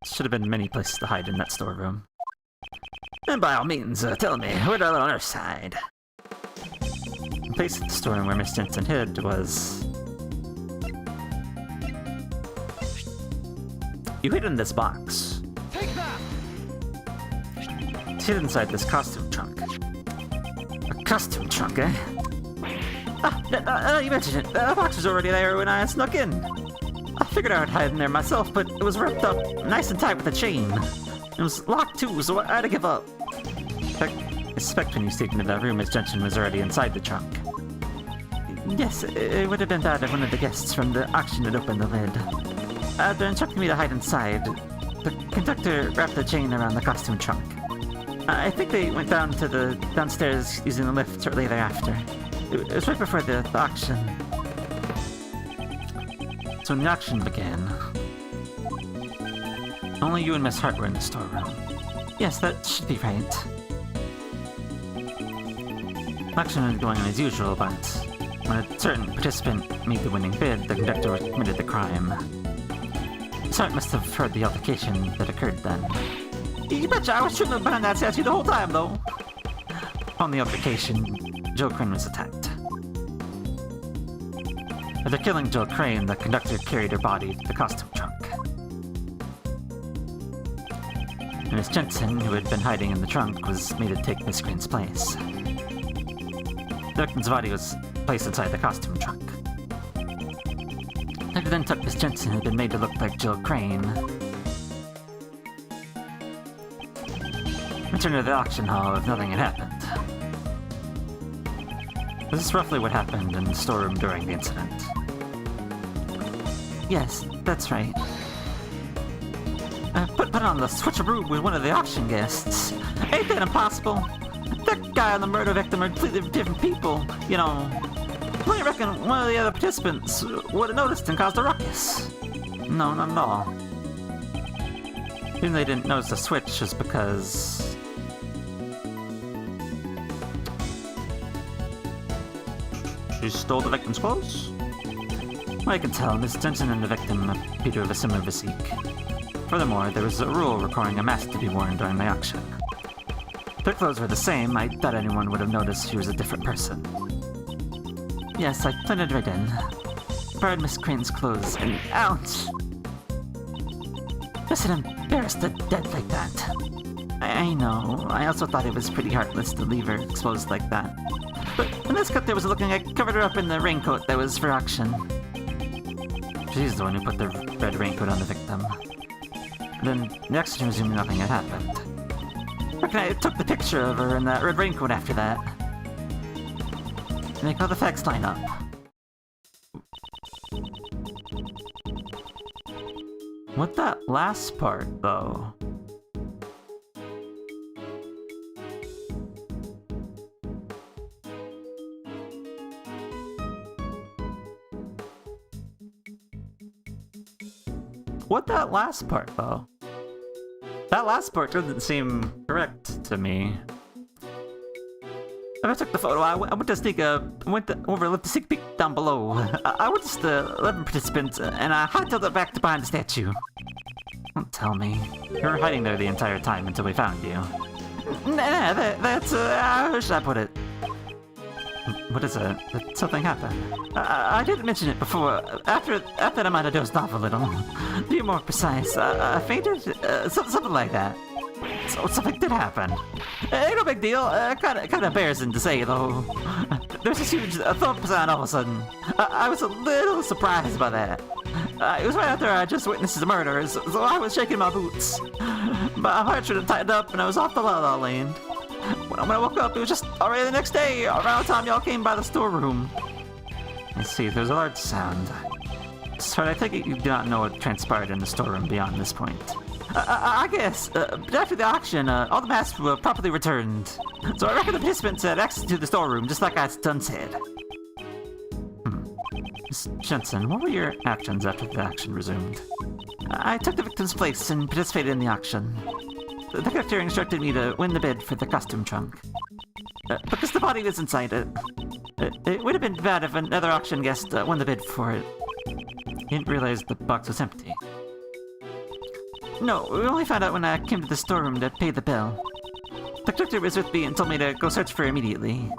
Should have been many places to hide in that storeroom. And by all means, tell me, what on our side? The place at the storeroom where Miss Jensen hid was... You hid in this box. Take that! It's hid inside this costume trunk. A costume trunk, eh? You mentioned it. The box was already there when I snuck in. I figured I would hide in there myself, but it was wrapped up nice and tight with a chain. It was locked too, so I had to give up. I suspect when you sneaked into that room, Miss Jensen was already inside the trunk. Yes, it would have been bad if one of the guests from the auction had opened the lid. After instructing me to hide inside, the conductor wrapped the chain around the costume trunk. I think they went down to the downstairs using the lift shortly thereafter. It was right before the auction. So when the auction began, only you and Miss Hart were in the storeroom. Yes, that should be right. The auction was going on as usual, but when a certain participant made the winning bid, the conductor committed the crime. Miss Hart must have heard the altercation that occurred then. You betcha I was shooting behind that statue the whole time, though. On the altercation, Jill Crane was attacked. After killing Jill Crane, the conductor carried her body to the costume trunk. And Miss Jensen, who had been hiding in the trunk, was made to take Miss Crane's place. The victim's body was placed inside the costume trunk. The then took Miss Jensen, who had been made to look like Jill Crane, returned to the auction hall if nothing had happened. This is roughly what happened in the storeroom during the incident. Yes, that's right. Put on the switcheroo with one of the auction guests. Ain't that impossible? That guy and the murder victim are completely different people, you know. I reckon one of the other participants would have noticed and caused a ruckus. No, not at all. The reason they didn't notice the switch is because... She stole the victim's clothes? Well, I can tell, Miss Jensen and the victim appear to have a similar physique. Furthermore, there was a rule requiring a mask to be worn during the auction. If their clothes were the same, I doubt anyone would have noticed she was a different person. Yes, I blended right in. Borrowed Miss Crane's clothes and ouch! Just embarrassed to death like that. I know, I also thought it was pretty heartless to leave her exposed like that. But when this cut there was looking, I covered her up in the raincoat that was for auction. She's the one who put the red raincoat on the victim. Then the auction resumed, nothing had happened. I took the picture of her in that red raincoat after that. Make all the facts line up. What that last part, though? What that last part, though? That last part doesn't seem correct to me. If I took the photo, I went over to sneak peek down below. I witnessed the 11 participants, and I hightailed it back to behind the statue. Don't tell me. You were hiding there the entire time until we found you. Nah, that's, how should I put it? What is it? Did something happen? I didn't mention it before. After that I might have dozed off a little. To be more precise, I fainted? Something like that. So something did happen. Ain't no big deal. Kinda embarrassing to say, though. There's this huge thump sound all of a sudden. I was a little surprised by that. It was right after I just witnessed the murder, so I was shaking my boots. My heart should have tightened up and I was off the La La Land. When I woke up, it was just already the next day, around the time y'all came by the storeroom. I see, there's a large sound. Sorry, I think you do not know what transpired in the storeroom beyond this point. I guess, but after the auction, all the masks were properly returned. So I reckon the participants had access to the storeroom, just like I done said. Miss Jensen, what were your actions after the auction resumed? I took the victim's place and participated in the auction. The conductor instructed me to win the bid for the costume trunk. Because the body was inside it. It would have been bad if another auction guest won the bid for it. He didn't realize the box was empty. No, we only found out when I came to the storeroom to pay the bill. The conductor was with me and told me to go search for her immediately.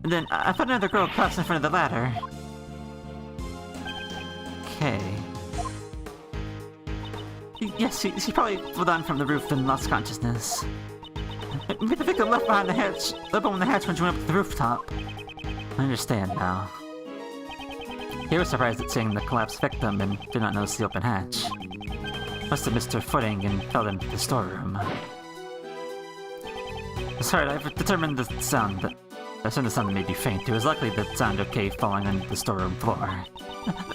And then I found another girl crouched in front of the ladder. Okay. Yes, she probably fell down from the roof and lost consciousness. Maybe the victim left behind the hatch, left on the hatch when she went up to the rooftop. I understand now. He was surprised at seeing the collapsed victim and did not notice the open hatch. Must have missed her footing and fell into the storeroom. Sorry, I've determined the sound that... I assumed the sound that made you faint. It was likely that sound okay falling on the storeroom floor.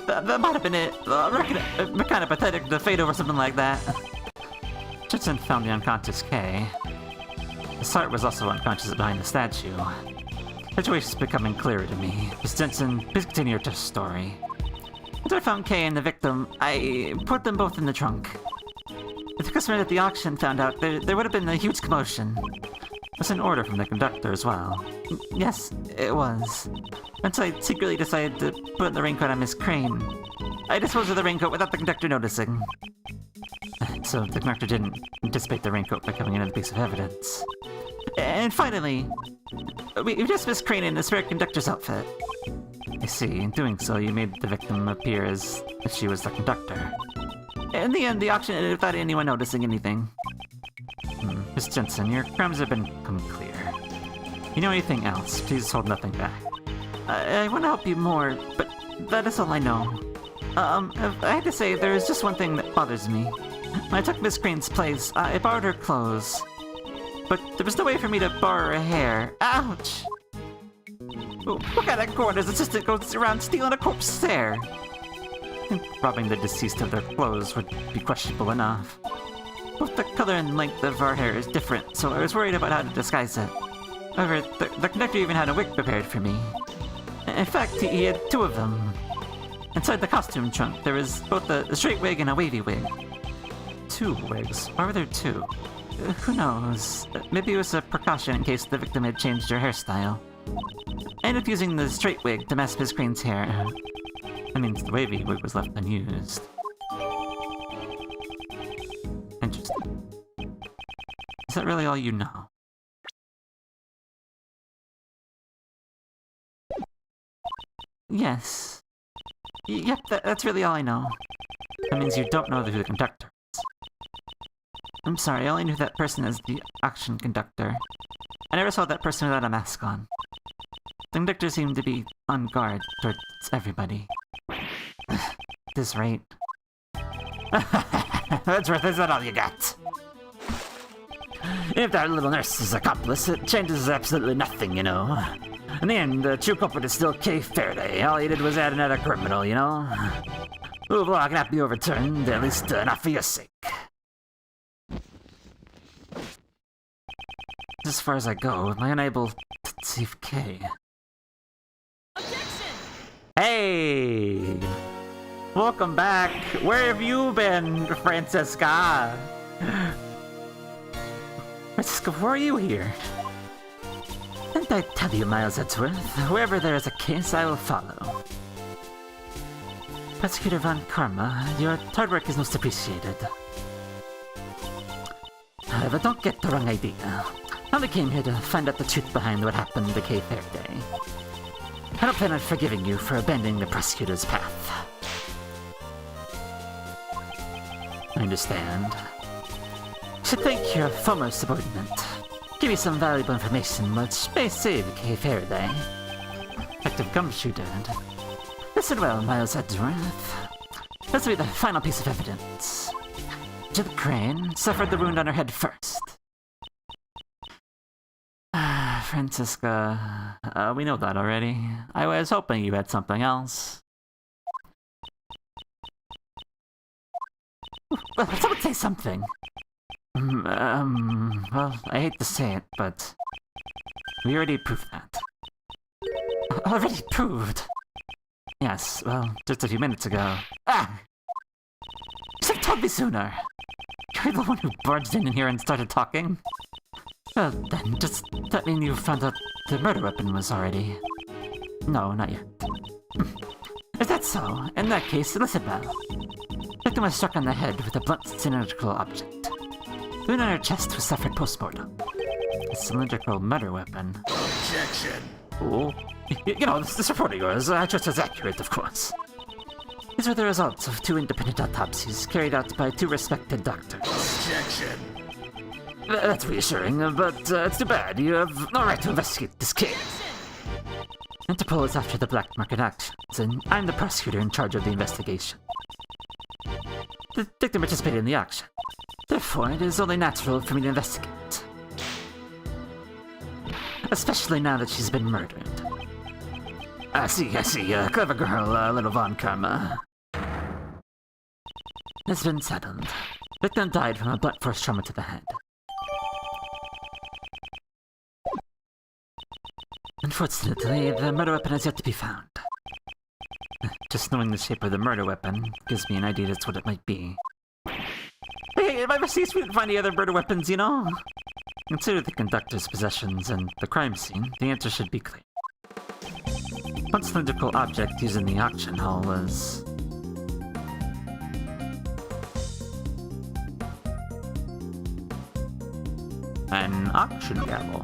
That might have been it. I reckon it'd be kind of pathetic to fade over something like that. Jensen found the unconscious Kay. The Sart was also unconscious behind the statue. The situation's becoming clearer to me. Miss Jensen, please continue your story. After I found Kay and the victim, I put them both in the trunk. If the customer at the auction found out, there would have been a huge commotion. It was an order from the conductor as well. Yes, it was. Once I secretly decided to put the raincoat on Miss Crane, I disposed of the raincoat without the conductor noticing. So the conductor didn't anticipate the raincoat becoming another piece of evidence. And finally, we dismissed Crane in the spare conductor's outfit. I see, in doing so you made the victim appear as if she was the conductor. In the end, the auction ended without anyone noticing anything. Miss Jensen, your crimes have become clear. You know anything else, please hold nothing back. I want to help you more, but that is all I know. I had to say, there is just one thing that bothers me. When I took Miss Crane's place, I borrowed her clothes. But there was no way for me to borrow her hair. Ouch! What kind of coroner's assistant goes around stealing a corpse's hair? I think robbing the deceased of their clothes would be questionable enough. Both the color and length of our hair is different, so I was worried about how to disguise it. However, the conductor even had a wig prepared for me. In fact, he had two of them. Inside the costume trunk, there was both a straight wig and a wavy wig. Two wigs? Why were there two? Who knows? Maybe it was a precaution in case the victim had changed her hairstyle. I ended up using the straight wig to mask Miss Crane's hair. That means the wavy wig was left unused. Interesting. Is that really all you know? Yes. Yep, that's really all I know. That means you don't know who the conductor is. I'm sorry, I only knew that person as the auction conductor. I never saw that person without a mask on. The conductor seemed to be on guard towards everybody. At this rate. That's worth it, is that all you got? If that little nurse is accomplice, it changes absolutely nothing, you know. In the end, the true culprit is still Kay Faraday. All he did was add another criminal, you know? The law cannot be overturned, at least not for your sake. As far as I go, am I unable to save Kay? Objection! Hey! Welcome back! Where have you been, Francesca? Francesca, why are you here? Didn't I tell you, Miles Edgeworth? Wherever there is a case, I will follow. Prosecutor Von Karma, your hard work is most appreciated. However, don't get the wrong idea. I only came here to find out the truth behind what happened to Kay Faraday. I don't plan on forgiving you for abandoning the prosecutor's path. I understand. You should thank your former subordinate. Give you some valuable information which may save Kay Faraday. Detective Gumshoe did. Listen well, Miles Edgeworth. This will be the final piece of evidence. Jill Crane suffered the wound on her head first. Francesca, we know that already. I was hoping you had something else. Someone say something. Well, I hate to say it, but we already proved that. Already proved? Yes, well, just a few minutes ago. Ah! You should have told me sooner! You're the one who barged in here and started talking? Well, then, does that mean you found out the murder weapon was already... No, not yet. If that's so, in that case, listen well. The victim was struck on the head with a blunt cylindrical object. The wound on her chest was suffered post-mortem. A cylindrical murder weapon. Objection! Oh. You know, this report of yours, I trust is accurate, of course. These were the results of 2 independent autopsies carried out by 2 respected doctors. Objection! That's reassuring, but it's too bad. You have no right to investigate this case. Interpol is after the black market actions, and I'm the prosecutor in charge of the investigation. The victim participated in the auction. Therefore, it is only natural for me to investigate. Especially now that she's been murdered. I see. Clever girl, little Von Karma. It's been settled. Victim died from a blunt force trauma to the head. Unfortunately, the murder weapon has yet to be found. Just knowing the shape of the murder weapon gives me an idea that's what it might be. Hey, if I ever see we didn't find any other murder weapons, you know? Consider the conductor's possessions and the crime scene, the answer should be clear. One cylindrical object used in the auction hall was... an auction gavel.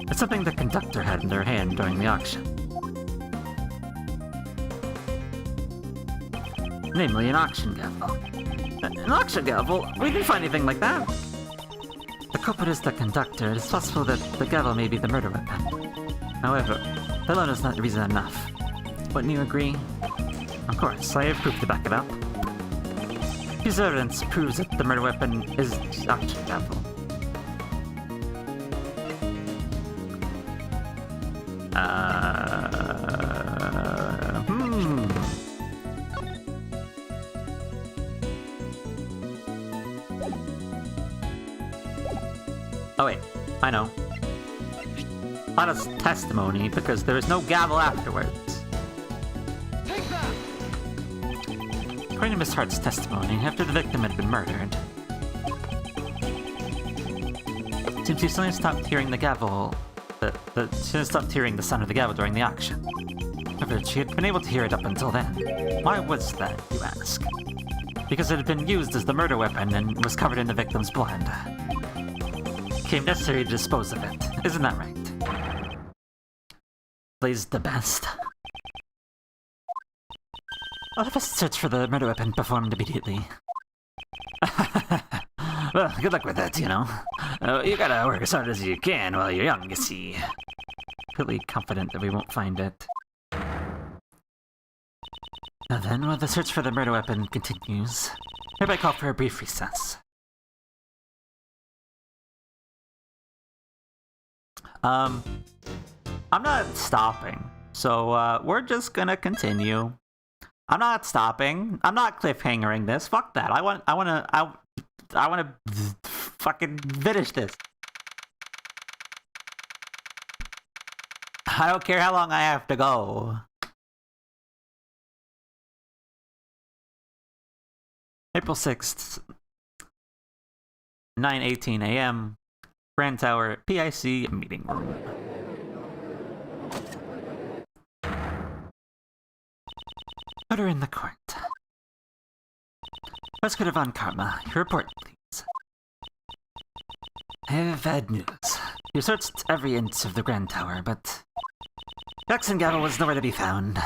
It's something the conductor had in their hand during the auction. Namely, an auction gavel. An auction gavel? We didn't find anything like that. The culprit is the conductor. It is possible that the gavel may be the murder weapon. However, that alone is not reason enough. Wouldn't you agree? Of course, I have proof to back it up. This evidence proves that the murder weapon is the auction gavel. Oh wait, I know. Honest testimony, because there is no gavel afterwards. Take that! According to Miss Hart's testimony, after the victim had been murdered, seems she suddenly stopped hearing the gavel But she had stopped hearing the sound of the gavel during the auction. However, she had been able to hear it up until then. Why was that, you ask? Because it had been used as the murder weapon and was covered in the victim's blood. It became necessary to dispose of it. Isn't that right? Blaze the best. I'll have a search for the murder weapon performed immediately. Well, good luck with that, you know. You gotta work as hard as you can while you're young, you see. Really confident that we won't find it. Now then, while the search for the murder weapon continues, hereby call for a brief recess. I'm not stopping, so we're just gonna continue. I'm not stopping. I'm not cliffhangering this. Fuck that. I wanna fucking finish this. I don't care how long I have to go. April 6th, 9:18 a.m. Grand Tower, PIC meeting room. Order in the court. Prosecutor Von Karma, your report, please. I have bad news. You searched every inch of the Grand Tower, but Jackson Gavel was nowhere to be found.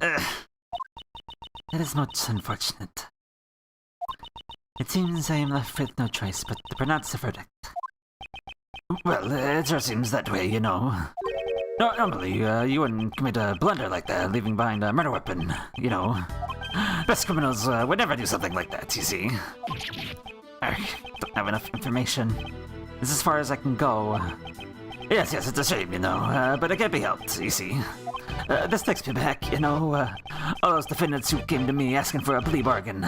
That is most unfortunate. It seems I am left with no choice but to pronounce the verdict. Well, it sure seems that way, you know. Normally, you wouldn't commit a blunder like that, leaving behind a murder weapon, you know. Best criminals would never do something like that, you see. I don't have enough information. This is as far as I can go. Yes, it's a shame, you know, but it can't be helped, you see. This takes me back, you know, all those defendants who came to me asking for a plea bargain.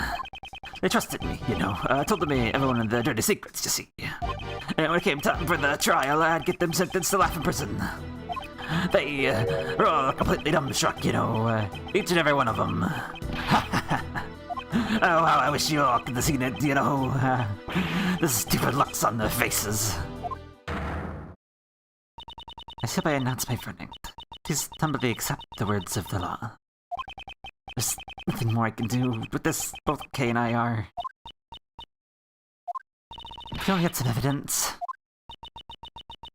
They trusted me, you know, told me everyone of their dirty secrets, you see. And when it came time for the trial, I'd get them sentenced to life in prison. They were all completely dumbstruck, you know, each and every one of them. Oh, how I wish you all could have seen it, you know, the stupid looks on their faces. I hereby announce my verdict. Please humbly accept the words of the law. There's nothing more I can do with this, both Kay and I are. If you'll get some evidence.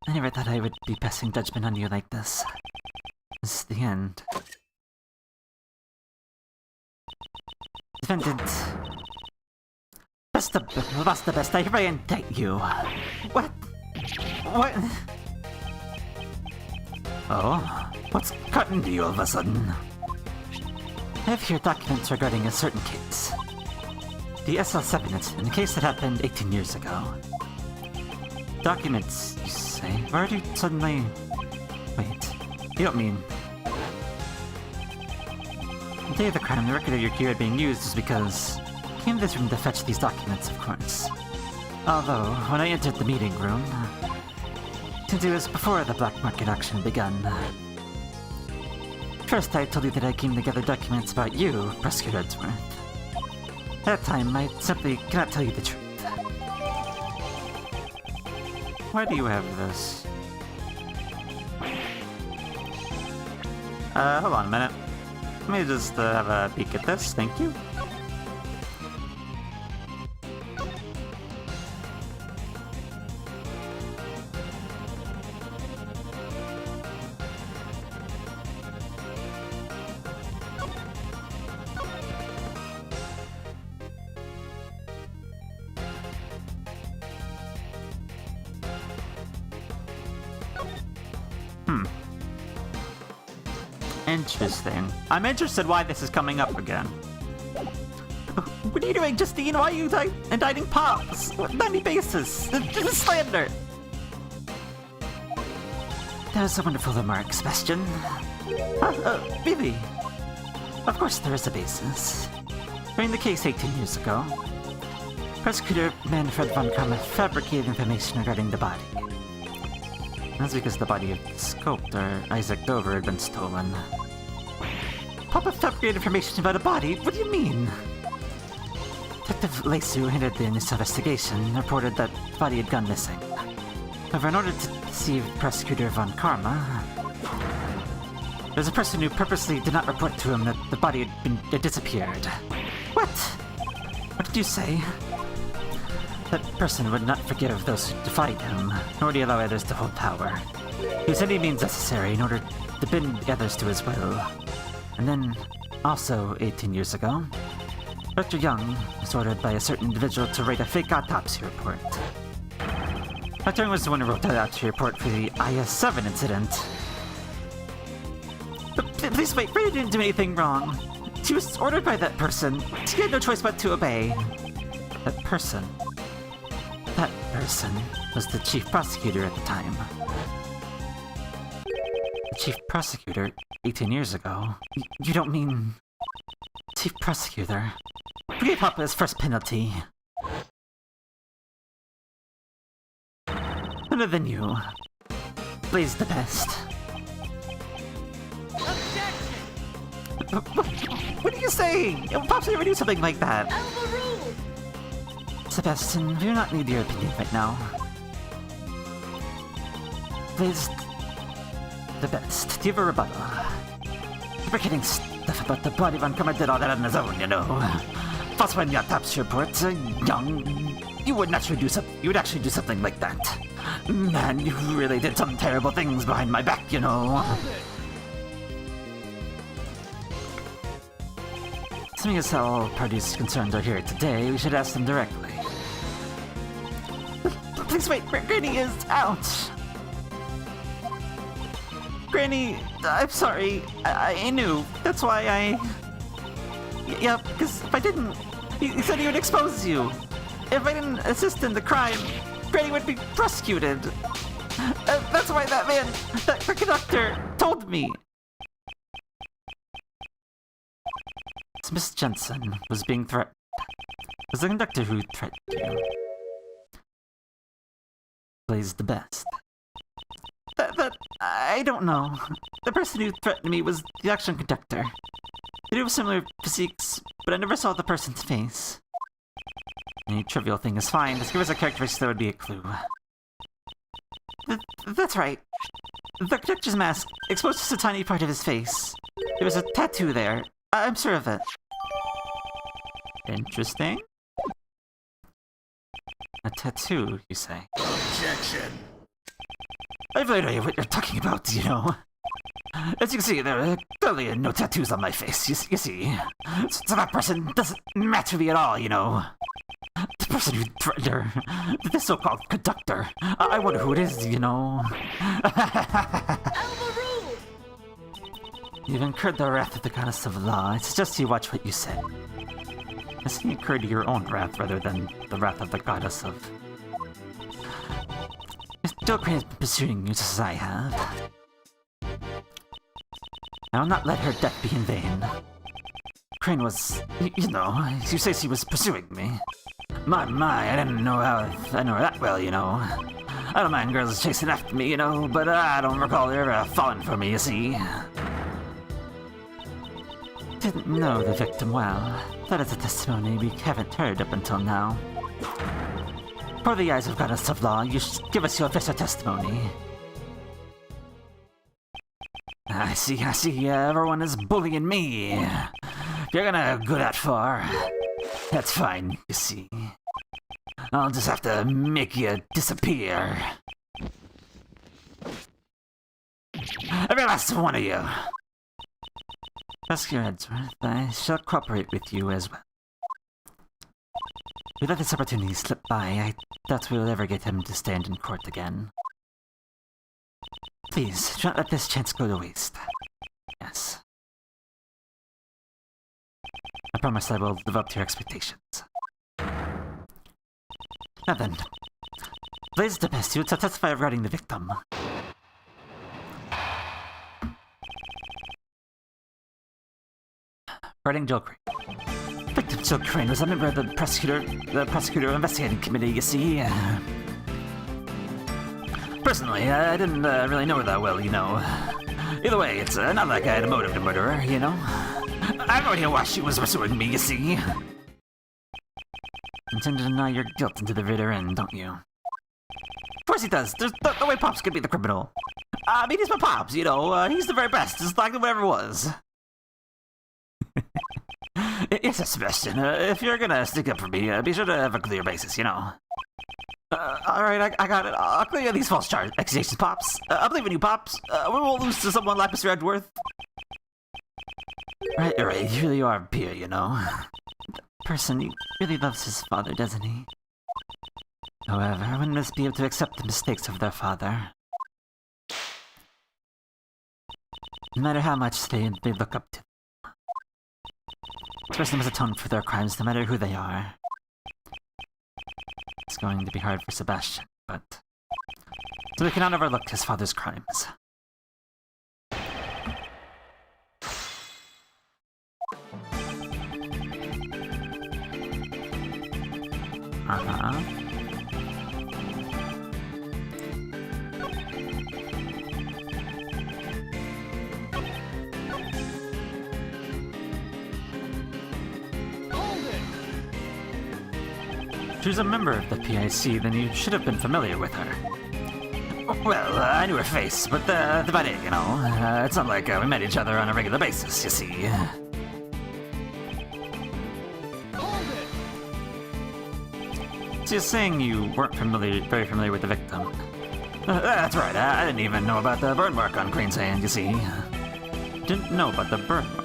I never thought I would be passing judgment on you like this. This is the end. Defendant. Best the best, I hereby indict you. What? What? Oh? What's gotten to you all of a sudden? I have here documents regarding a certain case. The SL7 incident, a case that happened 18 years ago. Documents, you say? Why do you suddenly... Wait, you don't mean... The day of the crime, the record of your gear being used is because... I came to this room to fetch these documents, of course. Although, when I entered the meeting room... Since it was before the black market auction begun... First, I told you that I came to gather documents about you, Prosecutor Edgeworth. At that time, I simply cannot tell you the truth. Why do you have this? Hold on a minute. Let me just have a peek at this, thank you. Interesting. I'm interested why this is coming up again. What are you doing, Justine? Why are you indicting Pops? On any basis? This is slander! That was a wonderful remark, Sebastian. Really? Of course there is a basis. During the case 18 years ago, Prosecutor Manfred von Karma fabricated information regarding the body. That's because the body of the sculptor, Isaac Dover, had been stolen. Papa fabricated information about a body? What do you mean? Detective Lacey, who handled the initial investigation, reported that the body had gone missing. However, in order to deceive Prosecutor Von Karma, there's a person who purposely did not report to him that the body had disappeared. What? What did you say? That person would not forgive those who defied him, nor would he allow others to hold power. He used any means necessary in order to bend the others to his will. And then, also 18 years ago, Dr. Young was ordered by a certain individual to write a fake autopsy report. Dr. Young was the one who wrote that autopsy report for the IS-7 incident. But please wait, Brady didn't do anything wrong. She was ordered by that person. She had no choice but to obey. That person was the chief prosecutor at the time. The chief prosecutor 18 years ago? You don't mean... Chief prosecutor? Who gave Papa his first penalty? None other than you. Blaze the best. What are you saying? Pops never do something like that. Sebastian, we do not need your opinion right now. Blaze the best. Do you have a rebuttal? We're kidding stuff about the body Von Karma did all that on his own, you know. Falsifying the autopsy report, Young. You would actually do something like that. Man, you really did some terrible things behind my back, you know. Seeing as how all parties concerned are here today, we should ask them directly. Please wait, Granny is out! Granny, I'm sorry, I knew. That's why yeah, because if I didn't, he said he would expose you. If I didn't assist in the crime, Granny would be prosecuted. That's why that man, that conductor, told me. Miss Jensen was being threatened. It was the conductor who threatened you. Plays the best. I don't know. The person who threatened me was the action conductor. They do have similar physiques, but I never saw the person's face. Any trivial thing is fine. Just give us a characteristic that would be a clue. That's right. The conductor's mask exposed just a tiny part of his face. There was a tattoo there. I'm sure of it. Interesting. A tattoo, you say? Objection. I have no idea what you're talking about, you know. As you can see, there are clearly no tattoos on my face, you see. So that person doesn't matter to me at all, you know. The person who threatened her, the so-called conductor, I wonder who it is, you know. You've incurred the wrath of the goddess of law. I suggest you watch what you say. I see you incurred your own wrath rather than the wrath of the goddess of... If Jill Crane has been pursuing you just as I have, I will not let her death be in vain. Crane was... you know, you say she was pursuing me. My, I didn't know how... I know her that well, you know. I don't mind girls chasing after me, you know, but I don't recall her ever falling for me, you see. Didn't know the victim well. That is a testimony we haven't heard up until now. For the eyes of goddess of law, you should give us your official testimony. I see, everyone is bullying me. You're gonna go that far. That's fine, you see. I'll just have to make you disappear. Every last one of you. Ask your Edgeworth, I shall cooperate with you as well. We let this opportunity slip by. I doubt we'll ever get him to stand in court again. Please, do not let this chance go to waste. Yes. I promise I will live up to your expectations. Now then, Blaze the best, you will testify regarding the victim. Regarding Jill Crane. Victim Jill Crane was a member of the prosecutor investigating committee, you see. Personally, I didn't really know her that well, you know. Either way, it's not like I had a motive to murder her, you know. I have no idea why she was pursuing me, you see. Intend to deny your guilt into the bitter end, don't you? course he does. There's no way Pops could be the criminal. I mean, he's my Pops, you know. He's the very best, just like whatever was. Yes, Sebastian. If you're gonna stick up for me, be sure to have a clear basis, you know. Alright, I got it. I'll clear these false accusations, Pops. I believe in you, Pops. We won't lose to someone like Mr. Edgeworth. Right, you really are a peer, you know. The person, he really loves his father, doesn't he? However, one must be able to accept the mistakes of their father. No matter how much they look up to them. This person must atone for their crimes, no matter who they are. It's going to be hard for Sebastian, but... So we cannot overlook his father's crimes. Uh-huh. She's a member of the PIC, then you should have been familiar with her. Well, I knew her face, but that's about it, you know. It's not like we met each other on a regular basis, you see. So you're saying you weren't very familiar with the victim? That's right, I didn't even know about the burn mark on Queen's hand, you see. Didn't know about the burn mark?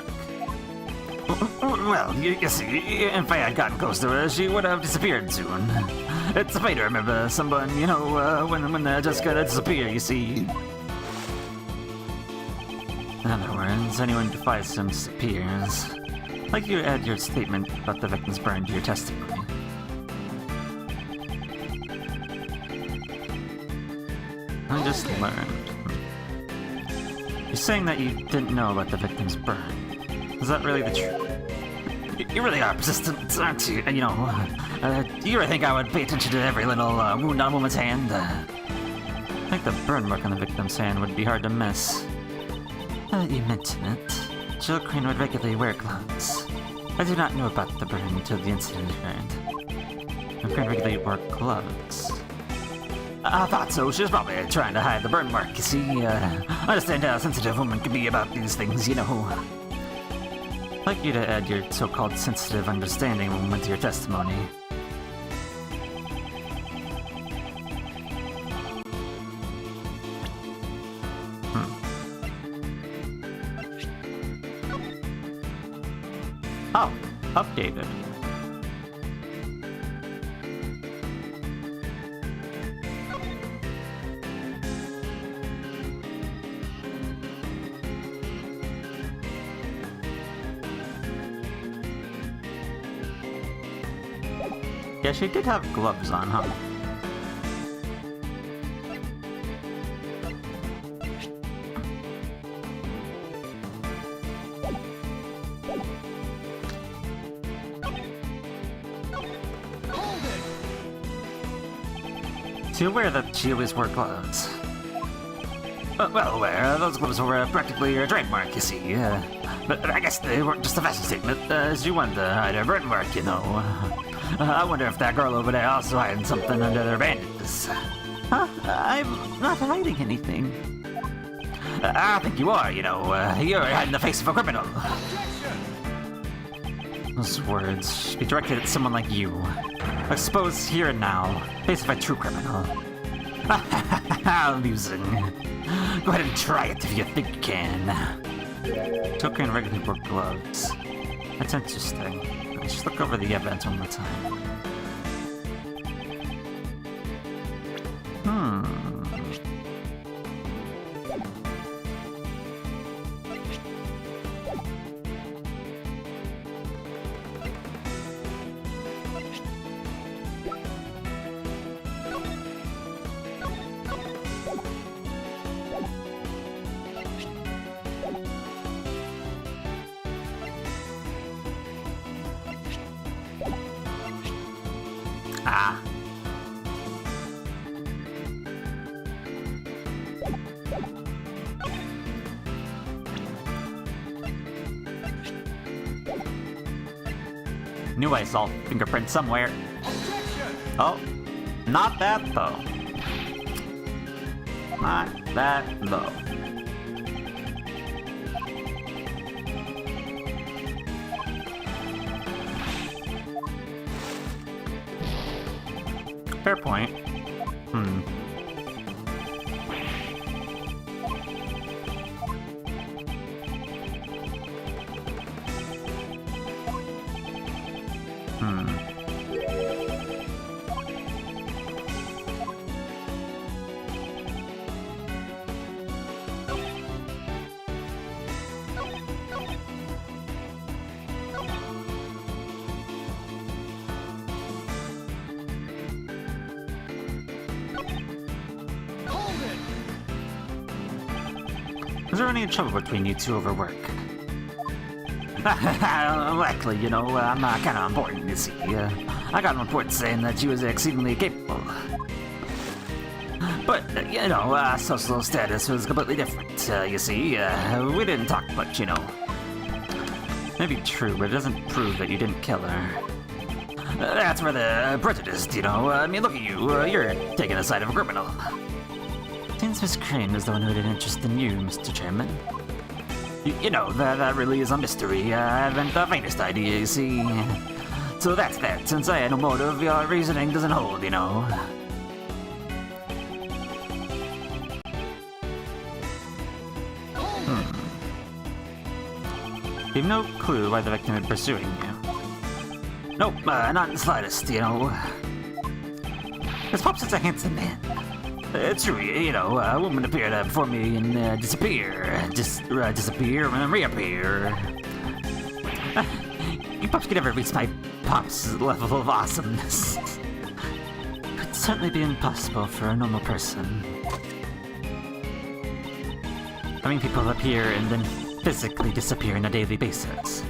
Well, you see, if I had gotten close to her, she would have disappeared soon. It's a fate to remember someone, you know, when they're just gonna disappear, you see. In other words, anyone who defies them disappears. Like you add your statement about the victim's burn to your testimony. I just learned. You're saying that you didn't know about the victim's burn. Is that really the truth? You really are persistent, aren't you? You know, do you really think I would pay attention to every little wound on a woman's hand? I think the burn mark on the victim's hand would be hard to miss. You mention it. Jill Crane would regularly wear gloves. I do not know about the burn until the incident occurred. Crane regularly wore gloves. I thought so. She was probably trying to hide the burn mark, you see. I understand how sensitive women can be about these things, you know. I'd like you to add your so-called sensitive understanding moment to your testimony. Oh, updated. Yeah, she did have gloves on, huh? So you're aware that she always wore gloves? Well aware. Those gloves were practically her trademark, you see. But I guess they weren't just a fashion statement. She wanted to hide her burn mark, you know. I wonder if that girl over there also hiding something under their bandages. Huh? I'm not hiding anything. I think you are, you know. You're hiding the face of a criminal. Those words should be directed at someone like you. Exposed here and now, face of a true criminal. Amusing. Go ahead and try it if you think you can. Token regularly wore gloves. That's interesting. Let's just look over the evidence one more time. Ah. Knew I saw fingerprints somewhere. Oh, not that though. not that low. Fair point. Hmm. Is there any trouble between you two over work? Likely, you know, I'm kind of important, you see. I got a report saying that she was exceedingly capable. But, you know, social status was completely different, you see. We didn't talk much, you know. Maybe true, but it doesn't prove that you didn't kill her. That's where the prejudice, you know. I mean, look at you. You're taking the side of a criminal. Seems Miss Crane was the one who had an interest in you, Mr. Chairman. You know, that really is a mystery. I haven't the faintest idea, you see. So that's that. Since I had no motive, your reasoning doesn't hold, you know. You have no clue why the victim is pursuing you. Nope, not in the slightest, you know. This Pop's such a handsome man. True, you know, a woman appeared before me and disappear. Disappear and then reappear. You Pops could never reach my Pop's level of awesomeness. It'd certainly be impossible for a normal person. Having people appear and then physically disappear on a daily basis.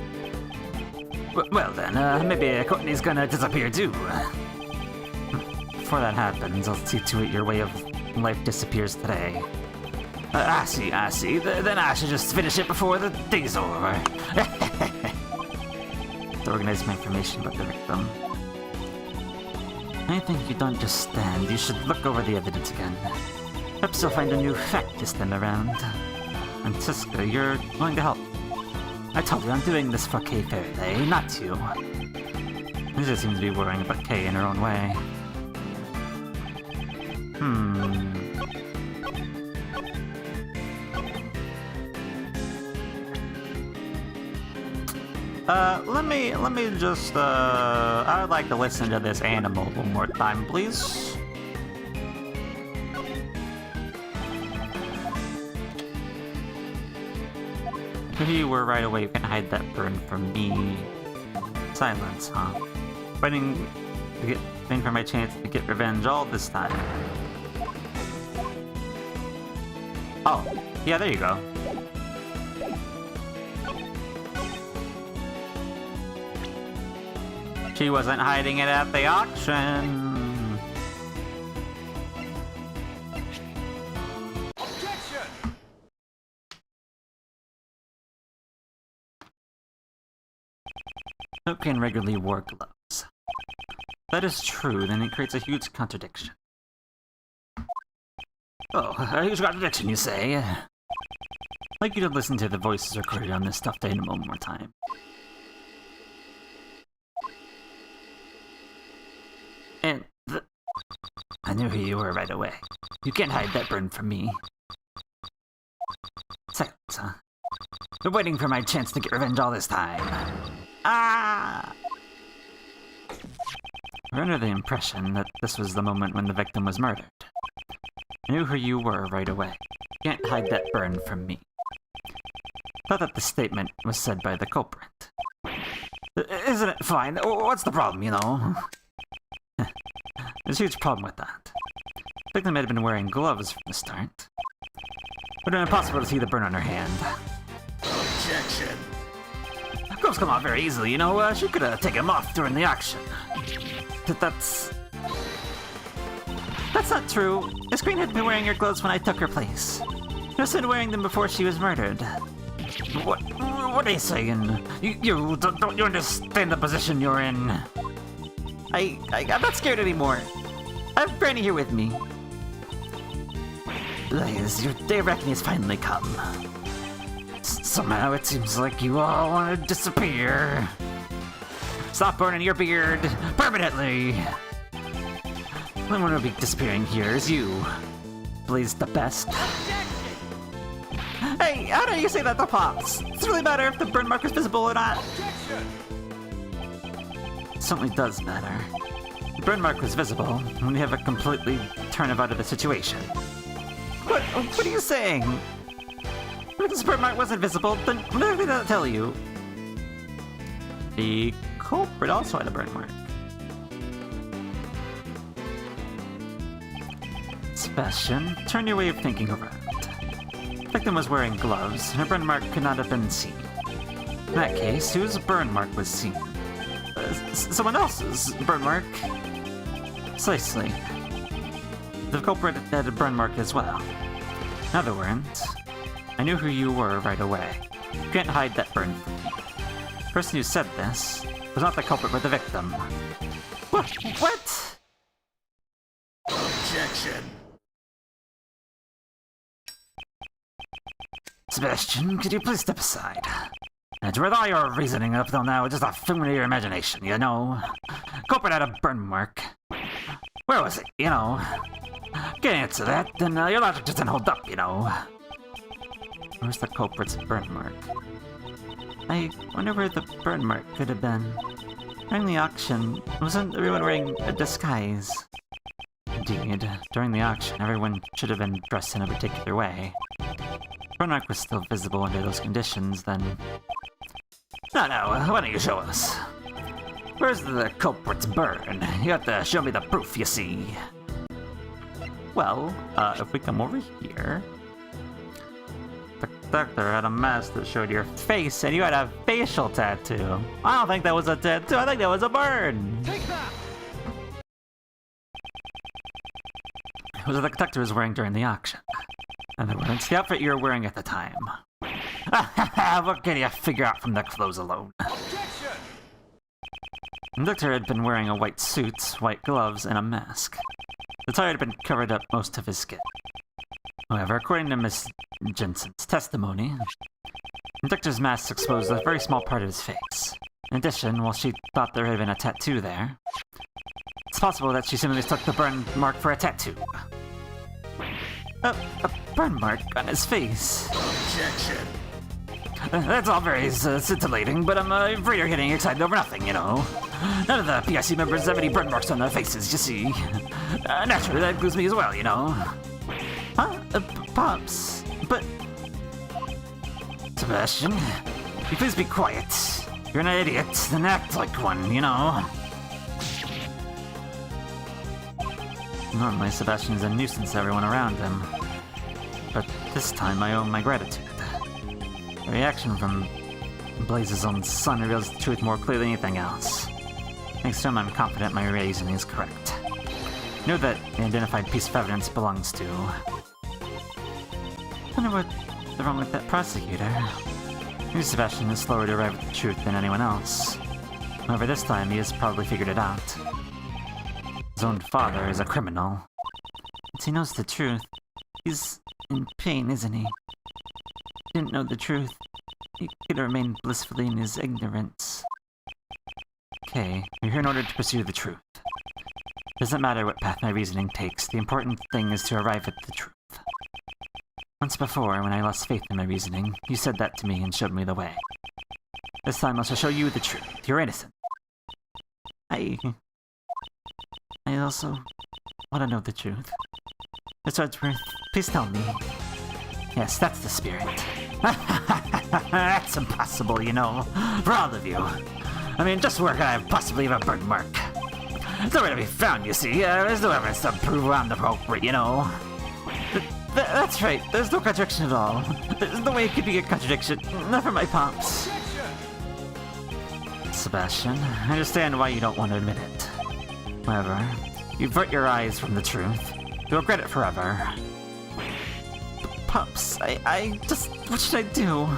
Well then, maybe Courtney's gonna disappear too. Before that happens, I'll see to it your way of life disappears today. I see. Then I should just finish it before the day's over. To organize my information about the victim. I think you don't understand. You should look over the evidence again. Perhaps you'll find a new fact this time around. And Siska, you're going to help. I told you I'm doing this for Kay Faraday, not you. Lisa seems to be worrying about Kay in her own way. Let me just, I would like to listen to this animal one more time, please. If you were right away, you can hide that burn from me. Silence, huh? Waiting for my chance to get revenge all this time. Oh, yeah, there you go. She wasn't hiding it at the auction. Objection! Hope can regularly wear gloves. That is true, then it creates a huge contradiction. Oh, a huge contradiction, you say? I'd like you to listen to the voices recorded on this stuffed animal one more time. And I knew who you were right away. You can't hide that burn from me. Silence, huh? Been waiting for my chance to get revenge all this time. Ah! We're under the impression that this was the moment when the victim was murdered. I knew who you were right away. You can't hide that burn from me. Thought that the statement was said by the culprit. Isn't it fine? What's the problem, you know? There's a huge problem with that. The victim might have been wearing gloves from the start. It would have been impossible to see the burn on her hand. Objection! Gloves come off very easily, you know. She could have taken them off during the auction. That's not true. Miss Green had been wearing your gloves when I took her place. She was wearing them before she was murdered. What are you saying? You don't you understand the position you're in? I'm not scared anymore. I have Granny here with me. Blaze, your day of reckoning has finally come. Somehow it seems like you all want to disappear. Stop burning your beard permanently. The only one who will be disappearing here is you. Blaze the best. Hey, how do you say that to Pops? Does it really matter if the burn mark is visible or not? It certainly does matter. The burn mark was visible when we have a completely turnabout of the situation. What are you saying? If the burn mark wasn't visible, then what did that tell you? The culprit also had a burn mark. Sebastian, turn your way of thinking around. The victim was wearing gloves, and her burn mark could not have been seen. In that case, whose burn mark was seen? Someone else's burn mark? Precisely. The culprit had a burn mark as well. In other words, I knew who you were right away. You can't hide that burn from me. The person who said this was not the culprit but the victim. What? Objection. Sebastian, could you please step aside? And with all your reasoning up till now, just a figment of your imagination, you know? Culprit had a burn mark. Where was it, you know? Can't answer that, then your logic doesn't hold up, you know? Where's the culprit's burn mark? I wonder where the burn mark could have been. During the auction, wasn't everyone wearing a disguise? Indeed, during the auction, everyone should have been dressed in a particular way. Burn mark was still visible under those conditions, then... No, why don't you show us? Where's the culprit's burn? You have to show me the proof, you see. Well, if we come over here... The doctor had a mask that showed your face, and you had a facial tattoo. I don't think that was a tattoo, I think that was a burn! Take that! It was what the detector was wearing during the auction. In other words, the outfit you were wearing at the time. What can you figure out from the clothes alone? Objection! The doctor had been wearing a white suit, white gloves, and a mask. The attire had been covered up most of his skin. However, according to Miss Jensen's testimony, the doctor's mask exposed a very small part of his face. In addition, while she thought there had been a tattoo there, it's possible that she simply mistook the burn mark for a tattoo. A burn mark on his face. Objection! That's all very scintillating, but I'm afraid you're getting excited over nothing, you know. None of the PIC members have any burn marks on their faces, you see. Naturally, that includes me as well, you know. Huh? Pops? But... Sebastian, you please be quiet. You're an idiot, then act like one, you know. Normally, Sebastian's a nuisance to everyone around him. But this time, I owe him my gratitude. The reaction from Blaze's own son reveals the truth more clearly than anything else. Thanks to him, I'm confident my reasoning is correct. I know that the identified piece of evidence belongs to... I wonder what's wrong with that prosecutor. Maybe Sebastian is slower to arrive at the truth than anyone else. However, this time he has probably figured it out. His own father is a criminal. Once he knows the truth, he's in pain, isn't he? If he didn't know the truth, he could remain blissfully in his ignorance. Okay, you're here in order to pursue the truth. Doesn't matter what path my reasoning takes, the important thing is to arrive at the truth. Once before, when I lost faith in my reasoning, you said that to me and showed me the way. This time I shall show you the truth. You're innocent. I also want to know the truth. Miss Wordsworth, please tell me. Yes, that's the spirit. That's impossible, you know, for all of you. I mean, just where could I possibly have a burn mark? It's nowhere to be found, you see. There's no evidence to prove I'm the culprit, you know. That's right, there's no contradiction at all. There's no way it could be a contradiction, not for my pops. Sebastian, I understand why you don't want to admit it. However, you avert your eyes from the truth. You'll regret it forever. Pops, I just... what should I do?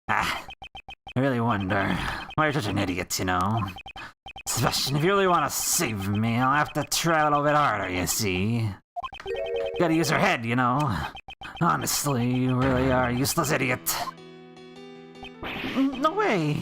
I really wonder why you're such an idiot, you know? It's Sebastian, if you really want to save me, I'll have to try a little bit harder, you see. You gotta use your head, you know. Honestly, you really are a useless idiot. No way.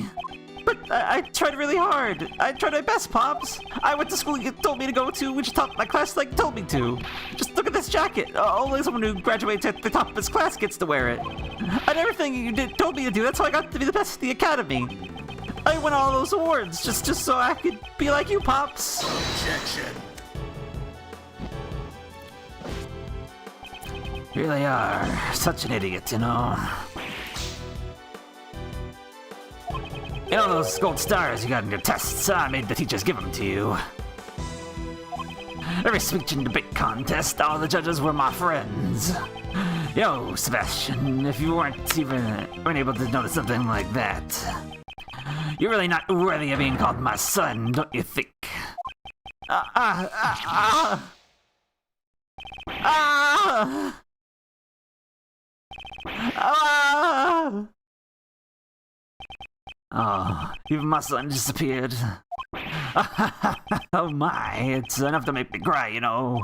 But I tried really hard. I tried my best, Pops. I went to school you told me to go to, which taught my class like told me to. Just look at this jacket. Only someone who graduates at the top of his class gets to wear it. I did everything you told me to do. That's how I got to be the best in the academy. I won all those awards just so I could be like you, Pops. Objection. You really are such an idiot, you know. You know those gold stars you got in your tests? I made the teachers give them to you. Every speech and debate contest, all the judges were my friends. Yo, Sebastian, if you weren't able to notice something like that, you're really not worthy of being called my son, don't you think? Oh, even my son disappeared. Oh my, it's enough to make me cry, you know.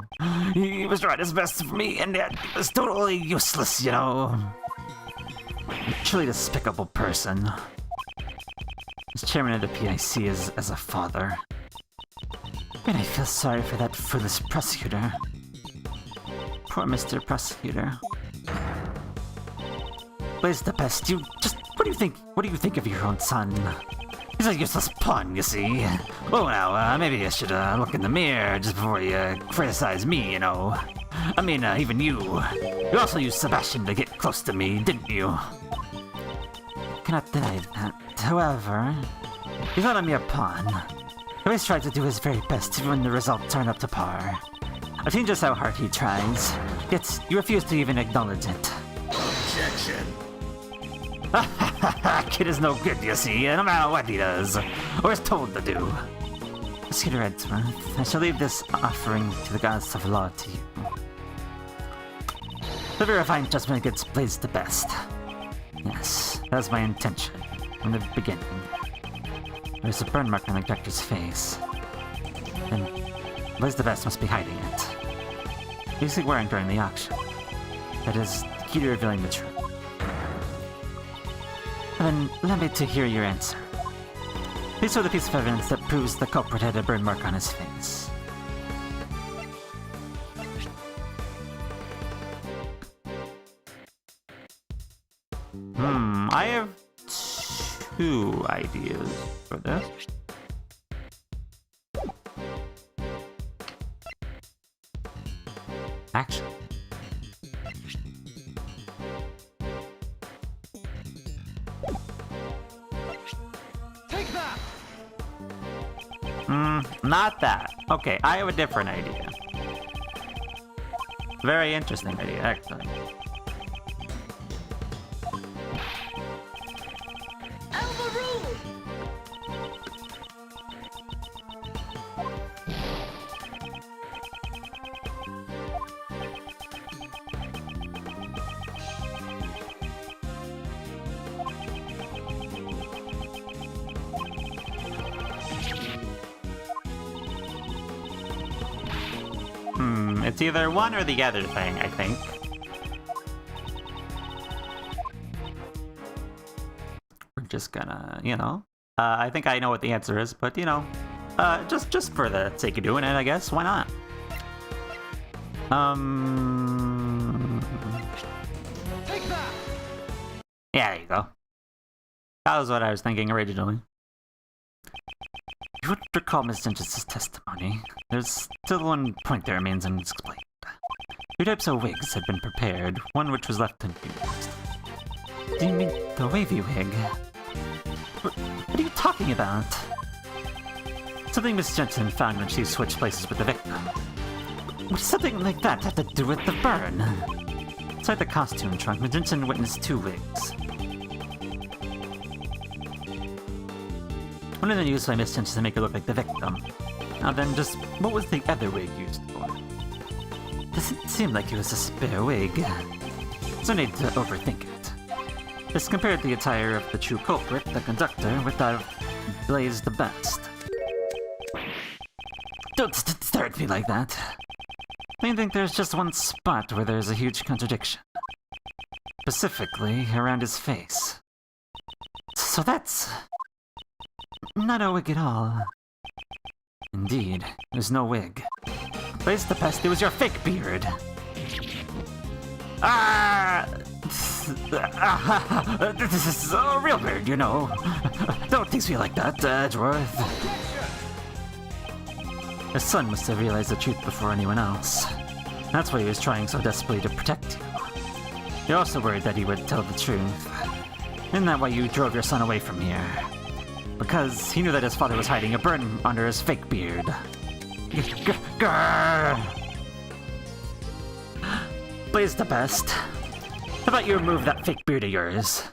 He was trying his best for me, and yet he was totally useless, you know. A truly despicable person. As chairman of the PIC as a father. And I feel sorry for that foolish prosecutor. Poor Mr. Prosecutor. Blaze the best, you just... What do you think of your own son? He's a useless pawn, you see. Oh, now, maybe I should look in the mirror just before you criticize me, you know. I mean, even you. You also used Sebastian to get close to me, didn't you? Cannot deny that. However, he's not a mere pawn. He always tried to do his very best even when the results aren't up to par. I've seen just how hard he tries, yet you refuse to even acknowledge it. Objection. Kid is no good, you see, no matter what he does, or is told to do. Prosecutor Edgeworth, I shall leave this offering to the gods of law to you. The very refined judgment gets blazed the best. Yes, that was my intention from the beginning. There's a burn mark on the doctor's face. And Blaze the Best must be hiding it. Usually wearing during the auction. That is the key to revealing the truth. Then, let me to hear your answer. Please show the piece of evidence that proves the culprit had a burn mark on his face. I have two ideas for this. Actually. Not that. Okay, I have a different idea. Very interesting idea, actually. It's either one or the other thing, I think. We're just gonna, you know... I think I know what the answer is, but, you know... just for the sake of doing it, I guess. Why not? Take that! Yeah, there you go. That was what I was thinking originally. You would recall Miss Jensen's testimony. There's still one point that remains unexplained. Two types of wigs had been prepared, one which was left unused. Do you mean the wavy wig? What are you talking about? Something Miss Jensen found when she switched places with the victim. What does something like that have to do with the burn? Inside the costume trunk, Miss Jensen witnessed two wigs. One of them used by Miss Jensen to make her look like the victim. Now then, just what was the other wig used for? Doesn't seem like it was a spare wig. There's no need to overthink it. Just compared the attire of the true culprit, the conductor, with that of Blaze the Best. Don't stare at me like that. I think there's just one spot where there's a huge contradiction. Specifically, around his face. So that's... not a wig at all. Indeed, there's no wig. Blaze the Pest, it was your fake beard! This is a real beard, you know. Don't tease me like that, Edgeworth. His son must have realized the truth before anyone else. That's why he was trying so desperately to protect you. You're also worried that he would tell the truth. Isn't that why you drove your son away from here? Because he knew that his father was hiding a burn under his fake beard. Blaze the Pest. How about you remove that fake beard of yours?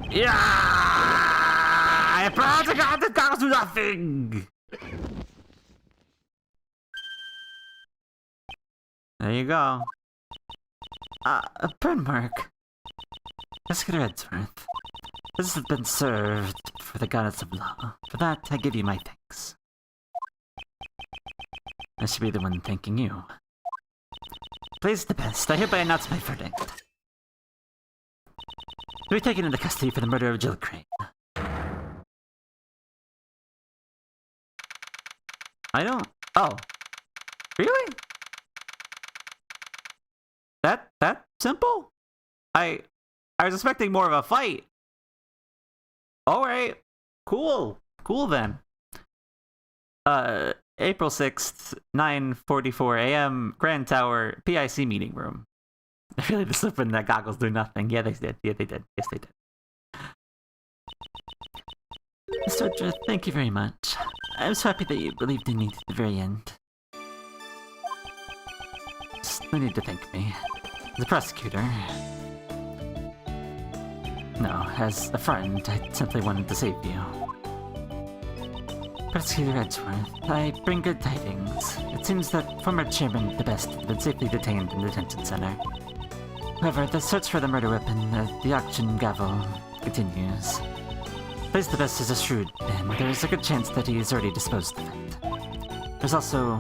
Yeah! I promise to God that goes to nothing! There you go. A burn mark. Investigator Edgeworth. This has been served for the goddess of law. For that, I give you my thanks. I should be the one thanking you. Blaze the Pest, I hereby announce my verdict. To be taken into custody for the murder of Jill Crane. I don't... Oh. Really? That simple? I was expecting more of a fight. Alright. Cool. Cool then. April 6th, 9:44 a.m., Grand Tower, PIC meeting room. I really just opened that goggles do nothing. Yeah, they did. Yeah, they did. Yes, they did. Mr. Edgeworth, thank you very much. I was happy that you believed in me to the very end. Just no need to thank me. As a prosecutor... No, as a friend, I simply wanted to save you. Prosecutor Edgeworth, I bring good tidings. It seems that former Chairman the Best has been safely detained in the detention center. However, the search for the murder weapon, the auction gavel, continues. Blaze the Best is a shrewd man. There's a good chance that he has already disposed of it. There's also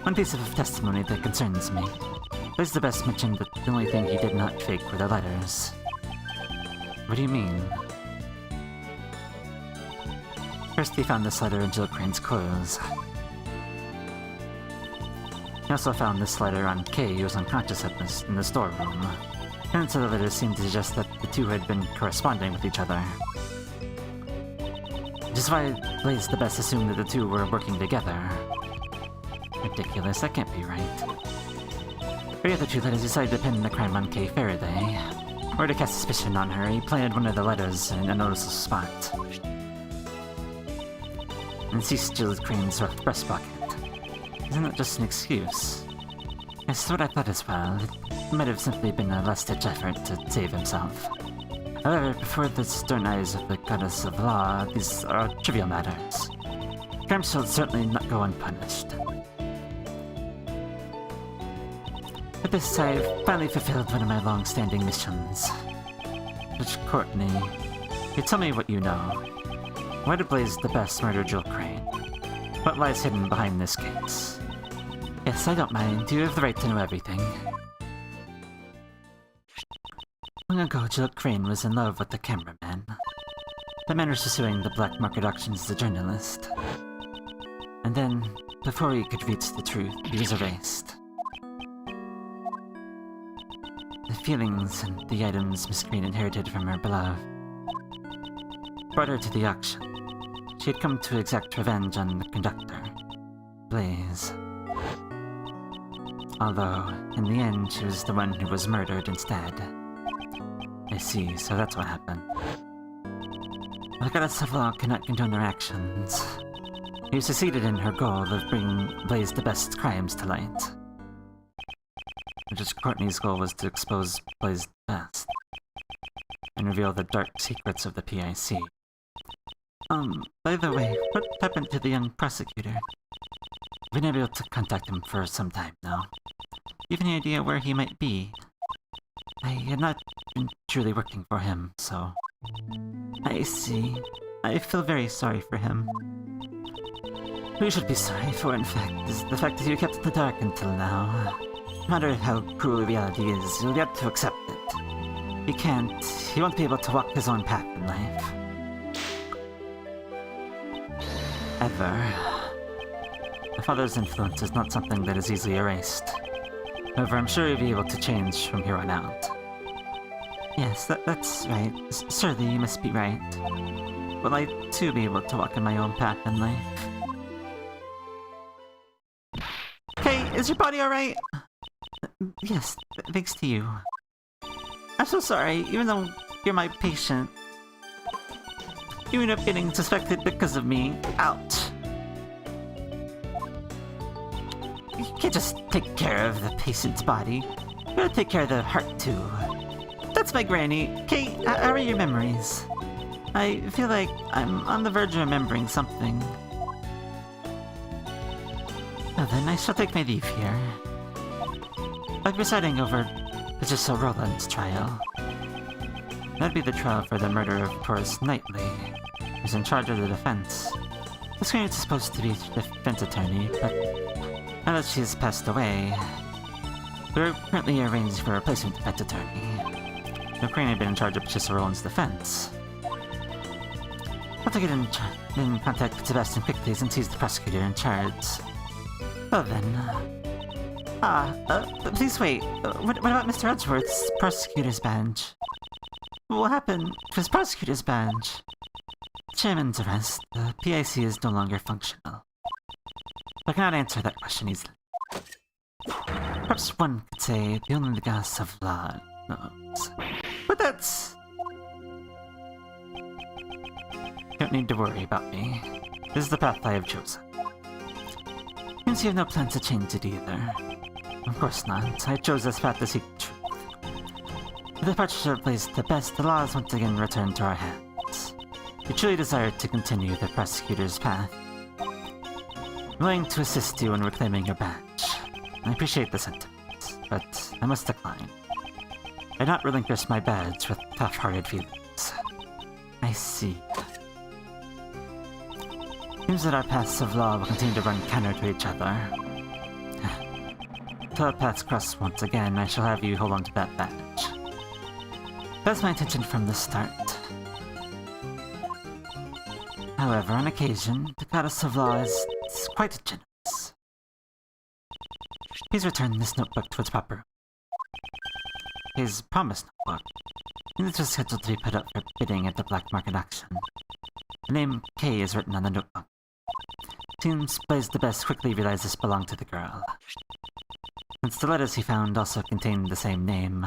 one piece of testimony that concerns me. Blaze the Best mentioned that the only thing he did not fake were the letters. What do you mean? First, he found this letter in Jill Crane's clothes. He also found this letter on Kay, who was unconscious in the storeroom. Appearance of the letter seemed to suggest that the two had been corresponding with each other. Which is why Blaze the Best assumed that the two were working together. Ridiculous, that can't be right. For the other two letters, he decided to pin the crime on Kay Faraday. Or to cast suspicion on her, he planted one of the letters in a noticeable spot. And seized Jill Crane's breast pocket. Isn't that just an excuse? That's what I thought as well. It might have simply been a last-ditch effort to save himself. However, before the stern eyes of the goddess of law, these are trivial matters. Crimes shall certainly not go unpunished. With this, I've finally fulfilled one of my long-standing missions. Judge Courtney, you tell me what you know. Why did Blaze the Best murder Jill Crane? What lies hidden behind this case? Yes, I don't mind. You have the right to know everything. Long ago, Jill Crane was in love with the cameraman. The man was pursuing the black market auctions as a journalist. And then, before he could reach the truth, he was erased. The feelings and the items Miss Green inherited from her beloved brought her to the auction. She had come to exact revenge on the conductor, Blaze. Although, in the end, she was the one who was murdered instead. I see, so that's what happened. The goddess of law cannot condone her actions. She succeeded in her goal of bringing Blaze the Best's crimes to light. Judge Courtney's goal was to expose Blaze the Best and reveal the dark secrets of the PIC. By the way, what happened to the young prosecutor? I've been able to contact him for some time now. Do you have any idea where he might be? I had not been truly working for him, so... I see. I feel very sorry for him. Who you should be sorry for, in fact, is the fact that you kept in the dark until now. No matter how cruel reality is, you'll get to accept it. He won't be able to walk his own path in life. Ever. My father's influence is not something that is easily erased. However, I'm sure you'll be able to change from here on out. Yes, that's right. Surely you must be right. Will I too be able to walk in my own path in life? Hey, is your body alright? Yes, thanks to you. I'm so sorry, even though you're my patient. You end up getting suspected because of me. Ouch. You can't just take care of the patient's body. You gotta take care of the heart too. That's my granny. Kate, how are your memories? I feel like I'm on the verge of remembering something. Oh, then I shall take my leave here. I'll be presiding over Patricia Rowland's trial. That'd be the trial for the murder of Horace Knightley, who's in charge of the defense. This Granny is supposed to be the defense attorney, but now that she has passed away, we're currently arranging for a replacement defense attorney. The Granny had been in charge of Patricia Rowland's defense. I'll have to get in contact with Sebastian quickly since he's the prosecutor in charge. Well then... please wait. What about Mr. Edgeworth's prosecutor's badge? What happened to his prosecutor's badge? Chairman's arrest. The PIC is no longer functional. I cannot answer that question easily. Perhaps one could say the only goddess of law knows. But that's... You don't need to worry about me. This is the path I have chosen. Seems you have no plan to change it either. Of course not. I chose this path to seek truth. With the departure place the best, the law is once again returned to our hands. We truly desire to continue the prosecutor's path. I'm willing to assist you in reclaiming your badge. I appreciate the sentiment, but I must decline. I not relinquish my badge with half-hearted feelings. I see. Seems that our paths of law will continue to run counter to each other. Till our paths cross once again, I shall have you hold on to that badge. That's my intention from the start. However, on occasion, the goddess of law is quite generous. Please return this notebook to its proper room. His promised notebook. This was scheduled to be put up for bidding at the black market auction. The name K is written on the notebook. Seems Blaze the Best quickly realized this belonged to the girl. Since the letters he found also contained the same name.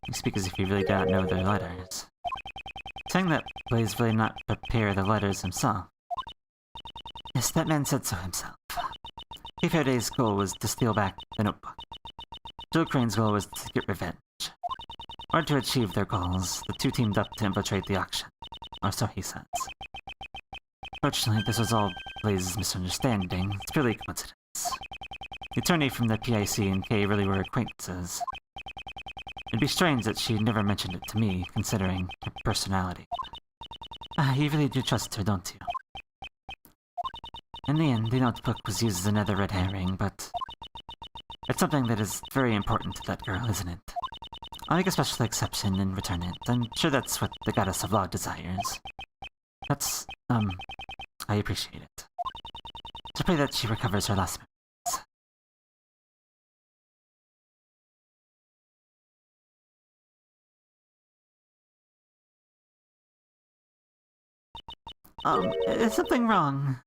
You speak as if you really do not know their letters. Saying that Blaze really not prepare the letters himself. Yes, that man said so himself. Kay Faraday's goal was to steal back the notebook. Joe Crane's goal was to get revenge. In order to achieve their goals, the two teamed up to infiltrate the auction. Or so he says. Fortunately, this was all Blaze's misunderstanding. It's purely coincidence. The attorney from the PIC and Kay really were acquaintances. It'd be strange that she never mentioned it to me, considering her personality. You really do trust her, don't you? In the end, the notebook was used as another red herring, but... It's something that is very important to that girl, isn't it? I'll make a special exception and return it. I'm sure that's what the goddess of law desires. That's, I appreciate it. To pray that she recovers her last memories. Is something wrong?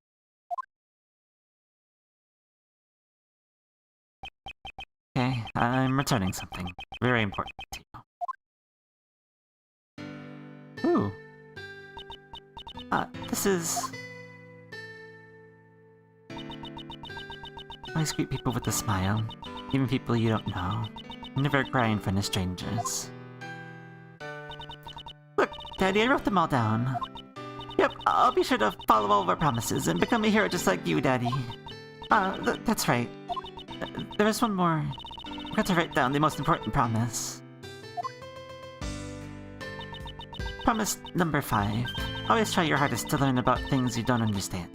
Okay, I'm returning something very important to you. Ooh. This is... Always greet people with a smile, even people you don't know. Never cry in front of strangers. Look, Daddy, I wrote them all down. Yep, I'll be sure to follow all of our promises and become a hero just like you, Daddy. That's right. There is one more. I got to write down the most important promise. promise number 5. Always try your hardest to learn about things you don't understand.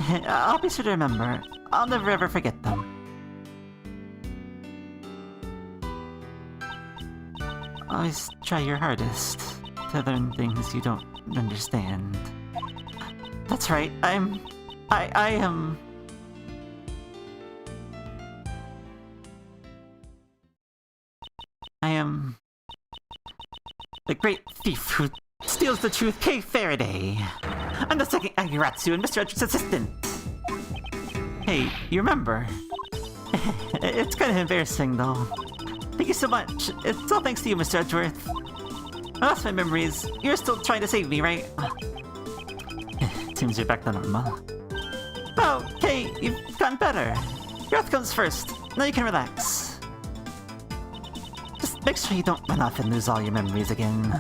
I'll be sure to remember. I'll never ever forget them. Always try your hardest to learn things you don't understand. That's right, I am... I am... the great thief who steals the truth, Kay Faraday. I'm the second Agiratsu and Mr. Edgeworth's assistant. Hey, you remember? It's kind of embarrassing, though. Thank you so much. It's all thanks to you, Mr. Edgeworth. I lost my memories. You're still trying to save me, right? Seems you're back to normal. Oh, Kay, you've gotten better. Your health comes first. Now you can relax. Just make sure you don't run off and lose all your memories again.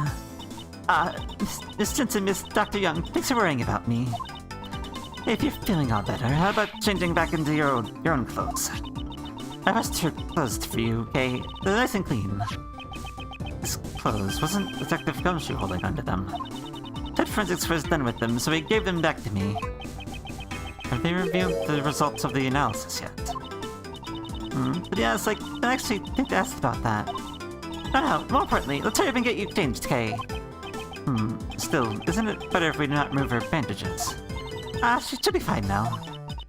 Miss Jensen, Miss Dr. Young, thanks for worrying about me. If you're feeling all better, how about changing back into your own clothes? I washed your clothes for you, okay? They're nice and clean. These clothes, wasn't Detective Gumshoe holding onto them? Ted Forensics was done with them, so he gave them back to me. Have they revealed the results of the analysis yet? But yeah, it's like, I actually think to ask about that. No, more importantly, let's hurry up and get you changed, Kay. Still, isn't it better if we do not remove her bandages? She should be fine now.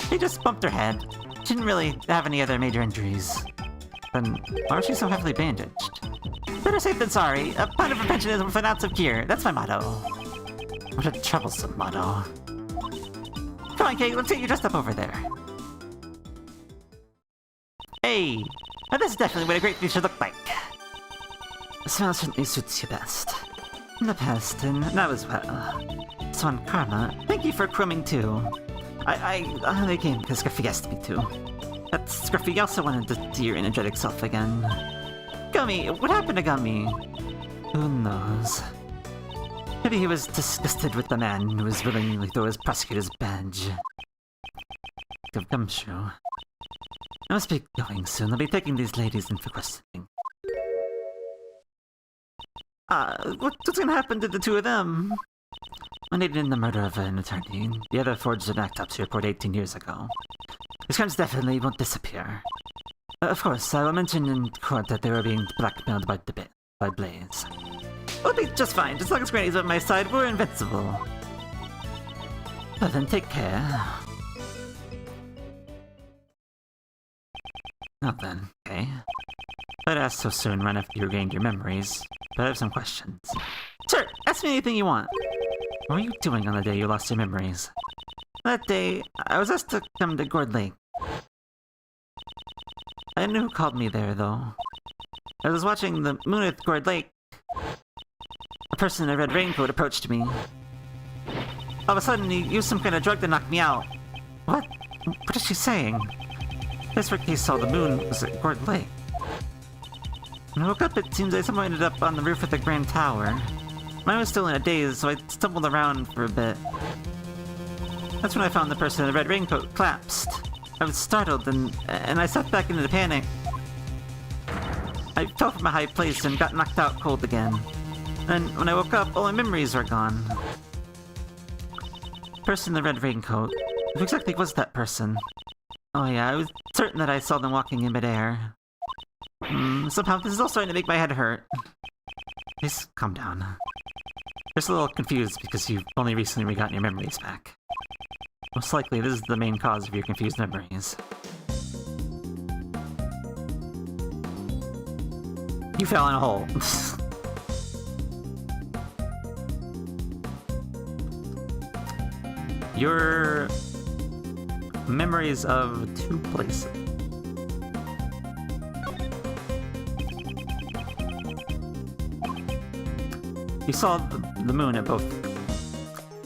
She just bumped her head. She didn't really have any other major injuries. Then, why was she so heavily bandaged? Better safe than sorry. A pound of prevention is with an ounce of cure. That's my motto. What a troublesome motto. Come on, Kay, let's get you dressed up over there. Hey! Now this is definitely what a great future look like. The smell certainly suits you best. In the past, and now as well. So on Karma, thank you for grooming too. I only came because Scruffy asked me to. But Scruffy also wanted to see your energetic self again. Gummy, what happened to Gummy? Who knows? Maybe he was disgusted with the man who was willingly throw his prosecutor's badge. Of Gumshoe. I must be going soon. I'll be taking these ladies in for questioning. What's gonna happen to the two of them? One aided in the murder of an attorney, the other forged an autopsy report 18 years ago. These crimes definitely won't disappear. Of course, I will mention in court that they were being blackmailed by Blaze. We'll be just fine, just as long as Granny's on my side, we're invincible. Well then, take care. Now then, okay. I'd ask so soon right after you regained your memories, but I have some questions. Sure, ask me anything you want. What were you doing on the day you lost your memories? That day, I was asked to come to Gourd Lake. I didn't know who called me there, though. I was watching the moon at Gourd Lake. A person in a red raincoat approached me. All of a sudden, he used some kind of drug to knock me out. What? What is she saying? This where Case saw the moon was at Gourd Lake. When I woke up, it seems I somehow ended up on the roof of the Grand Tower. Mine was still in a daze, so I stumbled around for a bit. That's when I found the person in the red raincoat collapsed. I was startled, and I sat back into the panic. I fell from a high place and got knocked out cold again. Then, when I woke up, all my memories were gone. The person in the red raincoat. Who exactly was that person? Oh yeah, I was certain that I saw them walking in midair. Somehow this is all starting to make my head hurt. Please calm down. Just a little confused because you've only recently gotten your memories back. Most likely this is the main cause of your confused memories. You fell in a hole. Your memories of two places. You saw the moon at both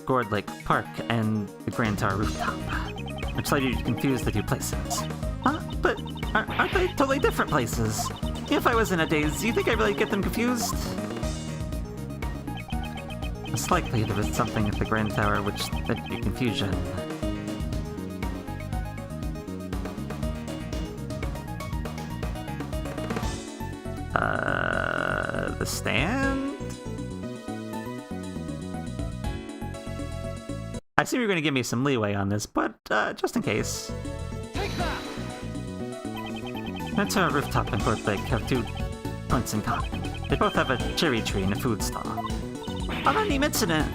Gourd Lake Park and the Grand Tower rooftop, which led you to confuse the two places. But aren't they totally different places? If I was in a daze, do you think I'd really get them confused? It's likely there was something at the Grand Tower which led to confusion. The stand? assume you're going to give me some leeway on this, but just in case. Take that! Ventura Rooftop and Gourd Lake have 2 points in common. They both have a cherry tree and a food stall. On a neat incident!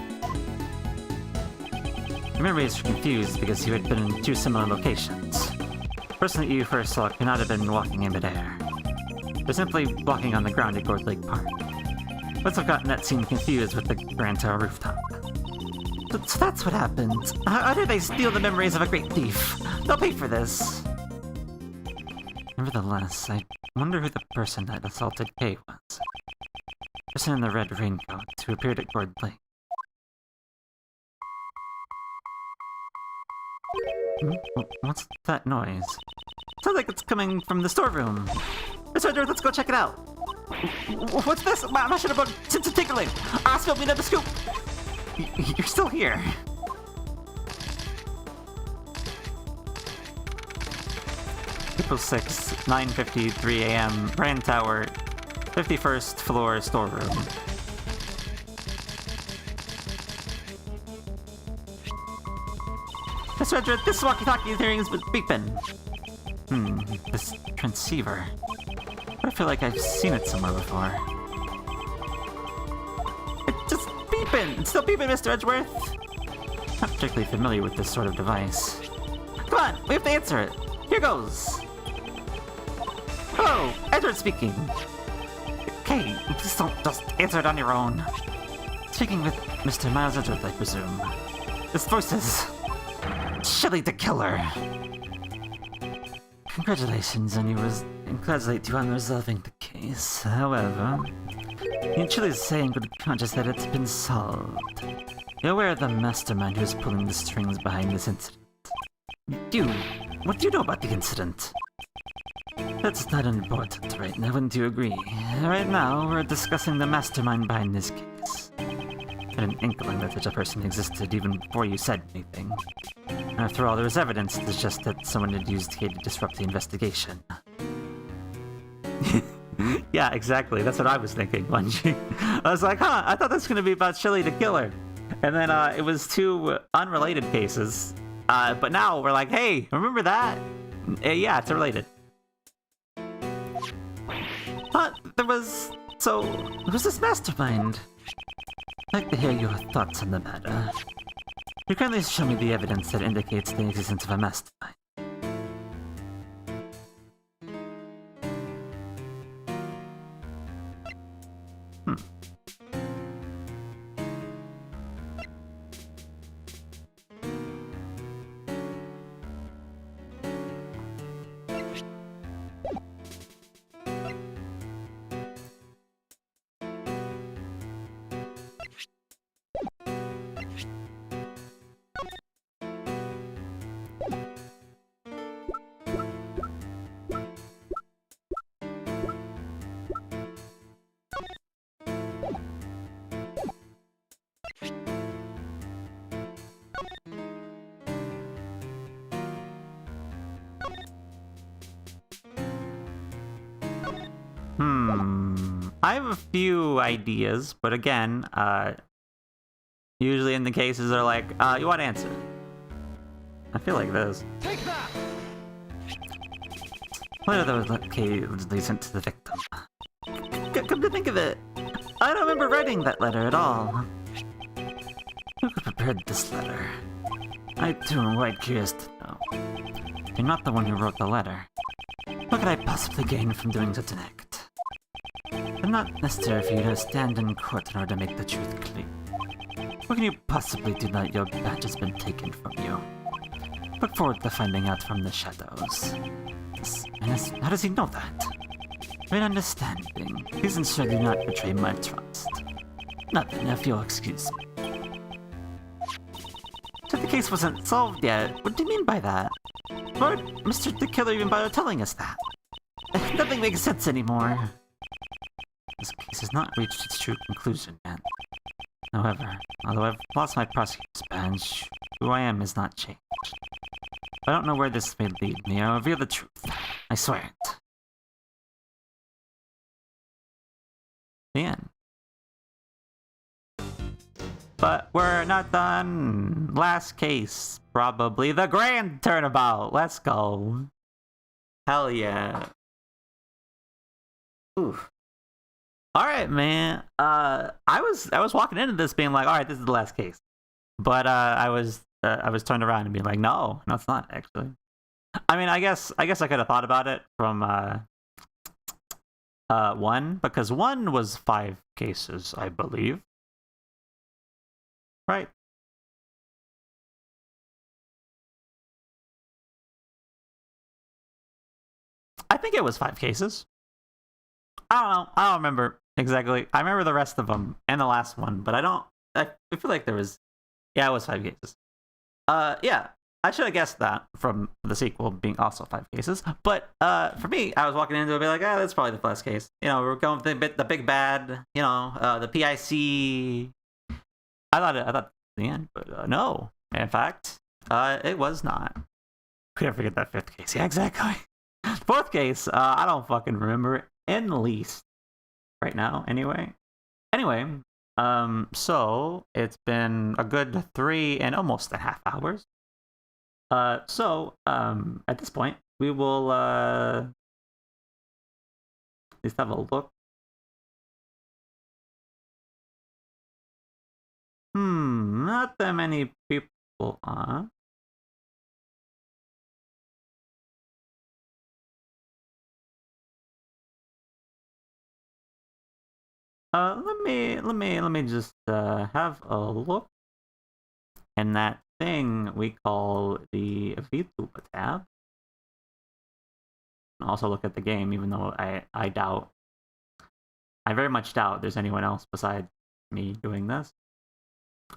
Your memories were confused because you had been in 2 similar locations. The person that you first saw could not have been walking in midair. They're simply walking on the ground at Gourd Lake Park. Must have gotten that scene confused with the Grand Tower Rooftop. So that's what happened. How did they steal the memories of a great thief? They'll pay for this! Nevertheless, I wonder who the person that assaulted Kay was. The person in the red raincoat who appeared at Gourd Lake. What's that noise? Sounds like it's coming from the storeroom. Mr. Edward, let's go check it out. What's this? I should have brought sense of tickling. Spill me another scoop. You're still here. April 6th, 9:53 a.m. Grand Tower, 51st floor storeroom. Mr. Edward, this walkie-talkie hearing has been beeping. This transceiver. I feel like I've seen it somewhere before. It's just beeping! It's still beeping, Mr. Edgeworth! Not particularly familiar with this sort of device. Come on, we have to answer it! Here goes! Hello, Edward speaking! Okay, please don't just answer it on your own. Speaking with Mr. Miles Edward, I presume. This voice is... Shelly the Killer! Congratulations on congratulate you on resolving the case. However, you truly say in good conscience that it's been solved. You're aware of the mastermind who's pulling the strings behind this incident. What do you know about the incident? That's not important right now, wouldn't you agree? Right now, we're discussing the mastermind behind this case. I had an inkling that such a person existed even before you said anything. After all, there was evidence to suggest that someone had used Kay to disrupt the investigation. Yeah, exactly. That's what I was thinking, Bungie. I was like, I thought this was going to be about Shelly the Killer. And then it was 2 unrelated cases. But now we're like, hey, remember that? Yeah, it's related. But there was this mastermind. I'd like to hear your thoughts on the matter. You kindly show me the evidence that indicates the existence of a mastermind. I have a few ideas, but again, usually in the cases they're like, you want to answer? I feel like this. Take that! Letter that was sent to the victim. Come to think of it, I don't remember writing that letter at all. Who prepared this letter? I too am quite curious to know. You're not the one who wrote the letter. What could I possibly gain from doing such an act? It's not necessary for you to stand in court in order to make the truth clear. What can you possibly do now that your badge has been taken from you? Look forward to finding out from the shadows. How does he know that? Great understanding. Please ensure you do not betray my trust. Nothing, if you'll excuse me. So the case wasn't solved yet. What do you mean by that? Or Mr. the Killer even bothered telling us that? Nothing makes sense anymore. This case has not reached its true conclusion yet. However, although I've lost my prosecutor's badge, who I am has not changed. I don't know where this may lead me. I'll reveal the truth. I swear it. The end. But we're not done. Last case, probably the grand turnabout. Let's go. Hell yeah. Oof. All right, man. I was walking into this being like, all right, this is the last case, but I was turned around and being like, no, it's not actually. I mean, I guess I could have thought about it from one, because one was 5 cases, I believe. Right. I think it was 5 cases. I don't know. I don't remember exactly. I remember the rest of them and the last one, but I don't. I feel like there was. Yeah, it was 5 cases. Yeah. I should have guessed that from the sequel being also 5 cases. But for me, I was walking into it, be like, that's probably the last case. You know, we're going with the big bad. You know, the PIC. I thought the end, but no. In fact, it was not. We never forget that 5th case. Yeah, exactly. 4th case, I don't fucking remember in the least right now. Anyway, so it's been a good 3 and almost a half hours. So at this point, we will at least have a look. Not that many people on. Let me just have a look in that thing we call the Vtuber tab. And also look at the game, even though I doubt, I very much doubt there's anyone else besides me doing this.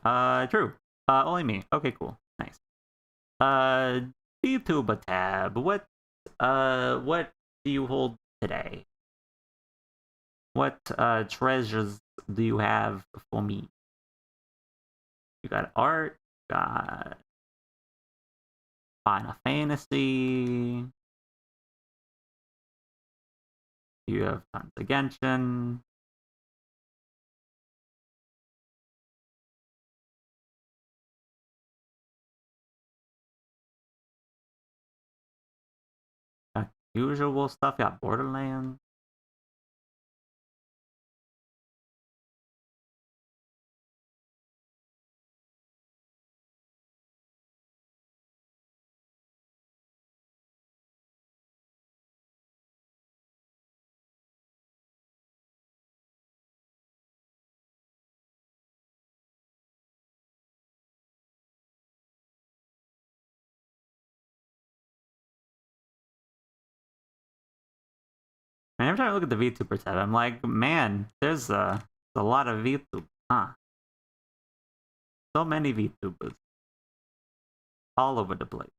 True. Only me. Okay, cool. Nice. Vtuber tab. What do you hold today? What treasures do you have for me? You got art, got Final Fantasy. You have tons of Genshin. Got usual stuff. Got Borderlands. And every time I look at the VTuber tab, I'm like, man, there's a lot of VTubers, huh? So many VTubers. All over the place.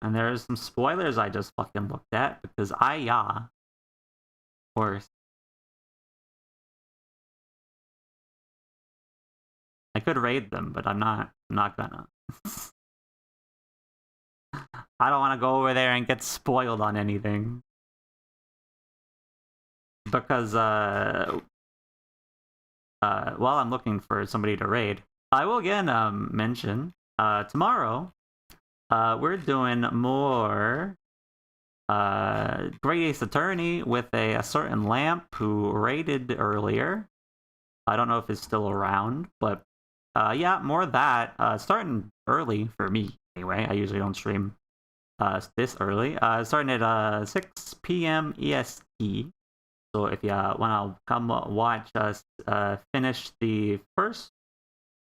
And there's some spoilers I just fucking looked at because of course. I could raid them, but I'm not gonna. I don't want to go over there and get spoiled on anything. Because while I'm looking for somebody to raid, I will again mention tomorrow we're doing more Great Ace Attorney with a certain Lamp who raided earlier. I don't know if it's still around, but yeah, more of that. Starting early for me anyway. I usually don't stream this early. Starting at 6 p.m. EST. So if you want to come watch us finish the first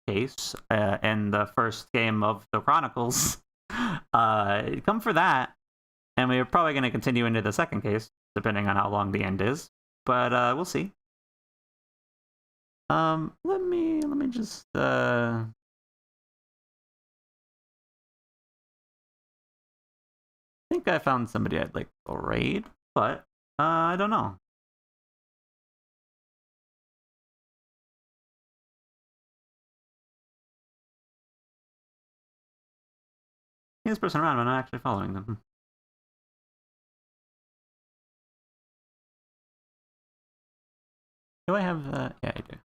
case and the first game of the Chronicles, come for that. And we're probably going to continue into the second case, depending on how long the end is. But we'll see. Let me just I think I found somebody I'd like to raid, but I don't know. this person around, but not actually following them. Do I have yeah, I do.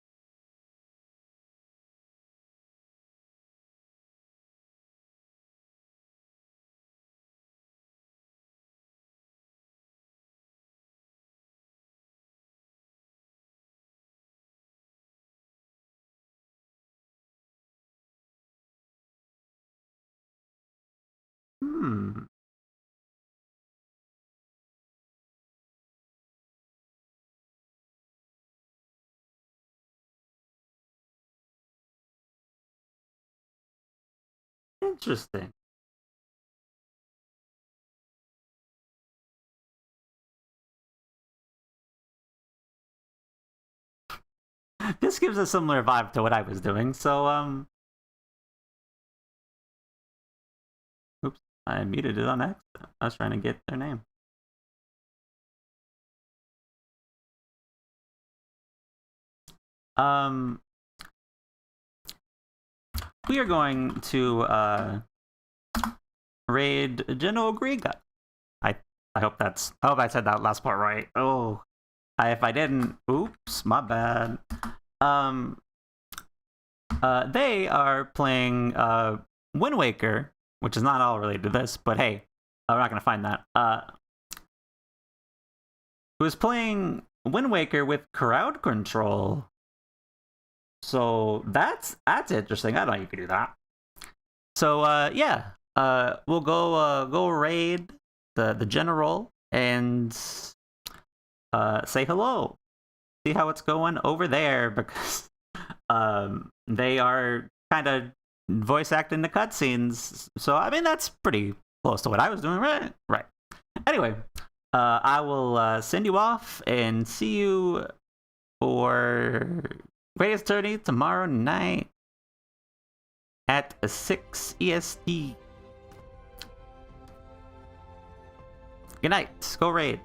Hmm. Interesting. This gives a similar vibe to what I was doing, so, oops, I muted it on accident. I was trying to get their name. We are going to, raid General Griga. I hope I hope I said that last part right. Oh, if I didn't, oops, my bad. They are playing Wind Waker, which is not all related to this, but hey, we're not gonna find that. Who's playing Wind Waker with crowd control? So that's interesting. I don't know you could do that. So yeah, we'll go raid the general and say hello. See how it's going over there, because they are kind of voice acting the cutscenes. So I mean that's pretty close to what I was doing, right? Right. Anyway, I will send you off and see you for Greatest Journey tomorrow night at 6 EST. Good night. Go raid.